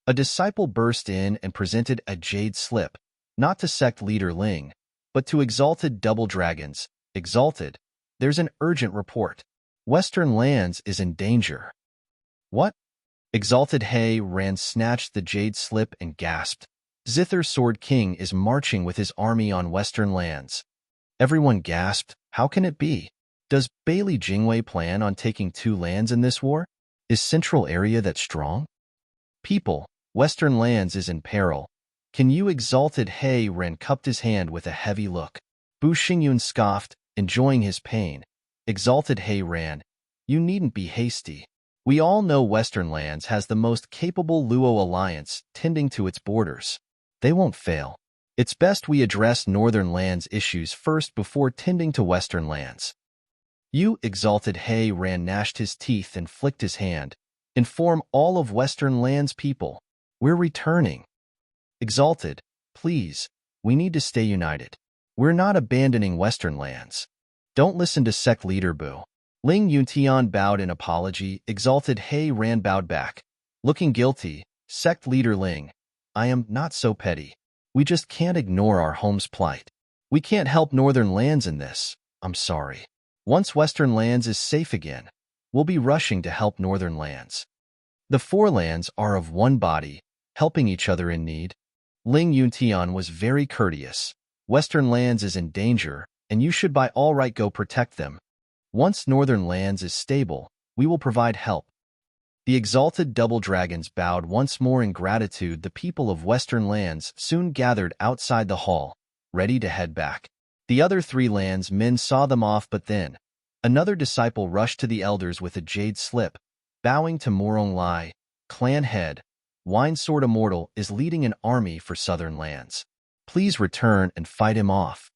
A disciple burst in and presented a jade slip, not to sect leader Ling, but to Exalted Double Dragons. Exalted, there's an urgent report. Western Lands is in danger. What? Exalted He Ran snatched the jade slip and gasped. Zither Sword King is marching with his army on Western Lands. Everyone gasped. How can it be? Does Bailey Jingwei plan on taking 2 lands in this war? Is Central Area that strong? People, Western Lands is in peril. Can you? Exalted He Ran cupped his hand with a heavy look. Bu Xingyun scoffed, enjoying his pain. Exalted He Ran, you needn't be hasty. We all know Western Lands has the most capable Luo alliance tending to its borders. They won't fail. It's best we address Northern Lands issues first before tending to Western Lands. You, Exalted He Ran gnashed his teeth and flicked his hand. Inform all of Western Lands people. We're returning. Exalted, please, we need to stay united. We're not abandoning Western Lands. Don't listen to sect leader Bu. Ling Yuntian bowed in apology. Exalted He Ran bowed back. Looking guilty, sect leader Ling, I am not so petty. We just can't ignore our home's plight. We can't help Northern Lands in this. I'm sorry. Once Western Lands is safe again, we'll be rushing to help Northern Lands. The four lands are of one body, helping each other in need. Ling Yuntian was very courteous. Western Lands is in danger, and you should by all right go protect them. Once Northern Lands is stable, we will provide help. The exalted double dragons bowed once more in gratitude. The people of Western Lands soon gathered outside the hall, ready to head back. The other three lands men saw them off, but then another disciple rushed to the elders with a jade slip, bowing to Morong Lai, clan head. Wine Sword Immortal is leading an army for Southern Lands. Please return and fight him off.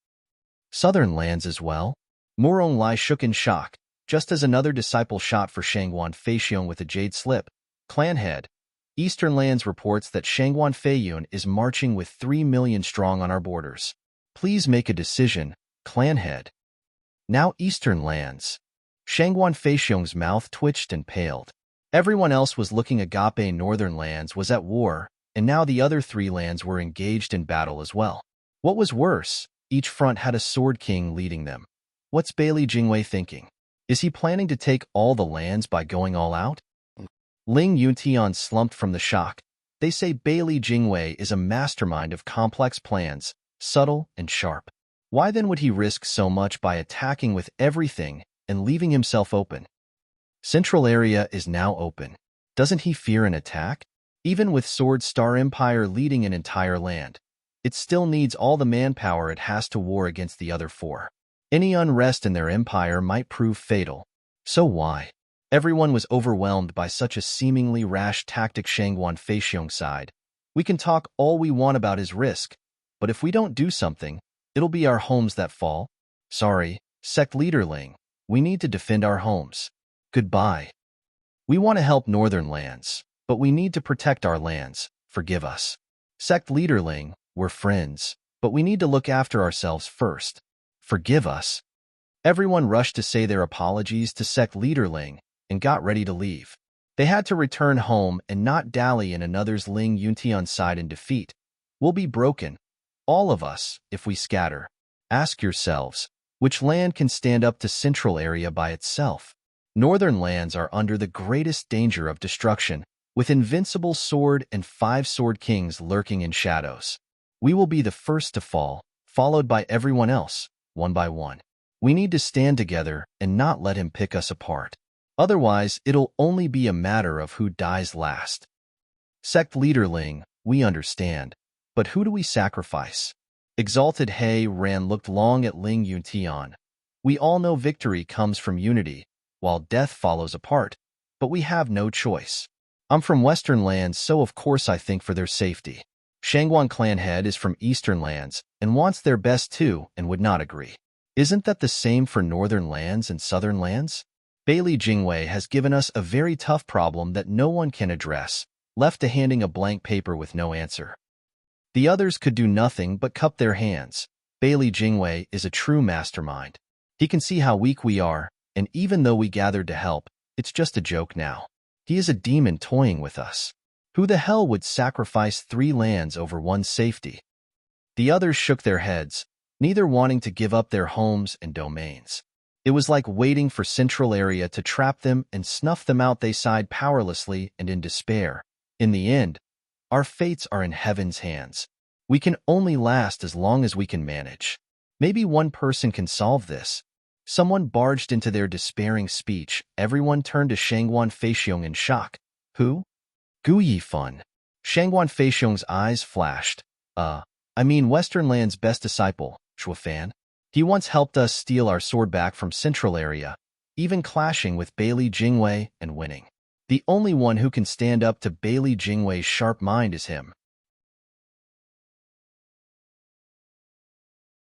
Southern Lands as well? Morong Lai shook in shock, just as another disciple shot for Shangguan Feixiong with a jade slip. Clan head. Eastern Lands reports that Shangguan Feiyun is marching with 3 million strong on our borders. Please make a decision, clan head. Now Eastern Lands. Shangguan Feixiong's mouth twitched and paled. Everyone else was looking agape. Northern Lands was at war, and now the other three lands were engaged in battle as well. What was worse, each front had a sword king leading them. What's Bailey Jingwei thinking? Is he planning to take all the lands by going all out? Ling Yuntian slumped from the shock. They say Bailey Jingwei is a mastermind of complex plans, subtle and sharp. Why then would he risk so much by attacking with everything and leaving himself open? Central area is now open. Doesn't he fear an attack? Even with Sword Star Empire leading an entire land, it still needs all the manpower it has to war against the other four. Any unrest in their empire might prove fatal. So why? Everyone was overwhelmed by such a seemingly rash tactic. Shangguan Feixiong sighed. We can talk all we want about his risk, but if we don't do something, it'll be our homes that fall. Sorry, sect leader Ling. We need to defend our homes. Goodbye. We want to help Northern Lands, but we need to protect our lands. Forgive us. Sect leader Ling, we're friends, but we need to look after ourselves first. Forgive us. Everyone rushed to say their apologies to sect leader Ling and got ready to leave. They had to return home and not dally in another's. Ling Yuntian sighed in defeat. We'll be broken, all of us, if we scatter. Ask yourselves, which land can stand up to Central area by itself? Northern Lands are under the greatest danger of destruction, with invincible sword and 5 sword kings lurking in shadows. We will be the first to fall, followed by everyone else, one by one. We need to stand together and not let him pick us apart. Otherwise, it'll only be a matter of who dies last. Sect leader Ling, we understand, but who do we sacrifice? Exalted He Ran looked long at Ling Yuntian. We all know victory comes from unity, while death follows apart, but we have no choice. I'm from Western Lands, so of course I think for their safety. Shangguan clan head is from Eastern Lands and wants their best too and would not agree. Isn't that the same for Northern Lands and Southern Lands? Bailey Jingwei has given us a very tough problem that no one can address, left to handing a blank paper with no answer. The others could do nothing but cup their hands. Bailey Jingwei is a true mastermind. He can see how weak we are, and even though we gathered to help, it's just a joke now. He is a demon toying with us. Who the hell would sacrifice 3 lands over one's safety? The others shook their heads, neither wanting to give up their homes and domains. It was like waiting for Central area to trap them and snuff them out. They sighed powerlessly and in despair. In the end, our fates are in heaven's hands. We can only last as long as we can manage. Maybe one person can solve this. Someone barged into their despairing speech. Everyone turned to Shangguan Feixiong in shock. Who? Gu Yifan. Shangguan Feixiong's eyes flashed. I mean Western Land's best disciple, Shuafan. He once helped us steal our sword back from Central area, even clashing with Bailey Jingwei and winning. The only one who can stand up to Bailey Jingwei's sharp mind is him.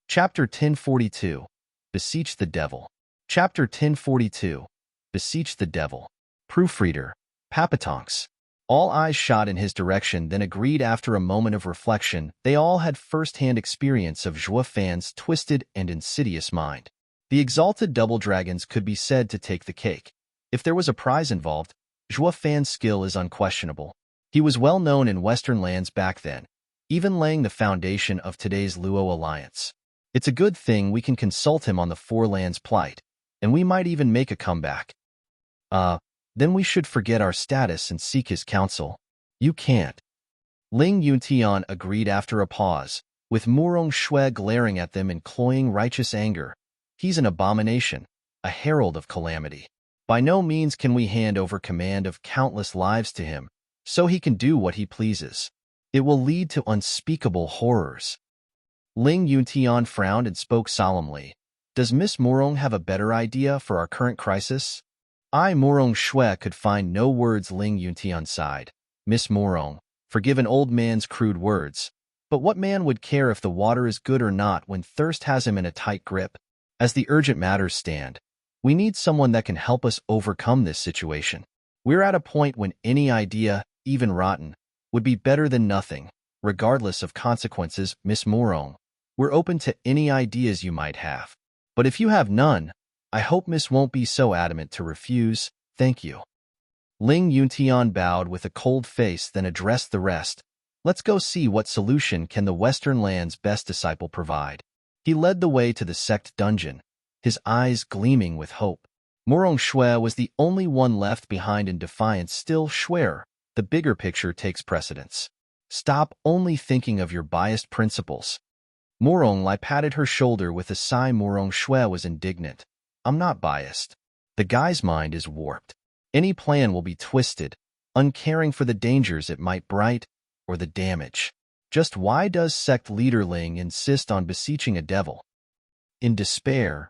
Chapter 1042. Beseech the Devil. Chapter 1042. Beseech the Devil. Proofreader. Papatonks. All eyes shot in his direction, then agreed after a moment of reflection. They all had first-hand experience of Zhua Fan's twisted and insidious mind. The exalted double dragons could be said to take the cake. If there was a prize involved, Zhua Fan's skill is unquestionable. He was well known in Western Lands back then, even laying the foundation of today's Luo alliance. It's a good thing we can consult him on the Four Lands plight. and we might even make a comeback. Then we should forget our status and seek his counsel. You can't. Ling Yuntian agreed after a pause, with Murong Shui glaring at them in cloying righteous anger. He's an abomination, a herald of calamity. By no means can we hand over command of countless lives to him, so he can do what he pleases. It will lead to unspeakable horrors. Ling Yuntian frowned and spoke solemnly. Does Miss Murong have a better idea for our current crisis? Murong Shui could find no words. Ling Yuntian sighed. Miss Murong, forgive an old man's crude words, but what man would care if the water is good or not when thirst has him in a tight grip? As the urgent matters stand, we need someone that can help us overcome this situation. We're at a point when any idea, even rotten, would be better than nothing, regardless of consequences. Miss Murong, we're open to any ideas you might have. But if you have none, I hope Miss won't be so adamant to refuse. Thank you. Ling Yuntian bowed with a cold face, then addressed the rest. Let's go see what solution can the Western Land's best disciple provide. He led the way to the sect dungeon, his eyes gleaming with hope. Murong Shui was the only one left behind in defiance. Still, Shuer, the bigger picture takes precedence. Stop only thinking of your biased principles. Murong Lai patted her shoulder with a sigh. Murong Shui was indignant. I'm not biased. The guy's mind is warped. Any plan will be twisted, uncaring for the dangers it might bright or the damage. Just why does sect leader Ling insist on beseeching a devil? In despair,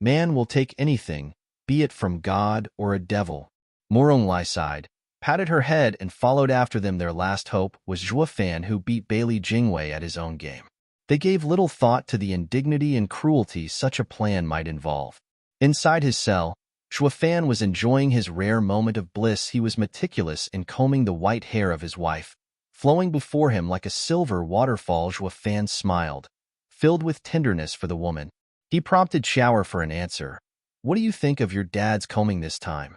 man will take anything, be it from God or a devil. Murong Lai sighed, patted her head, and followed after them. Their last hope was Zhuo Fan, who beat Bailey Jingwei at his own game. They gave little thought to the indignity and cruelty such a plan might involve. Inside his cell, Zhuo Fan was enjoying his rare moment of bliss. He was meticulous in combing the white hair of his wife, flowing before him like a silver waterfall. Zhuo Fan smiled, filled with tenderness for the woman. He prompted Shower for an answer. What do you think of your dad's combing this time?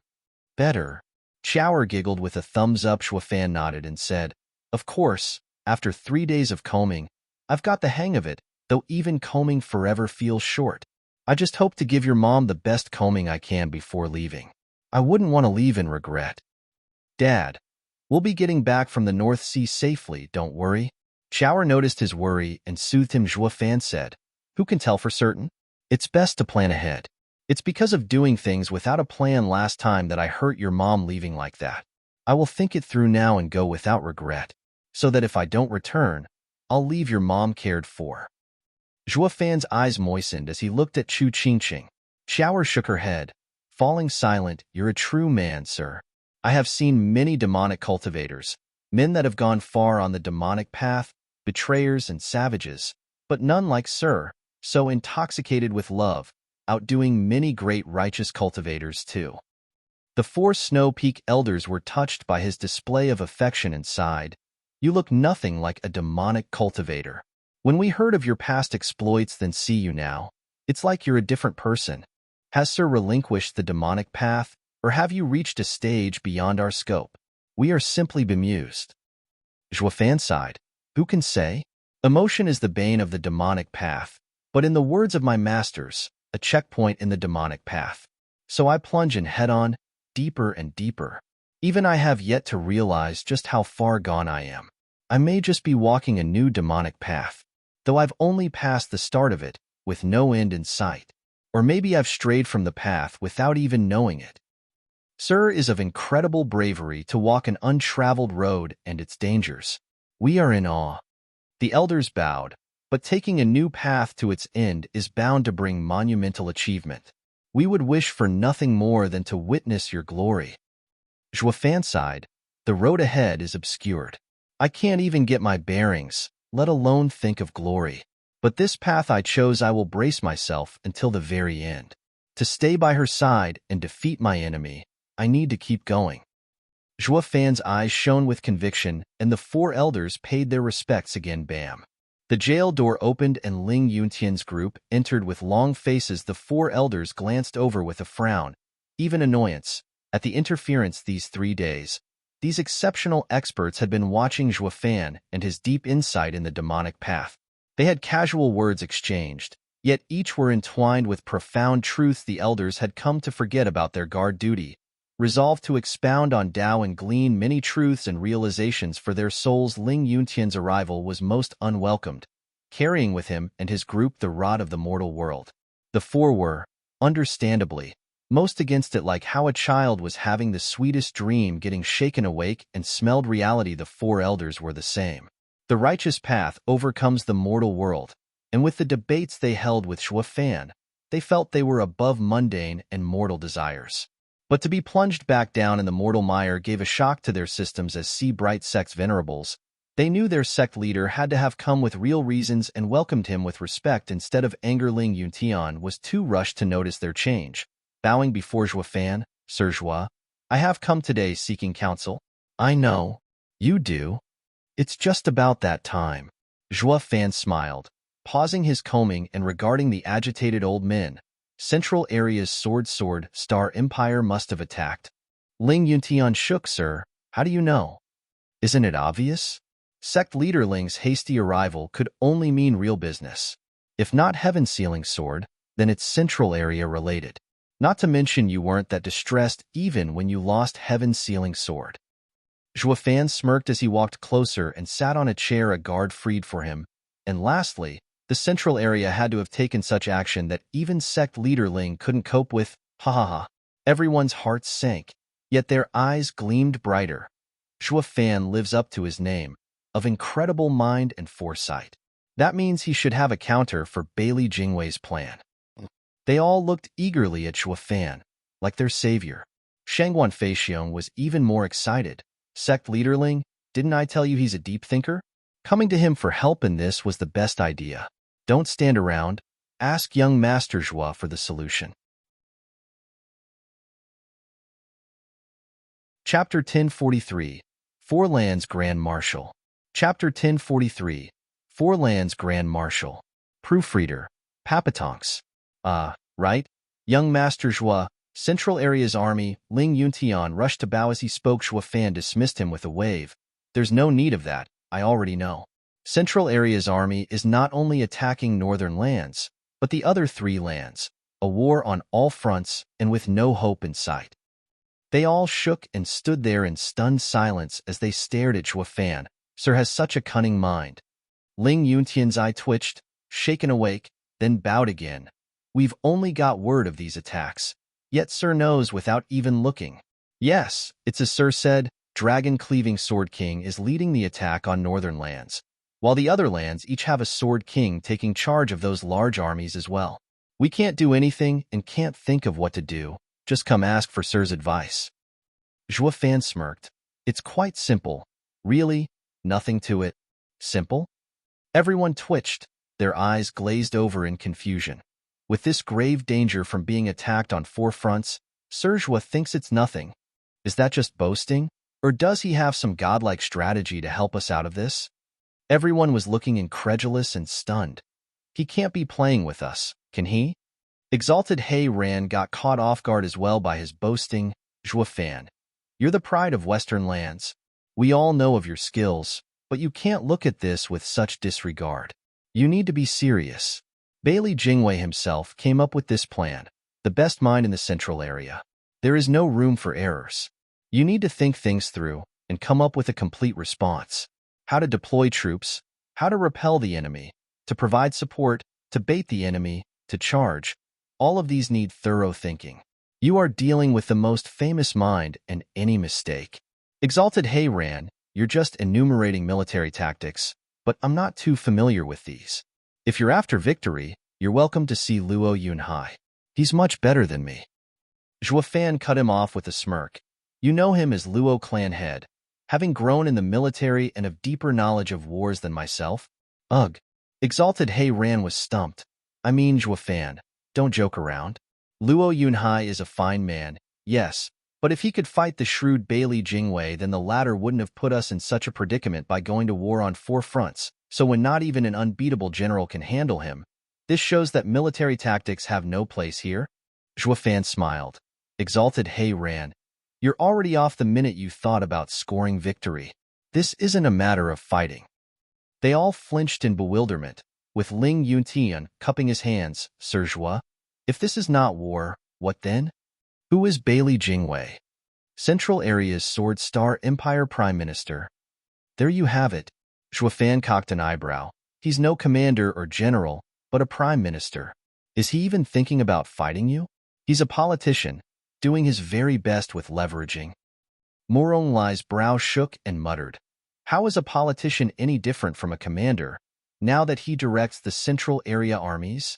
Better. Shower giggled with a thumbs up. Zhuo Fan nodded and said, of course, after 3 days of combing, I've got the hang of it, though even combing forever feels short. I just hope to give your mom the best combing I can before leaving. I wouldn't want to leave in regret. Dad, we'll be getting back from the North Sea safely, don't worry. Shower noticed his worry and soothed him. Zhuo Fan said, who can tell for certain? It's best to plan ahead. It's because of doing things without a plan last time that I hurt your mom leaving like that. I will think it through now and go without regret, so that if I don't return, I'll leave your mom cared for. Zhuo Fan's eyes moistened as he looked at Chu Qingqing. Shower shook her head, falling silent. You're a true man, sir. I have seen many demonic cultivators, men that have gone far on the demonic path, betrayers and savages, but none like sir, so intoxicated with love, outdoing many great righteous cultivators too. The 4 Snow Peak elders were touched by his display of affection and sighed. You look nothing like a demonic cultivator. When we heard of your past exploits then see you now, it's like you're a different person. Has Sir relinquished the demonic path, or have you reached a stage beyond our scope? We are simply bemused. Zhuo Fan sighed. Who can say? Emotion is the bane of the demonic path, but in the words of my masters, a checkpoint in the demonic path. So I plunge in head-on, deeper and deeper. Even I have yet to realize just how far gone I am. I may just be walking a new demonic path, though I've only passed the start of it, with no end in sight. Or maybe I've strayed from the path without even knowing it. Sir, is of incredible bravery to walk an untraveled road and its dangers. We are in awe. The elders bowed, but taking a new path to its end is bound to bring monumental achievement. We would wish for nothing more than to witness your glory. Zhuo Fan sighed. The road ahead is obscured. I can't even get my bearings, let alone think of glory. But this path I chose, I will brace myself until the very end. To stay by her side and defeat my enemy, I need to keep going. Zhuo Fan's eyes shone with conviction, and the 4 elders paid their respects again. Bam. The jail door opened and Ling Yuntian's group entered with long faces. The 4 elders glanced over with a frown, even annoyance, at the interference these 3 days. These exceptional experts had been watching Zhuo Fan and his deep insight in the demonic path. They had casual words exchanged, Yet each were entwined with profound truths the elders had come to forget about their guard duty, resolved to expound on Tao and glean many truths and realizations for their souls. Ling Yuntian's arrival was most unwelcomed, carrying with him and his group the rod of the mortal world. The four were, understandably, most against it, like how a child was having the sweetest dream getting shaken awake and smelled reality. The four elders were the same. The righteous path overcomes the mortal world, and with the debates they held with Shuo Fan, they felt they were above mundane and mortal desires. But to be plunged back down in the mortal mire gave a shock to their systems as Sea-Bright sect's venerables. They knew their sect leader had to have come with real reasons and welcomed him with respect instead of anger. Ling Yuntian was too rushed to notice their change. Bowing before Shuo Fan, Sir Zhua, I have come today seeking counsel. I know. You do. It's just about that time. Zhua Fan smiled, pausing his combing and regarding the agitated old men. Central area's sword Star Empire must have attacked. Ling Yuntian shook. Sir, how do you know? Isn't it obvious? Sect leader Ling's hasty arrival could only mean real business. If not heaven sealing sword, then it's central area related. Not to mention you weren't that distressed even when you lost heaven sealing sword. Zhua Fan smirked as he walked closer and sat on a chair a guard freed for him. And lastly, the central area had to have taken such action that even sect leader Ling couldn't cope with. Ha ha ha. Everyone's hearts sank, yet their eyes gleamed brighter. Zhua Fan lives up to his name, of incredible mind and foresight. That means he should have a counter for Beili Jingwei's plan. They all looked eagerly at Zhua Fan, like their savior. Shangguan Feixiong was even more excited. Sect leader Ling, didn't I tell you he's a deep thinker? Coming to him for help in this was the best idea. Don't stand around. Ask young Master Zhua for the solution. Chapter 1043, Four Lands Grand Marshal. Chapter 1043, Four Lands Grand Marshal. Proofreader, Papatonks. Right? Young Master Zhua, Central Area's army. Ling Yuntian rushed to bow as he spoke. Zhua Fan dismissed him with a wave. There's no need of that, I already know. Central Area's army is not only attacking northern lands, but the other three lands, a war on all fronts and with no hope in sight. They all shook and stood there in stunned silence as they stared at Zhua Fan. Sir has such a cunning mind. Ling Yuntian's eye twitched, shaken awake, then bowed again. We've only got word of these attacks, yet Sir knows without even looking. Yes, it's as Sir said, Dragon-Cleaving Sword King is leading the attack on northern lands, while the other lands each have a Sword King taking charge of those large armies as well. We can't do anything and can't think of what to do. Just come ask for Sir's advice. Zhua Fan smirked. It's quite simple. Really, nothing to it. Simple? Everyone twitched, their eyes glazed over in confusion. With this grave danger from being attacked on four fronts, Sir Zhua thinks it's nothing. Is that just boasting? Or does he have some godlike strategy to help us out of this? Everyone was looking incredulous and stunned. He can't be playing with us, can he? Exalted He Ran got caught off guard as well by his boasting. Zhua Fan, you're the pride of Western lands. We all know of your skills, but you can't look at this with such disregard. You need to be serious. Beili Jingwei himself came up with this plan, the best mind in the central area. There is no room for errors. You need to think things through and come up with a complete response. How to deploy troops, how to repel the enemy, to provide support, to bait the enemy, to charge. All of these need thorough thinking. You are dealing with the most famous mind, and any mistake. Exalted He Ran, you're just enumerating military tactics, but I'm not too familiar with these. If you're after victory, you're welcome to see Luo Yunhai. He's much better than me. Zhua Fan cut him off with a smirk. You know him as Luo clan head, having grown in the military and of deeper knowledge of wars than myself? Ugh. Exalted He Ran was stumped. I mean, Zhua Fan, don't joke around. Luo Yunhai is a fine man, yes, but if he could fight the shrewd Beili Jingwei, then the latter wouldn't have put us in such a predicament by going to war on four fronts. So when not even an unbeatable general can handle him, this shows that military tactics have no place here. Zhua Fan smiled. Exalted He Ran, you're already off the minute you thought about scoring victory. This isn't a matter of fighting. They all flinched in bewilderment, with Ling Yuntian cupping his hands. Sir Zhua, if this is not war, what then? Who is Bailey Jingwei? Central Area's Sword Star Empire Prime Minister. There you have it. Zhua Fan cocked an eyebrow. He's no commander or general, but a prime minister. Is he even thinking about fighting you? He's a politician, doing his very best with leveraging. Morong Lai's brow shook and muttered. How is a politician any different from a commander, now that he directs the Central Area armies?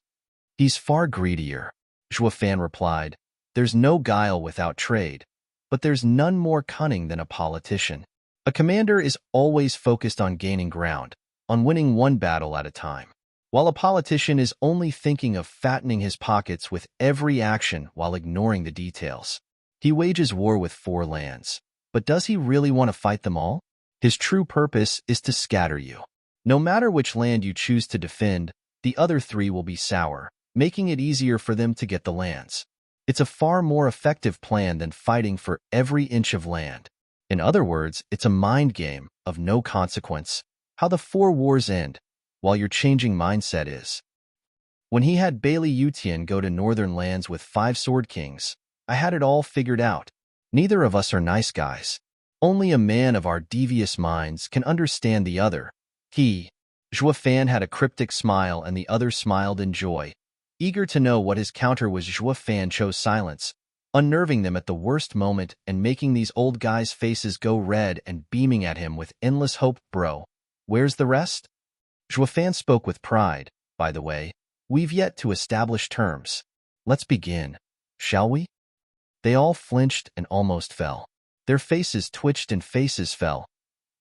He's far greedier, Zhua Fan replied. There's no guile without trade, but there's none more cunning than a politician. A commander is always focused on gaining ground, on winning one battle at a time, while a politician is only thinking of fattening his pockets with every action while ignoring the details. He wages war with 4 lands, but does he really want to fight them all? His true purpose is to scatter you. No matter which land you choose to defend, the other 3 will be sour, making it easier for them to get the lands. It's a far more effective plan than fighting for every inch of land. In other words, it's a mind game of no consequence. How the 4 wars end, while your changing mindset is. When he had Bailey Yutian go to northern lands with 5 sword kings, I had it all figured out. Neither of us are nice guys. Only a man of our devious minds can understand the other. Zhua Fan had a cryptic smile and the other smiled in joy. Eager to know what his counter was, Zhua Fan chose silence, unnerving them at the worst moment and making these old guys' faces go red and beaming at him with endless hope. Bro, where's the rest? Zhua Fan spoke with pride. By the way, we've yet to establish terms. Let's begin, shall we? They all flinched and almost fell. Their faces twitched and faces fell.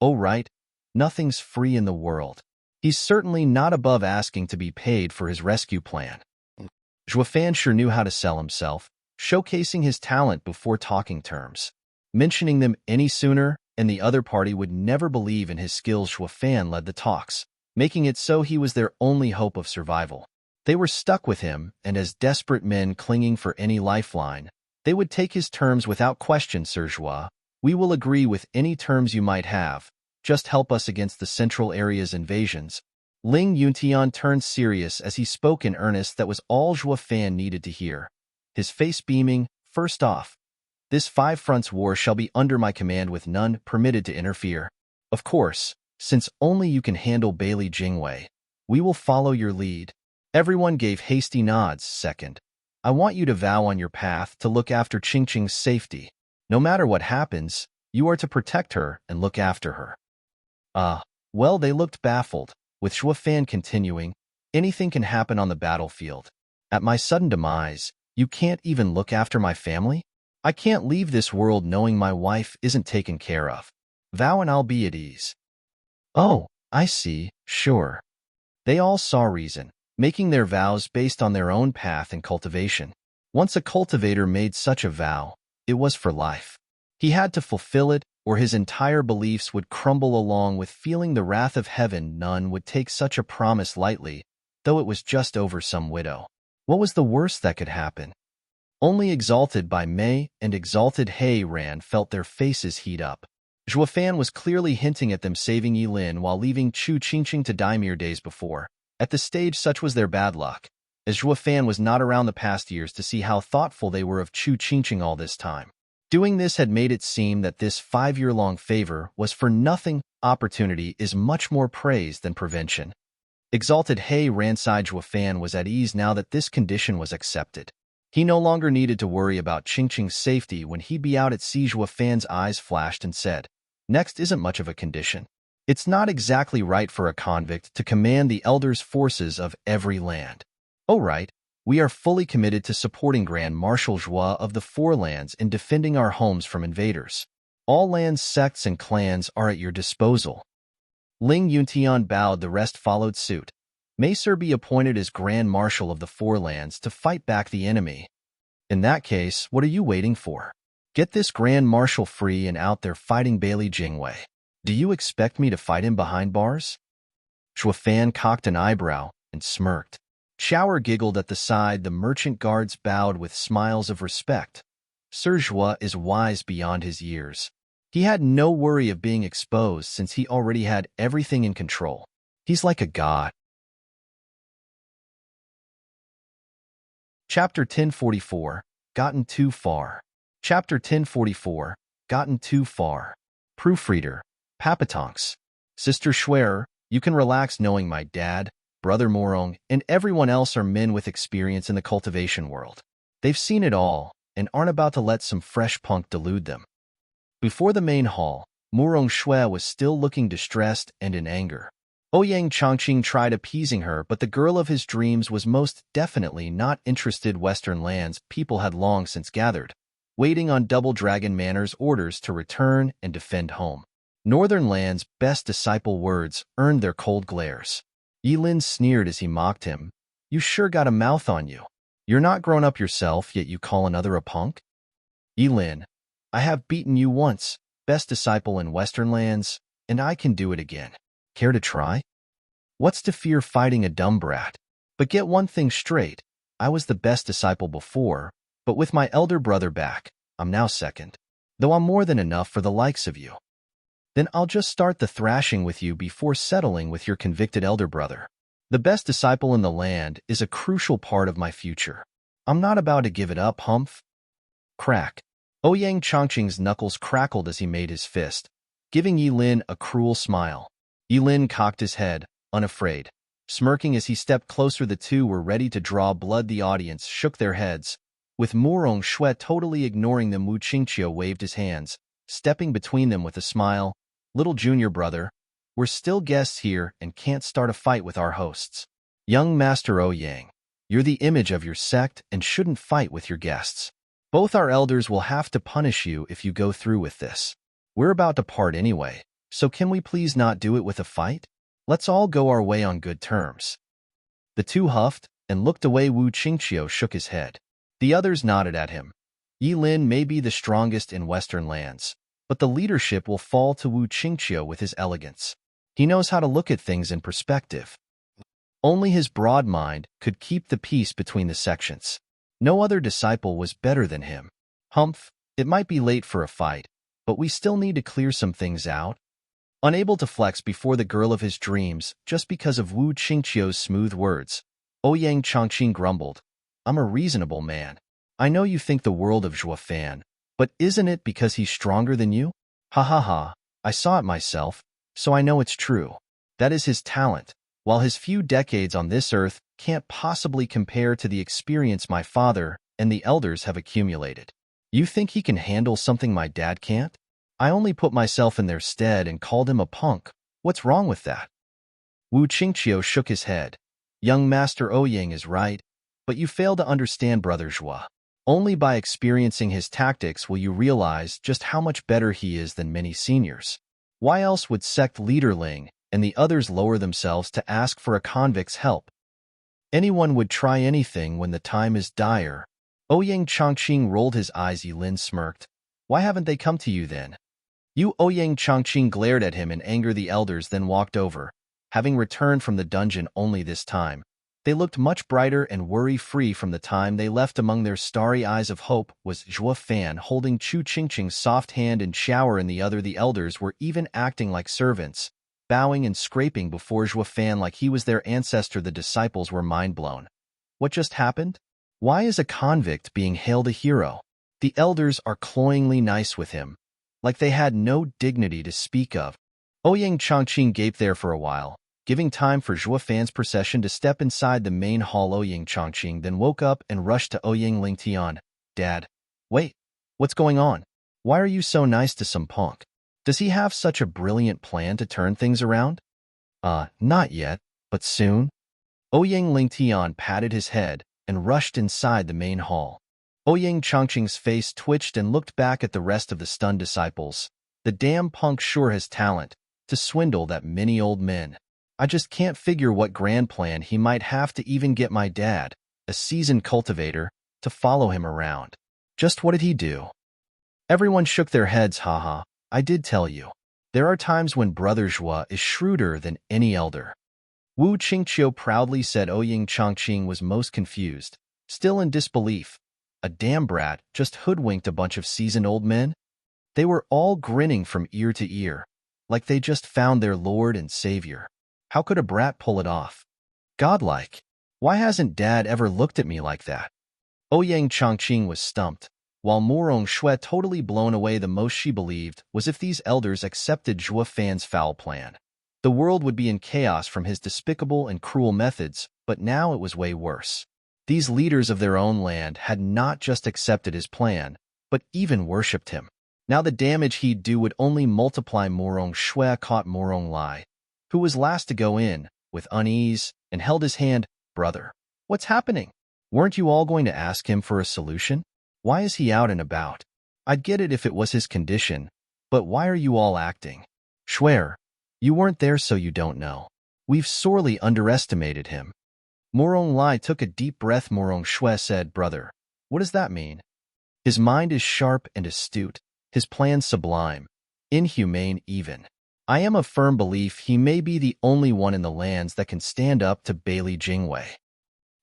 Oh right, nothing's free in the world. He's certainly not above asking to be paid for his rescue plan. Zhua Fan sure knew how to sell himself, showcasing his talent before talking terms. Mentioning them any sooner, and the other party would never believe in his skills. Zhua Fan led the talks, making it so he was their only hope of survival. They were stuck with him, and as desperate men clinging for any lifeline, they would take his terms without question. Sir Zhua, we will agree with any terms you might have. Just help us against the Central Area's invasions. Ling Yuntian turned serious as he spoke in earnest. That was all Zhua Fan needed to hear. His face beaming. First off, this 5 fronts war shall be under my command with none permitted to interfere. Of course, since only you can handle Bailey Jingwei, we will follow your lead. Everyone gave hasty nods. Second, I want you to vow on your path to look after Qingqing's safety. No matter what happens, you are to protect her and look after her. Well, they looked baffled, with Zhua Fan continuing, anything can happen on the battlefield. At my sudden demise, you can't even look after my family? I can't leave this world knowing my wife isn't taken care of. Vow and I'll be at ease. Oh, I see, sure. They all saw reason, making their vows based on their own path and cultivation. Once a cultivator made such a vow, it was for life. He had to fulfill it, or his entire beliefs would crumble along with feeling the wrath of heaven. None would take such a promise lightly, though it was just over some widow. What was the worst that could happen? Only exalted by Mei and exalted He Ran felt their faces heat up. Zhua Fan was clearly hinting at them saving Yi Lin while leaving Chu Qingqing to die mere days before. At the stage, such was their bad luck, as Zhua Fan was not around the past years to see how thoughtful they were of Chu Qingqing all this time. Doing this had made it seem that this 5-year-long favor was for nothing. Opportunity is much more praised than prevention. Exalted He Ranside Zhua Fan was at ease now that this condition was accepted. He no longer needed to worry about Qingqing's safety when he'd be out at sea. Zhua Fan's eyes flashed and said, next isn't much of a condition. It's not exactly right for a convict to command the elders' forces of every land. Oh right. We are fully committed to supporting Grand Marshal Zhua of the 4 lands in defending our homes from invaders. All lands, sects, and clans are at your disposal. Ling Yuntian bowed, the rest followed suit. May Sir be appointed as Grand Marshal of the 4 lands to fight back the enemy. In that case, what are you waiting for? Get this Grand Marshal free and out there fighting Bailey Jingwei. Do you expect me to fight him behind bars? Zhua Fan cocked an eyebrow and smirked. Chower giggled at the side. The merchant guards bowed with smiles of respect. Sir Zhua is wise beyond his years. He had no worry of being exposed since he already had everything in control. He's like a god. Chapter 1044, Gotten Too Far. Chapter 1044, Gotten Too Far. Proofreader, Papatonks. Sister Schwerer, you can relax knowing my dad, Brother Morong, and everyone else are men with experience in the cultivation world. They've seen it all, and aren't about to let some fresh punk delude them. Before the main hall, Morong Shui was still looking distressed and in anger. Ouyang Chongqing tried appeasing her, but the girl of his dreams was most definitely not interested. Western lands people had long since gathered, waiting on Double Dragon Manor's orders to return and defend home. Northern lands' best disciple words earned their cold glares. Yilin sneered as he mocked him. You sure got a mouth on you. You're not grown up yourself, yet you call another a punk? Yilin, I have beaten you once, best disciple in Western lands, and I can do it again. Care to try? What's to fear fighting a dumb brat? But get one thing straight. I was the best disciple before, but with my elder brother back, I'm now second. Though I'm more than enough for the likes of you. Then I'll just start the thrashing with you before settling with your convicted elder brother. The best disciple in the land is a crucial part of my future. I'm not about to give it up, humph. Crack. Ouyang Chongqing's knuckles crackled as he made his fist, giving Yilin a cruel smile. Yilin cocked his head, unafraid, smirking as he stepped closer. The two were ready to draw blood. The audience shook their heads. With Morong Shui totally ignoring them, Wu Qingqiu waved his hands, stepping between them with a smile. Little junior brother, we're still guests here and can't start a fight with our hosts. Young Master Ouyang, you're the image of your sect and shouldn't fight with your guests. Both our elders will have to punish you if you go through with this. We're about to part anyway, so can we please not do it with a fight? Let's all go our way on good terms. The two huffed and looked away. Wu Qingqiu shook his head. The others nodded at him. Yilin may be the strongest in Western lands, but the leadership will fall to Wu Qingqiu with his elegance. He knows how to look at things in perspective. Only his broad mind could keep the peace between the sections. No other disciple was better than him. Humph, it might be late for a fight, but we still need to clear some things out. Unable to flex before the girl of his dreams just because of Wu Qingqiu's smooth words, Ouyang Chongqing grumbled, I'm a reasonable man. I know you think the world of Zhuo Fan, but isn't it because he's stronger than you? Ha ha ha, I saw it myself, so I know it's true. That is his talent, while his few decades on this earth can't possibly compare to the experience my father and the elders have accumulated. You think he can handle something my dad can't? I only put myself in their stead and called him a punk. What's wrong with that? Wu Qingqiu shook his head. Young Master Ouyang is right, but you fail to understand Brother Zhuo. Only by experiencing his tactics will you realize just how much better he is than many seniors. Why else would sect leader Ling and the others lower themselves to ask for a convict's help? Anyone would try anything when the time is dire. Ouyang Chongqing rolled his eyes. Yilin smirked. Why haven't they come to you then? You Ouyang Chongqing glared at him in anger. The elders then walked over, having returned from the dungeon only this time. They looked much brighter and worry-free from the time they left. Among their starry eyes of hope was Zhuo Fan holding Chu Qingqing's soft hand and shower in the other. The elders were even acting like servants, bowing and scraping before Zhuo Fan like he was their ancestor. The disciples were mind-blown. What just happened? Why is a convict being hailed a hero? The elders are cloyingly nice with him, like they had no dignity to speak of. Ouyang Chongqing gaped there for a while, giving time for Zhuo Fan's procession to step inside the main hall. Ouyang Chongqing then woke up and rushed to Ouyang Lingtian. Dad, wait, what's going on? Why are you so nice to some punk? Does he have such a brilliant plan to turn things around? Not yet, but soon. Ouyang Lingtian patted his head and rushed inside the main hall. Ouyang Chongqing's face twitched and looked back at the rest of the stunned disciples. The damn punk sure has talent to swindle that many old men. I just can't figure what grand plan he might have to even get my dad, a seasoned cultivator, to follow him around. Just what did he do? Everyone shook their heads. Haha, I did tell you. There are times when Brother Zhuo is shrewder than any elder. Wu Qingqiu proudly said. Ouyang Chongqing was most confused, still in disbelief. A damn brat just hoodwinked a bunch of seasoned old men? They were all grinning from ear to ear, like they just found their Lord and Savior. How could a brat pull it off? Godlike. Why hasn't Dad ever looked at me like that? Ouyang Chongqing was stumped, while Morong Shui totally blown away. The most she believed was if these elders accepted Zhuo Fan's foul plan, the world would be in chaos from his despicable and cruel methods, but now it was way worse. These leaders of their own land had not just accepted his plan, but even worshipped him. Now the damage he'd do would only multiply. Morong Shui caught Morong Lai, who was last to go in, with unease, and held his hand. "Brother, what's happening? Weren't you all going to ask him for a solution? Why is he out and about? I'd get it if it was his condition, but why are you all acting? Swear, you weren't there so you don't know. We've sorely underestimated him." Morong Lai took a deep breath. Morong Shui said, "Brother, what does that mean? His mind is sharp and astute, his plans sublime, inhumane even. I am of firm belief he may be the only one in the lands that can stand up to Bailey Jingwei."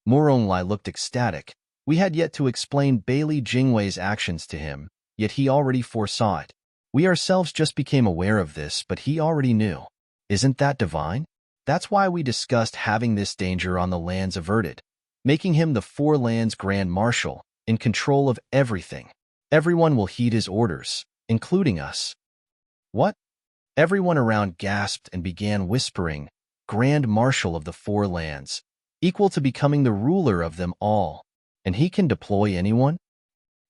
Morong Lai looked ecstatic. We had yet to explain Bailey Jingwei's actions to him, yet he already foresaw it. We ourselves just became aware of this, but he already knew. Isn't that divine? That's why we discussed having this danger on the lands averted, making him the Four Lands Grand Marshal, in control of everything. Everyone will heed his orders, including us. What? Everyone around gasped and began whispering, Grand Marshal of the Four Lands, equal to becoming the ruler of them all. And he can deploy anyone?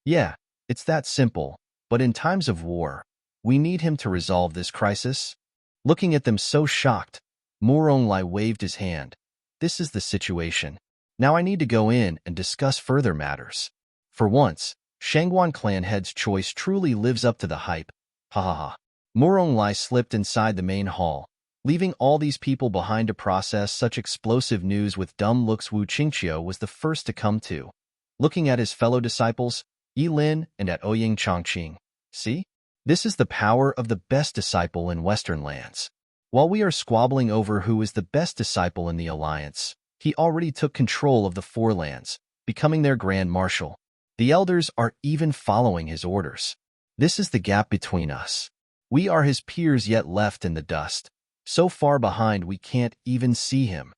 Yeah, it's that simple, but in times of war, we need him to resolve this crisis. Looking at them so shocked, Morong Lai waved his hand. This is the situation. Now I need to go in and discuss further matters. For once, Shangguan clan head's choice truly lives up to the hype. Ha ha ha. Morong Lai slipped inside the main hall, leaving all these people behind to process such explosive news with dumb looks. Wu Qingqiu was the first to come to, looking at his fellow disciples, Yi Lin, and at Ouyang Chongqing. See? This is the power of the best disciple in Western lands. While we are squabbling over who is the best disciple in the alliance, he already took control of the Four Lands, becoming their Grand Marshal. The elders are even following his orders. This is the gap between us. We are his peers yet left in the dust, so far behind we can't even see him.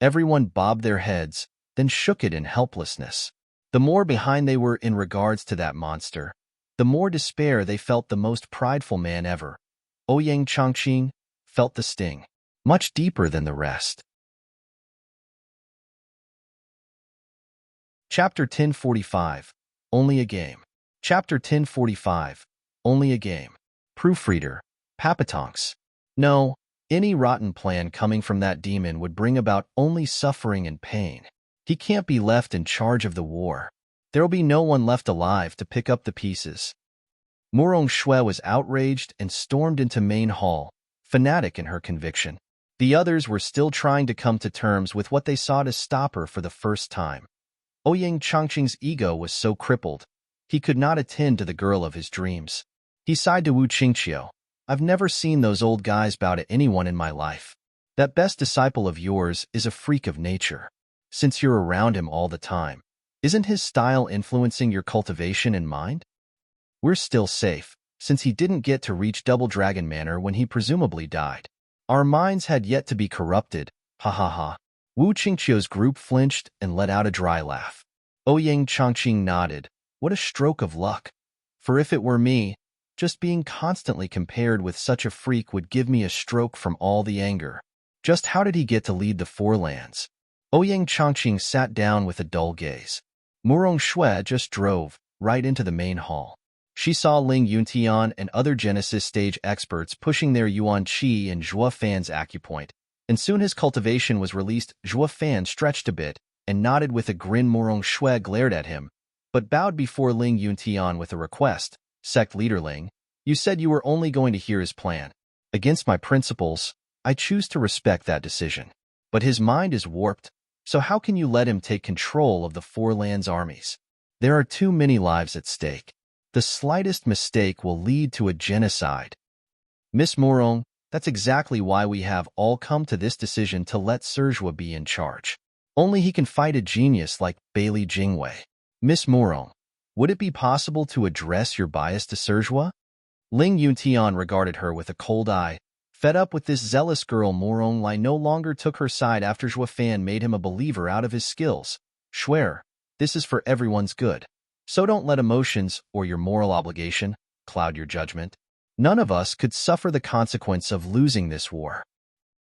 Everyone bobbed their heads, then shook it in helplessness. The more behind they were in regards to that monster, the more despair they felt. The most prideful man ever, Ouyang Chongqing, felt the sting, much deeper than the rest. Chapter 1045, Only a Game. Chapter 1045, Only a Game. Proofreader, Papatonks. No, any rotten plan coming from that demon would bring about only suffering and pain. He can't be left in charge of the war. There'll be no one left alive to pick up the pieces. Morong Shui was outraged and stormed into main hall, fanatic in her conviction. The others were still trying to come to terms with what they saw to stop her for the first time. Ouyang Chongqing's ego was so crippled, he could not attend to the girl of his dreams. He sighed to Wu Qingqiu. I've never seen those old guys bow to anyone in my life. That best disciple of yours is a freak of nature. Since you're around him all the time, isn't his style influencing your cultivation and mind? We're still safe, since he didn't get to reach Double Dragon Manor when he presumably died. Our minds had yet to be corrupted. Ha ha ha. Wu Qingqiu's group flinched and let out a dry laugh. Ouyang Chongqing nodded. What a stroke of luck. For if it were me, just being constantly compared with such a freak would give me a stroke from all the anger. Just how did he get to lead the Four Lands? Ouyang Chongqing sat down with a dull gaze. Morong Shui just drove right into the main hall. She saw Ling Yuntian and other Genesis stage experts pushing their Yuan Qi and Zhuo Fan's acupoint, and soon his cultivation was released. Zhuo Fan stretched a bit and nodded with a grin. Morong Shui glared at him, but bowed before Ling Yuntian with a request. Sect leader Ling, you said you were only going to hear his plan. Against my principles, I choose to respect that decision. But his mind is warped, so how can you let him take control of the Four Lands armies? There are too many lives at stake. The slightest mistake will lead to a genocide. Miss Morong, that's exactly why we have all come to this decision to let Serjua be in charge. Only he can fight a genius like Bailey Jingwei. Miss Morong, would it be possible to address your bias to Serjua? Ling Yuntian regarded her with a cold eye. Fed up with this zealous girl, Morong Lai no longer took her side after Zhuo Fan made him a believer out of his skills. Swear, This is for everyone's good. So don't let emotions or your moral obligation cloud your judgment. None of us could suffer the consequence of losing this war.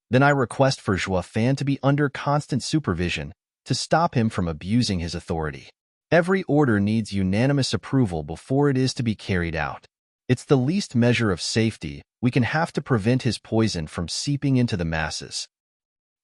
Then I request for Zhuo Fan to be under constant supervision to stop him from abusing his authority. Every order needs unanimous approval before it is to be carried out. It's the least measure of safety we can have to prevent his poison from seeping into the masses.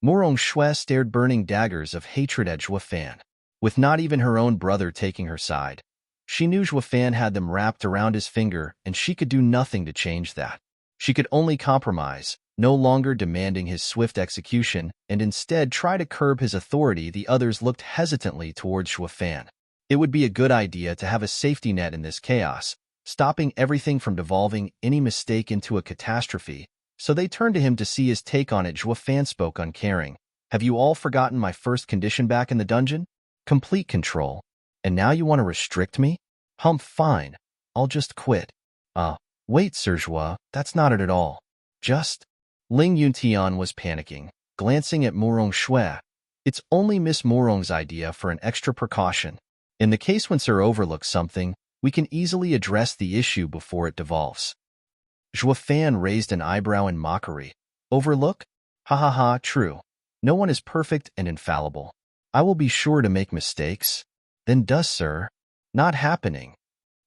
Morong Shui stared burning daggers of hatred at Zhuo Fan. With not even her own brother taking her side, she knew Zhuo Fan had them wrapped around his finger, and she could do nothing to change that. She could only compromise, no longer demanding his swift execution, and instead try to curb his authority. The others looked hesitantly towards Zhuo Fan. It would be a good idea to have a safety net in this chaos, stopping everything from devolving any mistake into a catastrophe, so they turned to him to see his take on it. Zhuo Fan spoke uncaring. Have you all forgotten my first condition back in the dungeon? Complete control. And now you want to restrict me? Fine. I'll just quit. Wait, Sir Zhuo, that's not it at all. Just... Ling Yuntian was panicking, glancing at Morong Shui. It's only Miss Morong's idea for an extra precaution. In the case when Sir overlooks something, we can easily address the issue before it devolves. Zhuo Fan raised an eyebrow in mockery. Overlook? Ha ha ha, true. No one is perfect and infallible. I will be sure to make mistakes. Then does, sir. Not happening.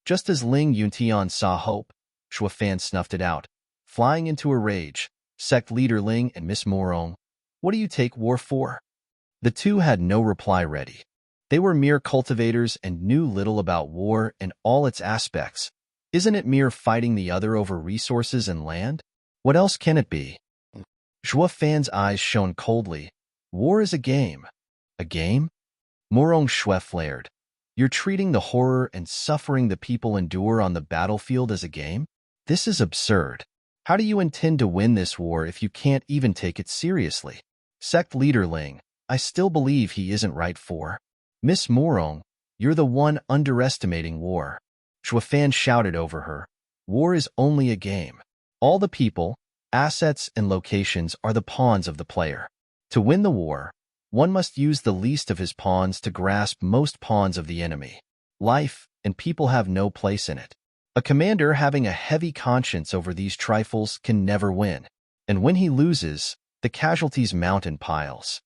Just as Ling Yuntian saw hope, Zhuo Fan snuffed it out, flying into a rage. Sect leader Ling and Miss Morong, what do you take war for? The two had no reply ready. They were mere cultivators and knew little about war and all its aspects. Isn't it mere fighting the other over resources and land? What else can it be? Zhuo Fan's eyes shone coldly. War is a game. A game? Morong Shui flared. You're treating the horror and suffering the people endure on the battlefield as a game? This is absurd. How do you intend to win this war if you can't even take it seriously? Sect leader Ling, I still believe he isn't right for. Miss Morong, you're the one underestimating war. Zhuo Fan shouted over her. War is only a game. All the people, assets, and locations are the pawns of the player. To win the war, one must use the least of his pawns to grasp most pawns of the enemy. Life and people have no place in it. A commander having a heavy conscience over these trifles can never win, and when he loses, the casualties mount in piles.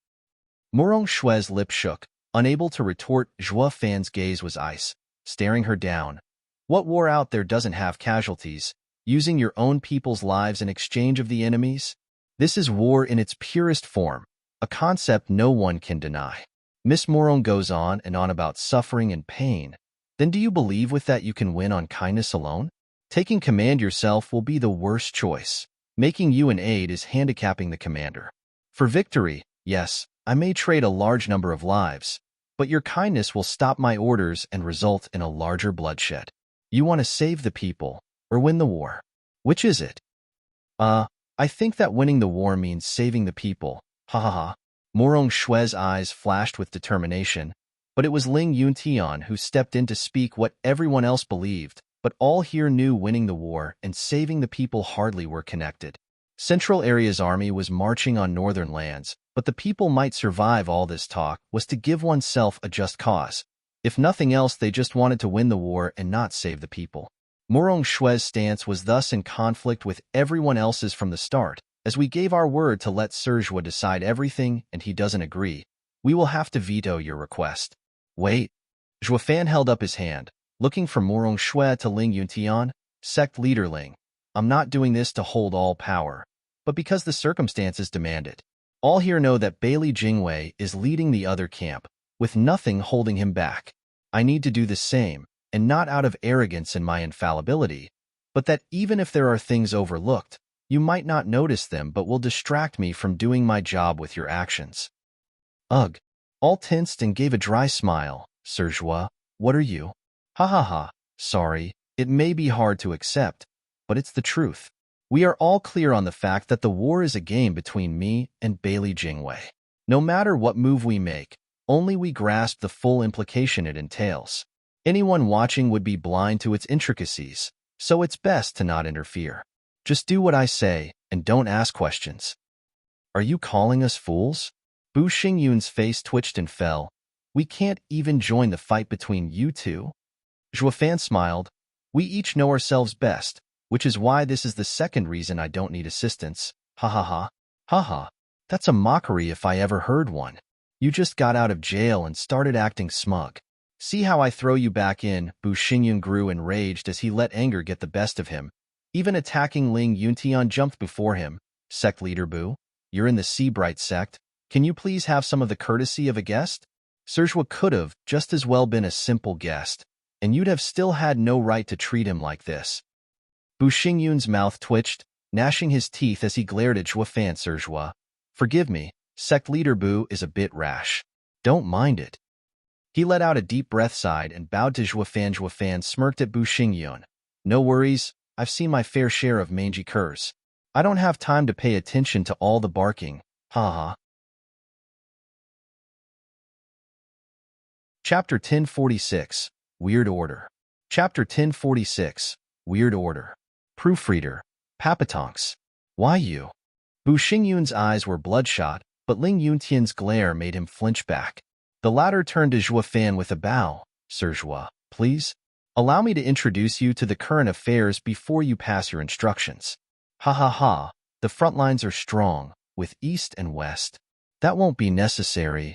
Morong Shui's lip shook, unable to retort. Zhuo Fan's gaze was ice, staring her down. What war out there doesn't have casualties? Using your own people's lives in exchange of the enemy's? This is war in its purest form, a concept no one can deny. Miss Morong goes on and on about suffering and pain. Then do you believe with that you can win on kindness alone? Taking command yourself will be the worst choice. Making you an aide is handicapping the commander. For victory, yes, I may trade a large number of lives, but your kindness will stop my orders and result in a larger bloodshed. You want to save the people or win the war? Which is it? I think that winning the war means saving the people. Ha ha ha. Morong Shui's eyes flashed with determination. But it was Ling Yuntian who stepped in to speak what everyone else believed, but all here knew winning the war and saving the people hardly were connected. Central Area's army was marching on northern lands, but the people might survive. All this talk was to give oneself a just cause. If nothing else, they just wanted to win the war and not save the people. Morong Shui's stance was thus in conflict with everyone else's from the start. As we gave our word to let Sir Zhuo decide everything and he doesn't agree, we will have to veto your request. Wait. Zhuo Fan held up his hand, looking from Morong Shui to Ling Yuntian. Sect leader Ling, I'm not doing this to hold all power, but because the circumstances demand it. All here know that Bailey Jingwei is leading the other camp, with nothing holding him back. I need to do the same, and not out of arrogance in my infallibility, but that even if there are things overlooked, you might not notice them but will distract me from doing my job with your actions. Ugh. All tensed and gave a dry smile. Sir Zhuo, what are you? Ha ha ha. Sorry, it may be hard to accept, but it's the truth. We are all clear on the fact that the war is a game between me and Bailey Jingwei. No matter what move we make, only we grasp the full implication it entails. Anyone watching would be blind to its intricacies, so it's best to not interfere. Just do what I say and don't ask questions. Are you calling us fools? Bu Xingyun's face twitched and fell. We can't even join the fight between you two? Zhuofan smiled. We each know ourselves best, which is why this is the second reason I don't need assistance. Ha ha ha. Ha ha. That's a mockery if I ever heard one. You just got out of jail and started acting smug. See how I throw you back in? Bu Xingyun grew enraged as he let anger get the best of him. Even attacking Ling Yuntian jumped before him. Sect leader Bu, you're in the Seabright sect. Can you please have some of the courtesy of a guest? Serjua could have just as well been a simple guest, and you'd have still had no right to treat him like this. Bu Xingyun's mouth twitched, gnashing his teeth as he glared at Zhuofan. Serjua, forgive me, sect leader Bu is a bit rash. Don't mind it. He let out a deep breath, sighed, and bowed to Zhuofan. Zhuofan smirked at Bu Xingyun. No worries, I've seen my fair share of mangy curs. I don't have time to pay attention to all the barking. Ha ha. Chapter 1046, Weird Order. Chapter 1046, Weird Order. Proofreader, Papatonks. Why you? Bu Xingyun's eyes were bloodshot, but Ling Yuntian's glare made him flinch back. The latter turned to Zhuofan with a bow. Serjua, please, allow me to introduce you to the current affairs before you pass your instructions. Ha ha ha, the front lines are strong, with east and west. That won't be necessary.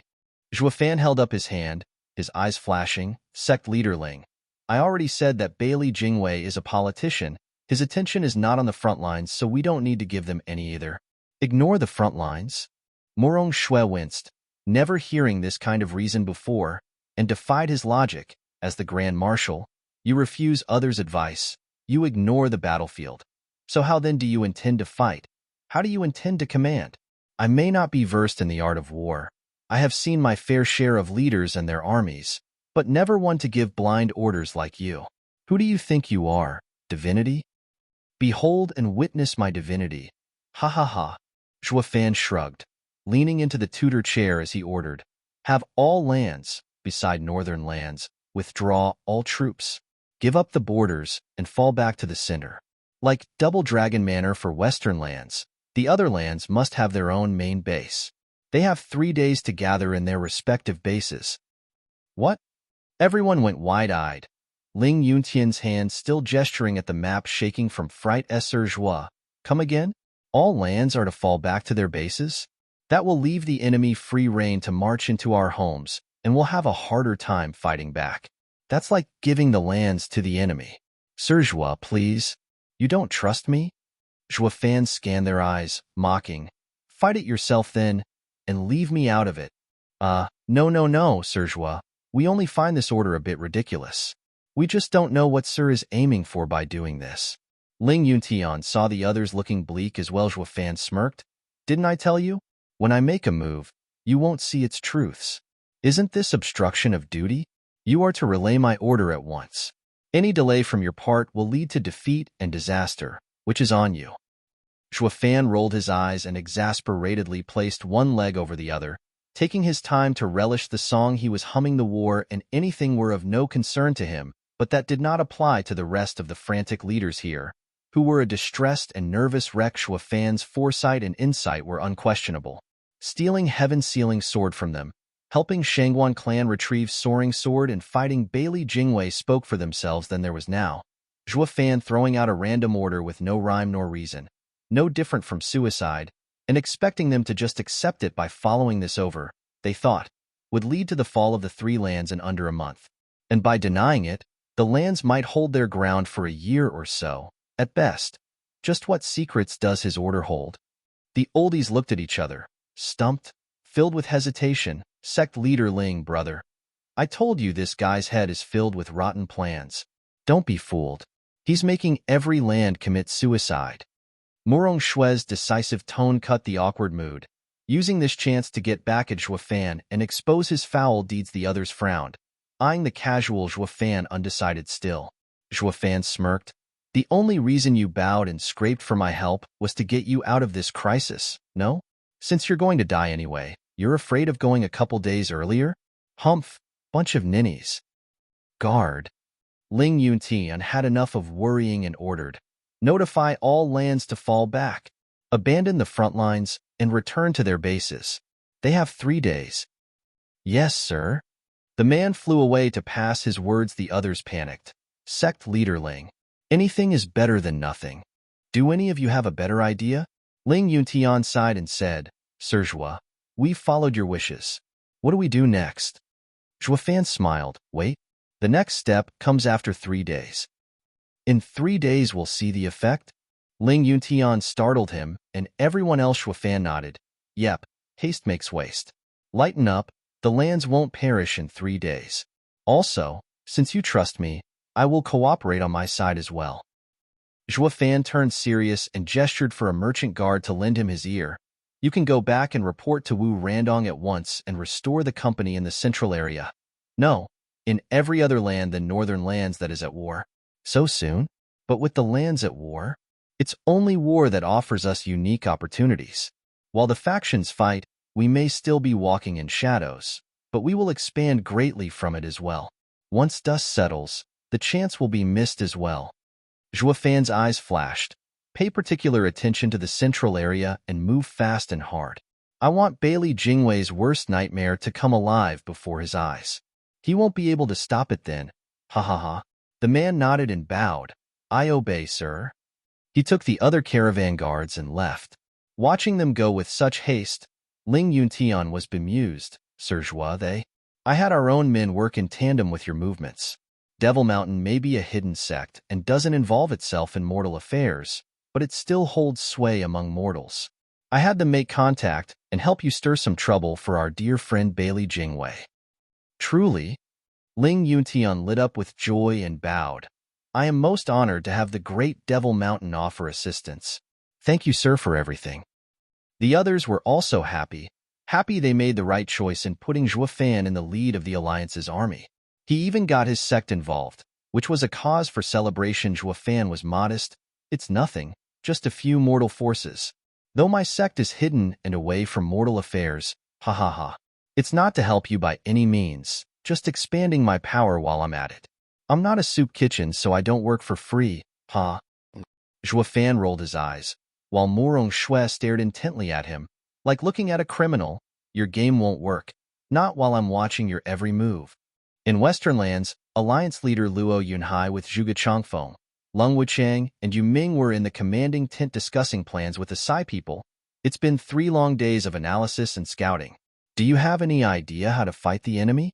Zhuofan held up his hand, his eyes flashing. Sect leader Ling, I already said that Bailey Jingwei is a politician. His attention is not on the front lines, so we don't need to give them any either. Ignore the front lines? Morong Shui winced, never hearing this kind of reason before, and defied his logic. As the Grand Marshal, you refuse others' advice. You ignore the battlefield. So how then do you intend to fight? How do you intend to command? I may not be versed in the art of war. I have seen my fair share of leaders and their armies, but never one to give blind orders like you. Who do you think you are, divinity? Behold and witness my divinity. Ha ha ha. Zhuofan shrugged, leaning into the tutor chair as he ordered. Have all lands, beside northern lands, withdraw all troops. Give up the borders and fall back to the center. Like Double Dragon Manor for western lands, the other lands must have their own main base. They have 3 days to gather in their respective bases. What? Everyone went wide-eyed. Ling Yuntian's hand still gesturing at the map, shaking from fright. Serjua, come again? All lands are to fall back to their bases? That will leave the enemy free rein to march into our homes, and we'll have a harder time fighting back. That's like giving the lands to the enemy. Serjua, please. You don't trust me? Zhuofan scanned their eyes, mocking. Fight it yourself then, and leave me out of it. No, Serjua. We only find this order a bit ridiculous. We just don't know what Sir is aiming for by doing this. Ling Yuntian saw the others looking bleak as well. Zhuofan smirked. Didn't I tell you? When I make a move, you won't see its truths. Isn't this obstruction of duty? You are to relay my order at once. Any delay from your part will lead to defeat and disaster, which is on you. Zhuofan rolled his eyes and exasperatedly placed one leg over the other, taking his time to relish the song he was humming. The war and anything were of no concern to him, but that did not apply to the rest of the frantic leaders here, who were a distressed and nervous wreck. Zhuofan's foresight and insight were unquestionable. Stealing heaven-sealing sword from them, helping Shangguan clan retrieve soaring sword, and fighting Bailey Jingwei spoke for themselves. Then there was now Zhuofan throwing out a random order with no rhyme nor reason, no different from suicide, and expecting them to just accept it. By following this over, they thought, would lead to the fall of the 3 lands in under a month. And by denying it, the lands might hold their ground for a year or so, at best. Just what secrets does his order hold? The oldies looked at each other, stumped, filled with hesitation. Sect leader Ling, brother, I told you this guy's head is filled with rotten plans. Don't be fooled. He's making every land commit suicide. Morong Shui's decisive tone cut the awkward mood, using this chance to get back at Zhuofan and expose his foul deeds. The others frowned, eyeing the casual Zhuofan undecided still. Zhuofan smirked. The only reason you bowed and scraped for my help was to get you out of this crisis, no? Since you're going to die anyway, you're afraid of going a couple days earlier? Humph, bunch of ninnies. Guard. Ling Yuntian had enough of worrying and ordered, notify all lands to fall back, abandon the front lines, and return to their bases. They have 3 days. Yes, sir. The man flew away to pass his words. The others panicked. Sect leader Ling. Anything is better than nothing. Do any of you have a better idea? Ling Yuntian sighed and said, Sir Zhua, we followed your wishes. What do we do next? Zhuafan smiled. Wait. The next step comes after 3 days. In 3 days we'll see the effect? Ling Yuntian startled him, and everyone else. Zhuafan nodded. Yep, haste makes waste. Lighten up, the lands won't perish in 3 days. Also, since you trust me, I will cooperate on my side as well. Zhuafan turned serious and gestured for a merchant guard to lend him his ear. You can go back and report to Wu Randong at once and restore the company in the central area. No, in every other land than northern lands that is at war. So soon? But with the lands at war? It's only war that offers us unique opportunities. While the factions fight, we may still be walking in shadows, but we will expand greatly from it as well. Once dust settles, the chance will be missed as well. Zhuafan's eyes flashed. Pay particular attention to the central area and move fast and hard. I want Bailey Jingwei's worst nightmare to come alive before his eyes. He won't be able to stop it then. Ha ha ha. The man nodded and bowed. I obey, sir. He took the other caravan guards and left. Watching them go with such haste, Ling Yuntian was bemused. Sir Zhua, I had our own men work in tandem with your movements. Devil Mountain may be a hidden sect and doesn't involve itself in mortal affairs, but it still holds sway among mortals. I had them make contact and help you stir some trouble for our dear friend Bailey Jingwei. Truly? Ling Yuntian lit up with joy and bowed. I am most honored to have the great Devil Mountain offer assistance. Thank you, sir, for everything. The others were also happy they made the right choice in putting Zhuafan in the lead of the Alliance's army. He even got his sect involved, which was a cause for celebration. Zhuafan was modest. It's nothing, just a few mortal forces. Though my sect is hidden and away from mortal affairs, ha ha ha. It's not to help you by any means, just expanding my power while I'm at it. I'm not a soup kitchen, so I don't work for free, ha. Zhuafan rolled his eyes, while Murong Shui stared intently at him, like looking at a criminal. Your game won't work, not while I'm watching your every move. In Western lands, Alliance leader Luo Yunhai with Zhuge Changfeng, Lung Wuchang, and Yu Ming were in the commanding tent discussing plans with the Sai people. It's been 3 long days of analysis and scouting. Do you have any idea how to fight the enemy?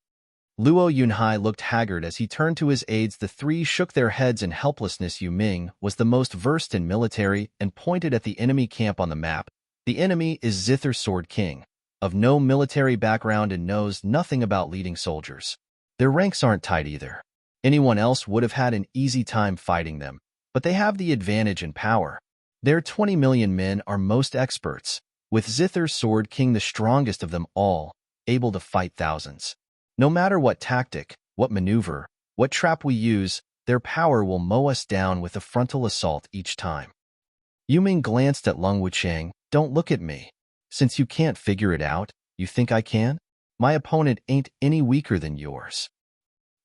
Luo Yunhai looked haggard as he turned to his aides. The 3 shook their heads in helplessness. Yu Ming was the most versed in military and pointed at the enemy camp on the map. The enemy is Zither Sword King, of no military background and knows nothing about leading soldiers. Their ranks aren't tight either. Anyone else would have had an easy time fighting them, but they have the advantage in power. Their 20 million men are most experts, with Zither Sword King the strongest of them all, able to fight thousands. No matter what tactic, what maneuver, what trap we use, their power will mow us down with a frontal assault each time. Yu Ming glanced at Lung Wuchang. Don't look at me. Since you can't figure it out, you think I can? My opponent ain't any weaker than yours.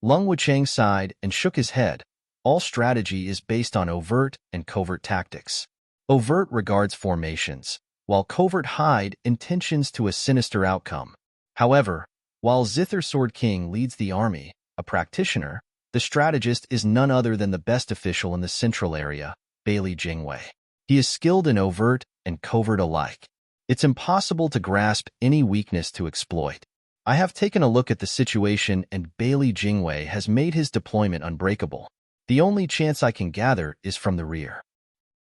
Lung Wuchang sighed and shook his head. All strategy is based on overt and covert tactics. Overt regards formations, while covert hide intentions to a sinister outcome. However, while Zither Sword King leads the army, a practitioner, the strategist is none other than the best official in the central area, Bailey Jingwei. He is skilled in overt and covert alike. It's impossible to grasp any weakness to exploit. I have taken a look at the situation, and Bailey Jingwei has made his deployment unbreakable. The only chance I can gather is from the rear.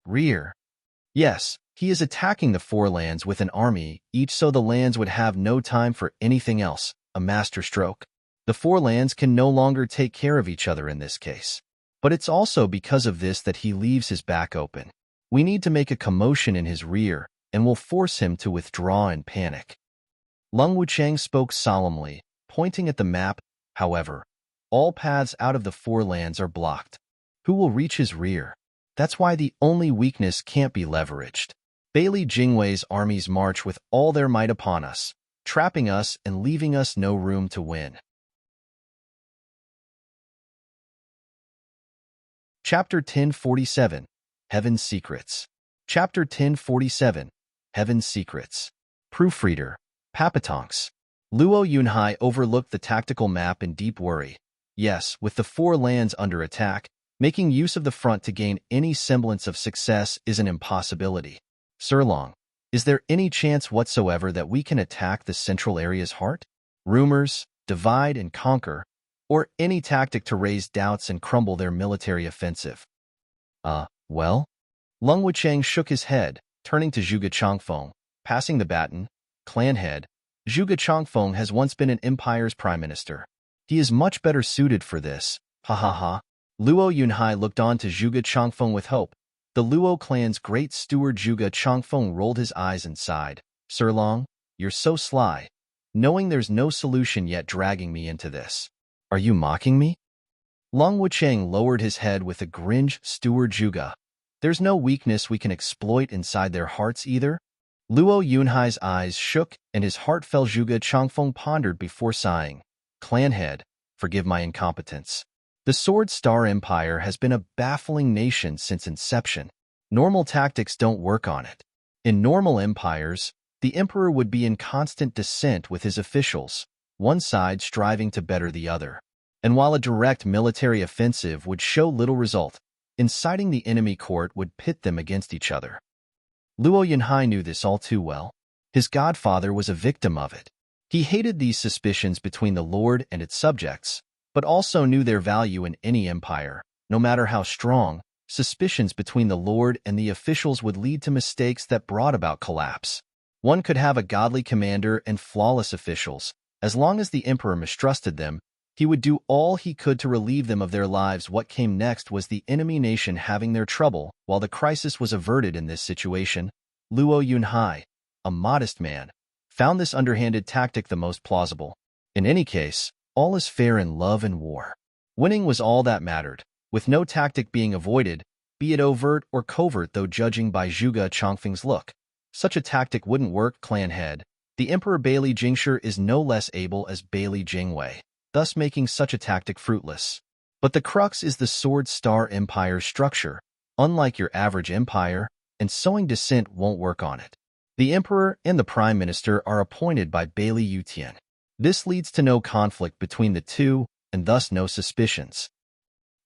Rear? Yes, he is attacking the 4 lands with an army each, so the lands would have no time for anything else, a masterstroke. The 4 lands can no longer take care of each other in this case. But it's also because of this that he leaves his back open. We need to make a commotion in his rear, and will force him to withdraw in panic. Lung Wuchang spoke solemnly, pointing at the map. However, all paths out of the 4 lands are blocked. Who will reach his rear? That's why the only weakness can't be leveraged. Bailey Jingwei's armies march with all their might upon us, trapping us and leaving us no room to win. Chapter 1047, Heaven's Secrets. Chapter 1047, Heaven's Secrets. Proofreader, Papatonks. Luo Yunhai overlooked the tactical map in deep worry. Yes, with the 4 lands under attack, making use of the front to gain any semblance of success is an impossibility. Sirlong, is there any chance whatsoever that we can attack the central area's heart? Rumors, divide and conquer, or any tactic to raise doubts and crumble their military offensive. Well? Lung Wucheng shook his head, turning to Zhuge Changfeng, passing the baton. Clan head, Zhuge Changfeng has once been an empire's prime minister. He is much better suited for this. Ha ha ha. Luo Yunhai looked on to Zhuge Changfeng with hope. The Luo clan's great steward Zhuge Changfeng rolled his eyes and sighed. Sirlong, you're so sly, knowing there's no solution yet dragging me into this. Are you mocking me? Lung Wucheng lowered his head with a grin. Steward Zhuge, there's no weakness we can exploit inside their hearts either. Luo Yunhai's eyes shook and his heartfelt. Zhuge Changfeng pondered before sighing. Clan head, forgive my incompetence. The Sword Star Empire has been a baffling nation since inception. Normal tactics don't work on it. In normal empires, the emperor would be in constant dissent with his officials, one side striving to better the other. And while a direct military offensive would show little result, inciting the enemy court would pit them against each other. Luo Yunhai knew this all too well. His godfather was a victim of it. He hated these suspicions between the lord and its subjects, but also knew their value in any empire. No matter how strong, suspicions between the lord and the officials would lead to mistakes that brought about collapse. One could have a godly commander and flawless officials. As long as the emperor mistrusted them, he would do all he could to relieve them of their lives. What came next was the enemy nation having their trouble. While the crisis was averted in this situation, Luo Yunhai, a modest man, found this underhanded tactic the most plausible. In any case, all is fair in love and war. Winning was all that mattered, with no tactic being avoided, be it overt or covert. Though judging by Zhuge Changfeng's look, such a tactic wouldn't work. Clan head, the Emperor Bailey Jingshi is no less able as Bailey Jingwei, thus making such a tactic fruitless. But the crux is the Sword Star Empire's structure. Unlike your average empire, and sowing dissent won't work on it. The emperor and the prime minister are appointed by Bailey Yutian. This leads to no conflict between the two, and thus no suspicions.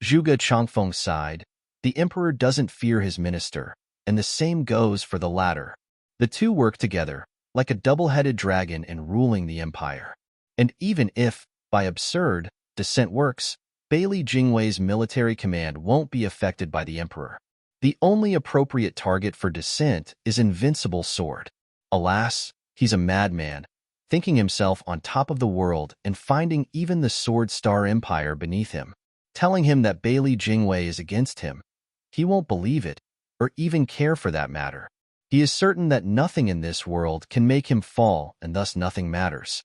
Zhuge Changfeng sighed. The emperor doesn't fear his minister, and the same goes for the latter. The two work together, like a double-headed dragon in ruling the empire. And even if, by absurd, dissent works, Bailey Jingwei's military command won't be affected by the emperor. The only appropriate target for dissent is Invincible Sword. Alas, he's a madman, thinking himself on top of the world and finding even the Sword Star Empire beneath him, telling him that Bailey Jingwei is against him. He won't believe it, or even care for that matter. He is certain that nothing in this world can make him fall, and thus nothing matters.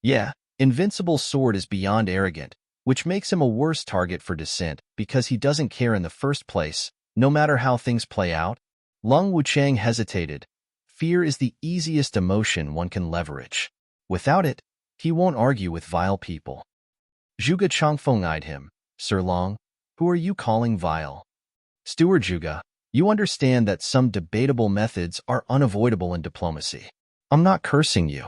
Yeah, Invincible Sword is beyond arrogant, which makes him a worse target for dissent because he doesn't care in the first place, no matter how things play out. Lung Wucheng hesitated. Fear is the easiest emotion one can leverage. Without it, he won't argue with vile people. Zhuge Changfeng eyed him. Sirlong, who are you calling vile? Steward Zhuge, you understand that some debatable methods are unavoidable in diplomacy. I'm not cursing you.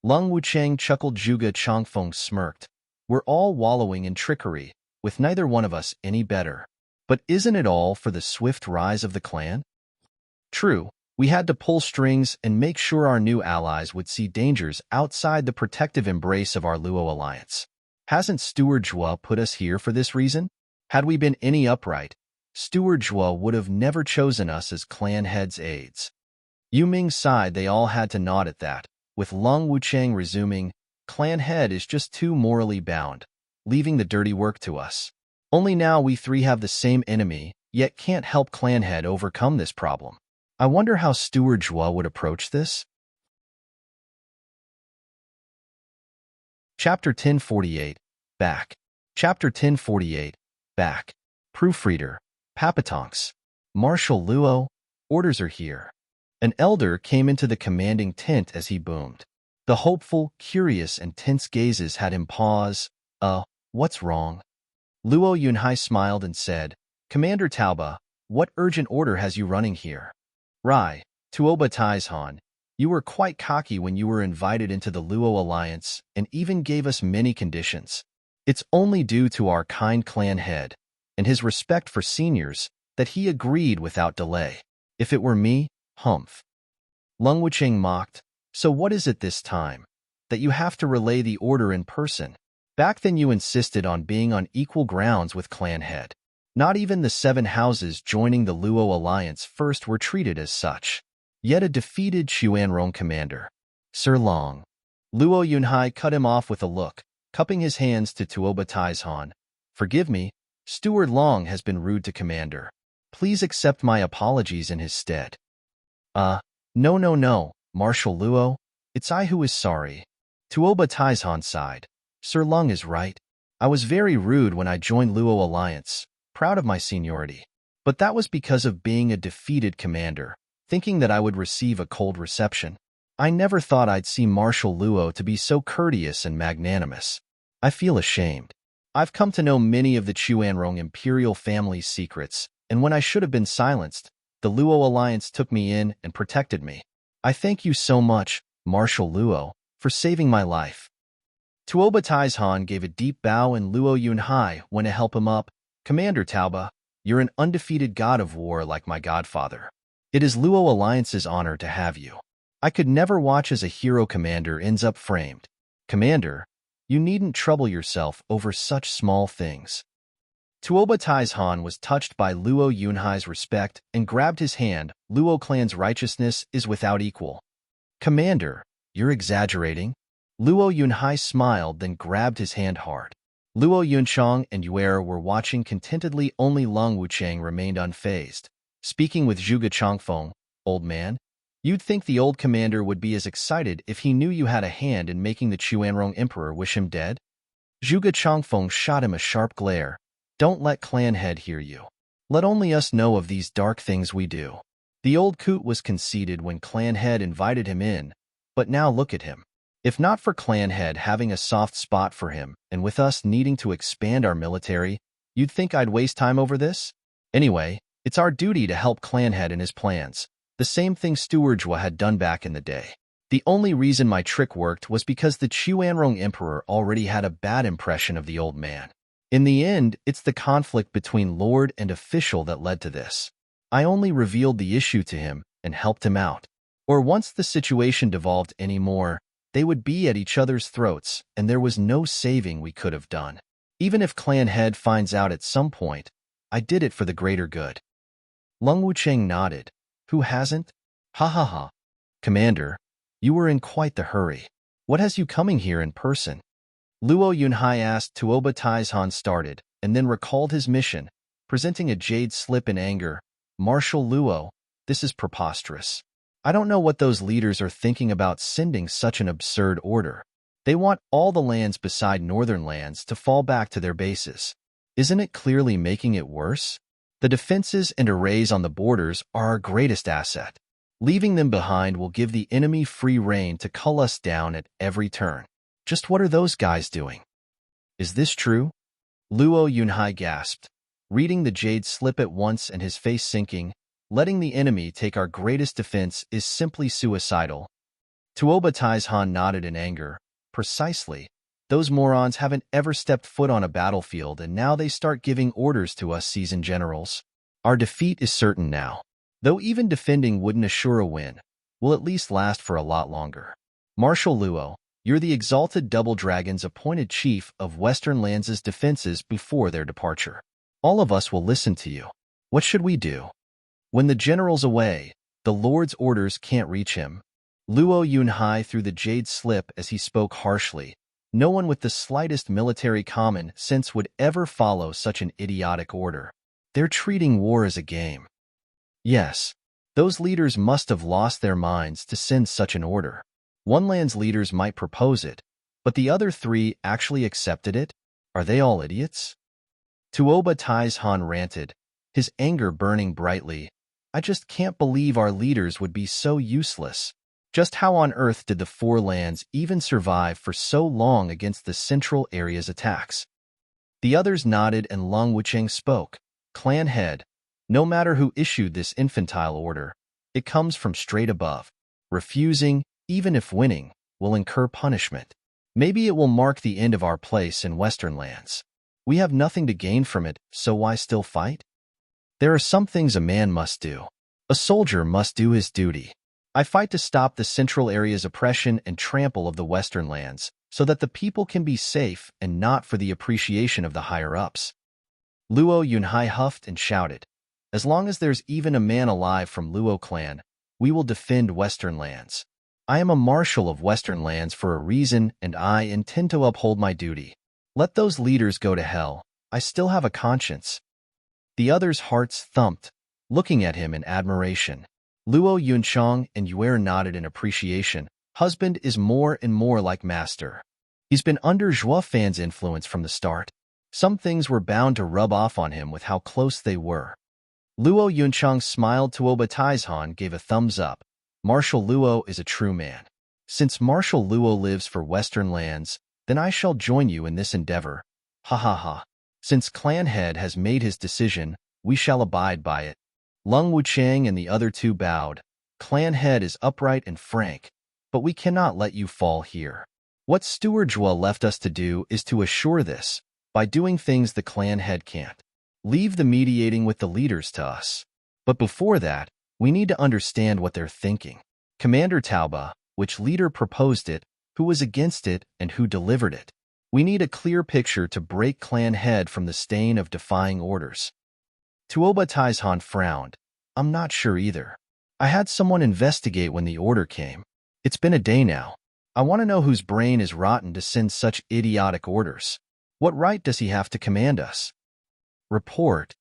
Lung Wucheng chuckled. Zhuge Changfeng smirked. We're all wallowing in trickery, with neither one of us any better. But isn't it all for the swift rise of the clan? True, we had to pull strings and make sure our new allies would see dangers outside the protective embrace of our Luo alliance. Hasn't Steward Zhuge put us here for this reason? Had we been any upright, Steward Zhuge would have never chosen us as clan heads' aides. Yu Ming sighed. They all had to nod at that, with Lung Wucheng resuming, clan head is just too morally bound, leaving the dirty work to us. Only now we three have the same enemy, yet can't help clan head overcome this problem. I wonder how Steward Zhuge would approach this? Chapter 1048, Back. Chapter 1048, Back. Proofreader, Papatonks. Marshal Luo, orders are here. An elder came into the commanding tent as he boomed. The hopeful, curious, and tense gazes had him pause. What's wrong? Luo Yunhai smiled and said, Commander Taoba, what urgent order has you running here? Rai, Tuoba Taizhan, You were quite cocky when you were invited into the Luo alliance and even gave us many conditions. It's only due to our kind clan head and his respect for seniors that he agreed without delay. If it were me, humph. Lung Wucheng mocked. So what is it this time? That you have to relay the order in person? Back then you insisted on being on equal grounds with clan head. Not even the 7 houses joining the Luo alliance first were treated as such. Yet a defeated Xuanrong commander. Sir Long. Luo Yunhai cut him off with a look, cupping his hands to Tuoba Taizhan. Forgive me, Steward Long has been rude to Commander. Please accept my apologies in his stead. No, Marshal Luo. It's I who is sorry. Tuoba Taizhan sighed. Sir Long is right. I was very rude when I joined Luo alliance, proud of my seniority. But that was because of being a defeated commander, thinking that I would receive a cold reception. I never thought I'd see Marshal Luo to be so courteous and magnanimous. I feel ashamed. I've come to know many of the Xuanrong imperial family's secrets, and when I should have been silenced, the Luo alliance took me in and protected me. I thank you so much, Marshal Luo, for saving my life. Tuoba Taizhan gave a deep bow and Luo Yunhai went to help him up. Commander Tauba, you're an undefeated god of war like my godfather. It is Luo alliance's honor to have you. I could never watch as a hero commander ends up framed. Commander, you needn't trouble yourself over such small things. Tuoba Taizhan was touched by Luo Yunhai's respect and grabbed his hand. Luo clan's righteousness is without equal. Commander, you're exaggerating. Luo Yunhai smiled, then grabbed his hand hard. Luo Yunchang and Yuer were watching contentedly. Only Lung Wucheng remained unfazed. Speaking with Zhuge Changfeng, old man, you'd think the old commander would be as excited if he knew you had a hand in making the Xuanrong emperor wish him dead. Zhuge Changfeng shot him a sharp glare. Don't let clan head hear you. Let only us know of these dark things we do. The old coot was conceited when clan head invited him in, but now look at him. If not for clan head having a soft spot for him, and with us needing to expand our military, you'd think I'd waste time over this? Anyway, it's our duty to help clan head in his plans. The same thing Steward had done back in the day. The only reason my trick worked was because the Xuanrong emperor already had a bad impression of the old man. In the end, it's the conflict between lord and official that led to this. I only revealed the issue to him and helped him out. Or once the situation devolved anymore, they would be at each other's throats, and there was no saving we could have done. Even if clan head finds out at some point, I did it for the greater good. Lung Wucheng nodded. Who hasn't? Ha ha ha. Commander, you were in quite the hurry. What has you coming here in person? Luo Yunhai asked. Tuoba Taizhan started, and then recalled his mission, presenting a jade slip in anger. Marshal Luo, this is preposterous. I don't know what those leaders are thinking about sending such an absurd order. They want all the lands beside northern lands to fall back to their bases. Isn't it clearly making it worse? The defenses and arrays on the borders are our greatest asset. Leaving them behind will give the enemy free rein to cull us down at every turn. Just what are those guys doing? Is this true? Luo Yunhai gasped, reading the jade slip at once and his face sinking. Letting the enemy take our greatest defense is simply suicidal. Tuoba Taizhan nodded in anger. Precisely. Those morons haven't ever stepped foot on a battlefield, and now they start giving orders to us seasoned generals. Our defeat is certain now. Though even defending wouldn't assure a win, will at least last for a lot longer. Marshal Luo, you're the exalted Double Dragon's appointed chief of Western Lands' defenses before their departure. All of us will listen to you. What should we do? When the general's away, the Lord's orders can't reach him. Luo Yunhai threw the jade slip as he spoke harshly. No one with the slightest military common sense would ever follow such an idiotic order. They're treating war as a game. Yes, those leaders must have lost their minds to send such an order. One land's leaders might propose it, but the other 3 actually accepted it? Are they all idiots? Tuoba Taizhan ranted, his anger burning brightly. I just can't believe our leaders would be so useless. Just how on earth did the 4 lands even survive for so long against the central area's attacks? The others nodded and Lung Wucheng spoke. Clan head, no matter who issued this infantile order, it comes from straight above. Refusing, even if winning, will incur punishment. Maybe it will mark the end of our place in Western lands. We have nothing to gain from it, so why still fight? There are some things a man must do. A soldier must do his duty. I fight to stop the Central Area's oppression and trample of the Western lands, so that the people can be safe and not for the appreciation of the higher-ups. Luo Yunhai huffed and shouted, "As long as there's even a man alive from Luo clan, we will defend Western lands. I am a marshal of Western lands for a reason, and I intend to uphold my duty. Let those leaders go to hell. I still have a conscience." The others' hearts thumped, looking at him in admiration. Luo Yunchang and Yuer nodded in appreciation. Husband is more and more like master. He's been under Zhua Fan's influence from the start. Some things were bound to rub off on him with how close they were. Luo Yunchang smiled. Tuoba Taizhan gave a thumbs up. Marshal Luo is a true man. Since Marshal Luo lives for Western lands, then I shall join you in this endeavor. Ha ha ha. Since clan head has made his decision, we shall abide by it. Lung Wuchang and the other two bowed. Clan head is upright and frank, but we cannot let you fall here. What Steward Zhua left us to do is to assure this, by doing things the clan head can't. Leave the mediating with the leaders to us. But before that, we need to understand what they're thinking. Commander Tauba, which leader proposed it, who was against it, and who delivered it. We need a clear picture to break clan head from the stain of defying orders. Tuoba Taizhan frowned. I'm not sure either. I had someone investigate when the order came. It's been a day now. I want to know whose brain is rotten to send such idiotic orders. What right does he have to command us? Report.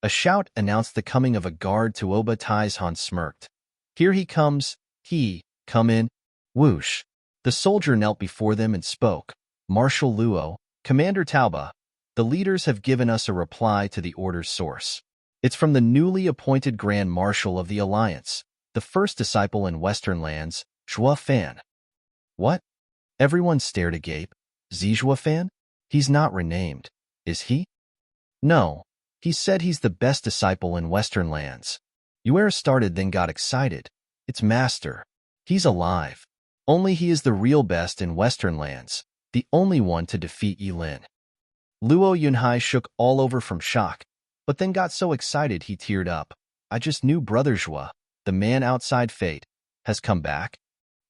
A shout announced the coming of a guard. Tuoba Taizhan smirked. Here he comes. Come in. Whoosh. The soldier knelt before them and spoke. Marshal Luo, Commander Tauba, the leaders have given us a reply to the order's source. It's from the newly appointed Grand Marshal of the Alliance, the first disciple in Western lands, Zhua Fan. What? Everyone stared agape. Zhua Fan? He's not renamed, is he? No. He said he's the best disciple in Western lands. Yuer started then got excited. It's Master. He's alive. Only he is the real best in Western lands, the only one to defeat Yilin. Luo Yunhai shook all over from shock, but then got so excited he teared up. I just knew Brother Zhua, the man outside fate, has come back.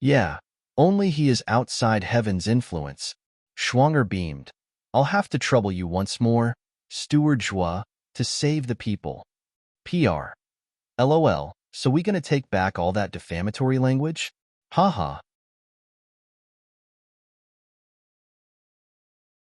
Yeah, only he is outside heaven's influence. Schwanger beamed. I'll have to trouble you once more, Steward Zhua, to save the people. PR. LOL, so we gonna take back all that defamatory language? Haha,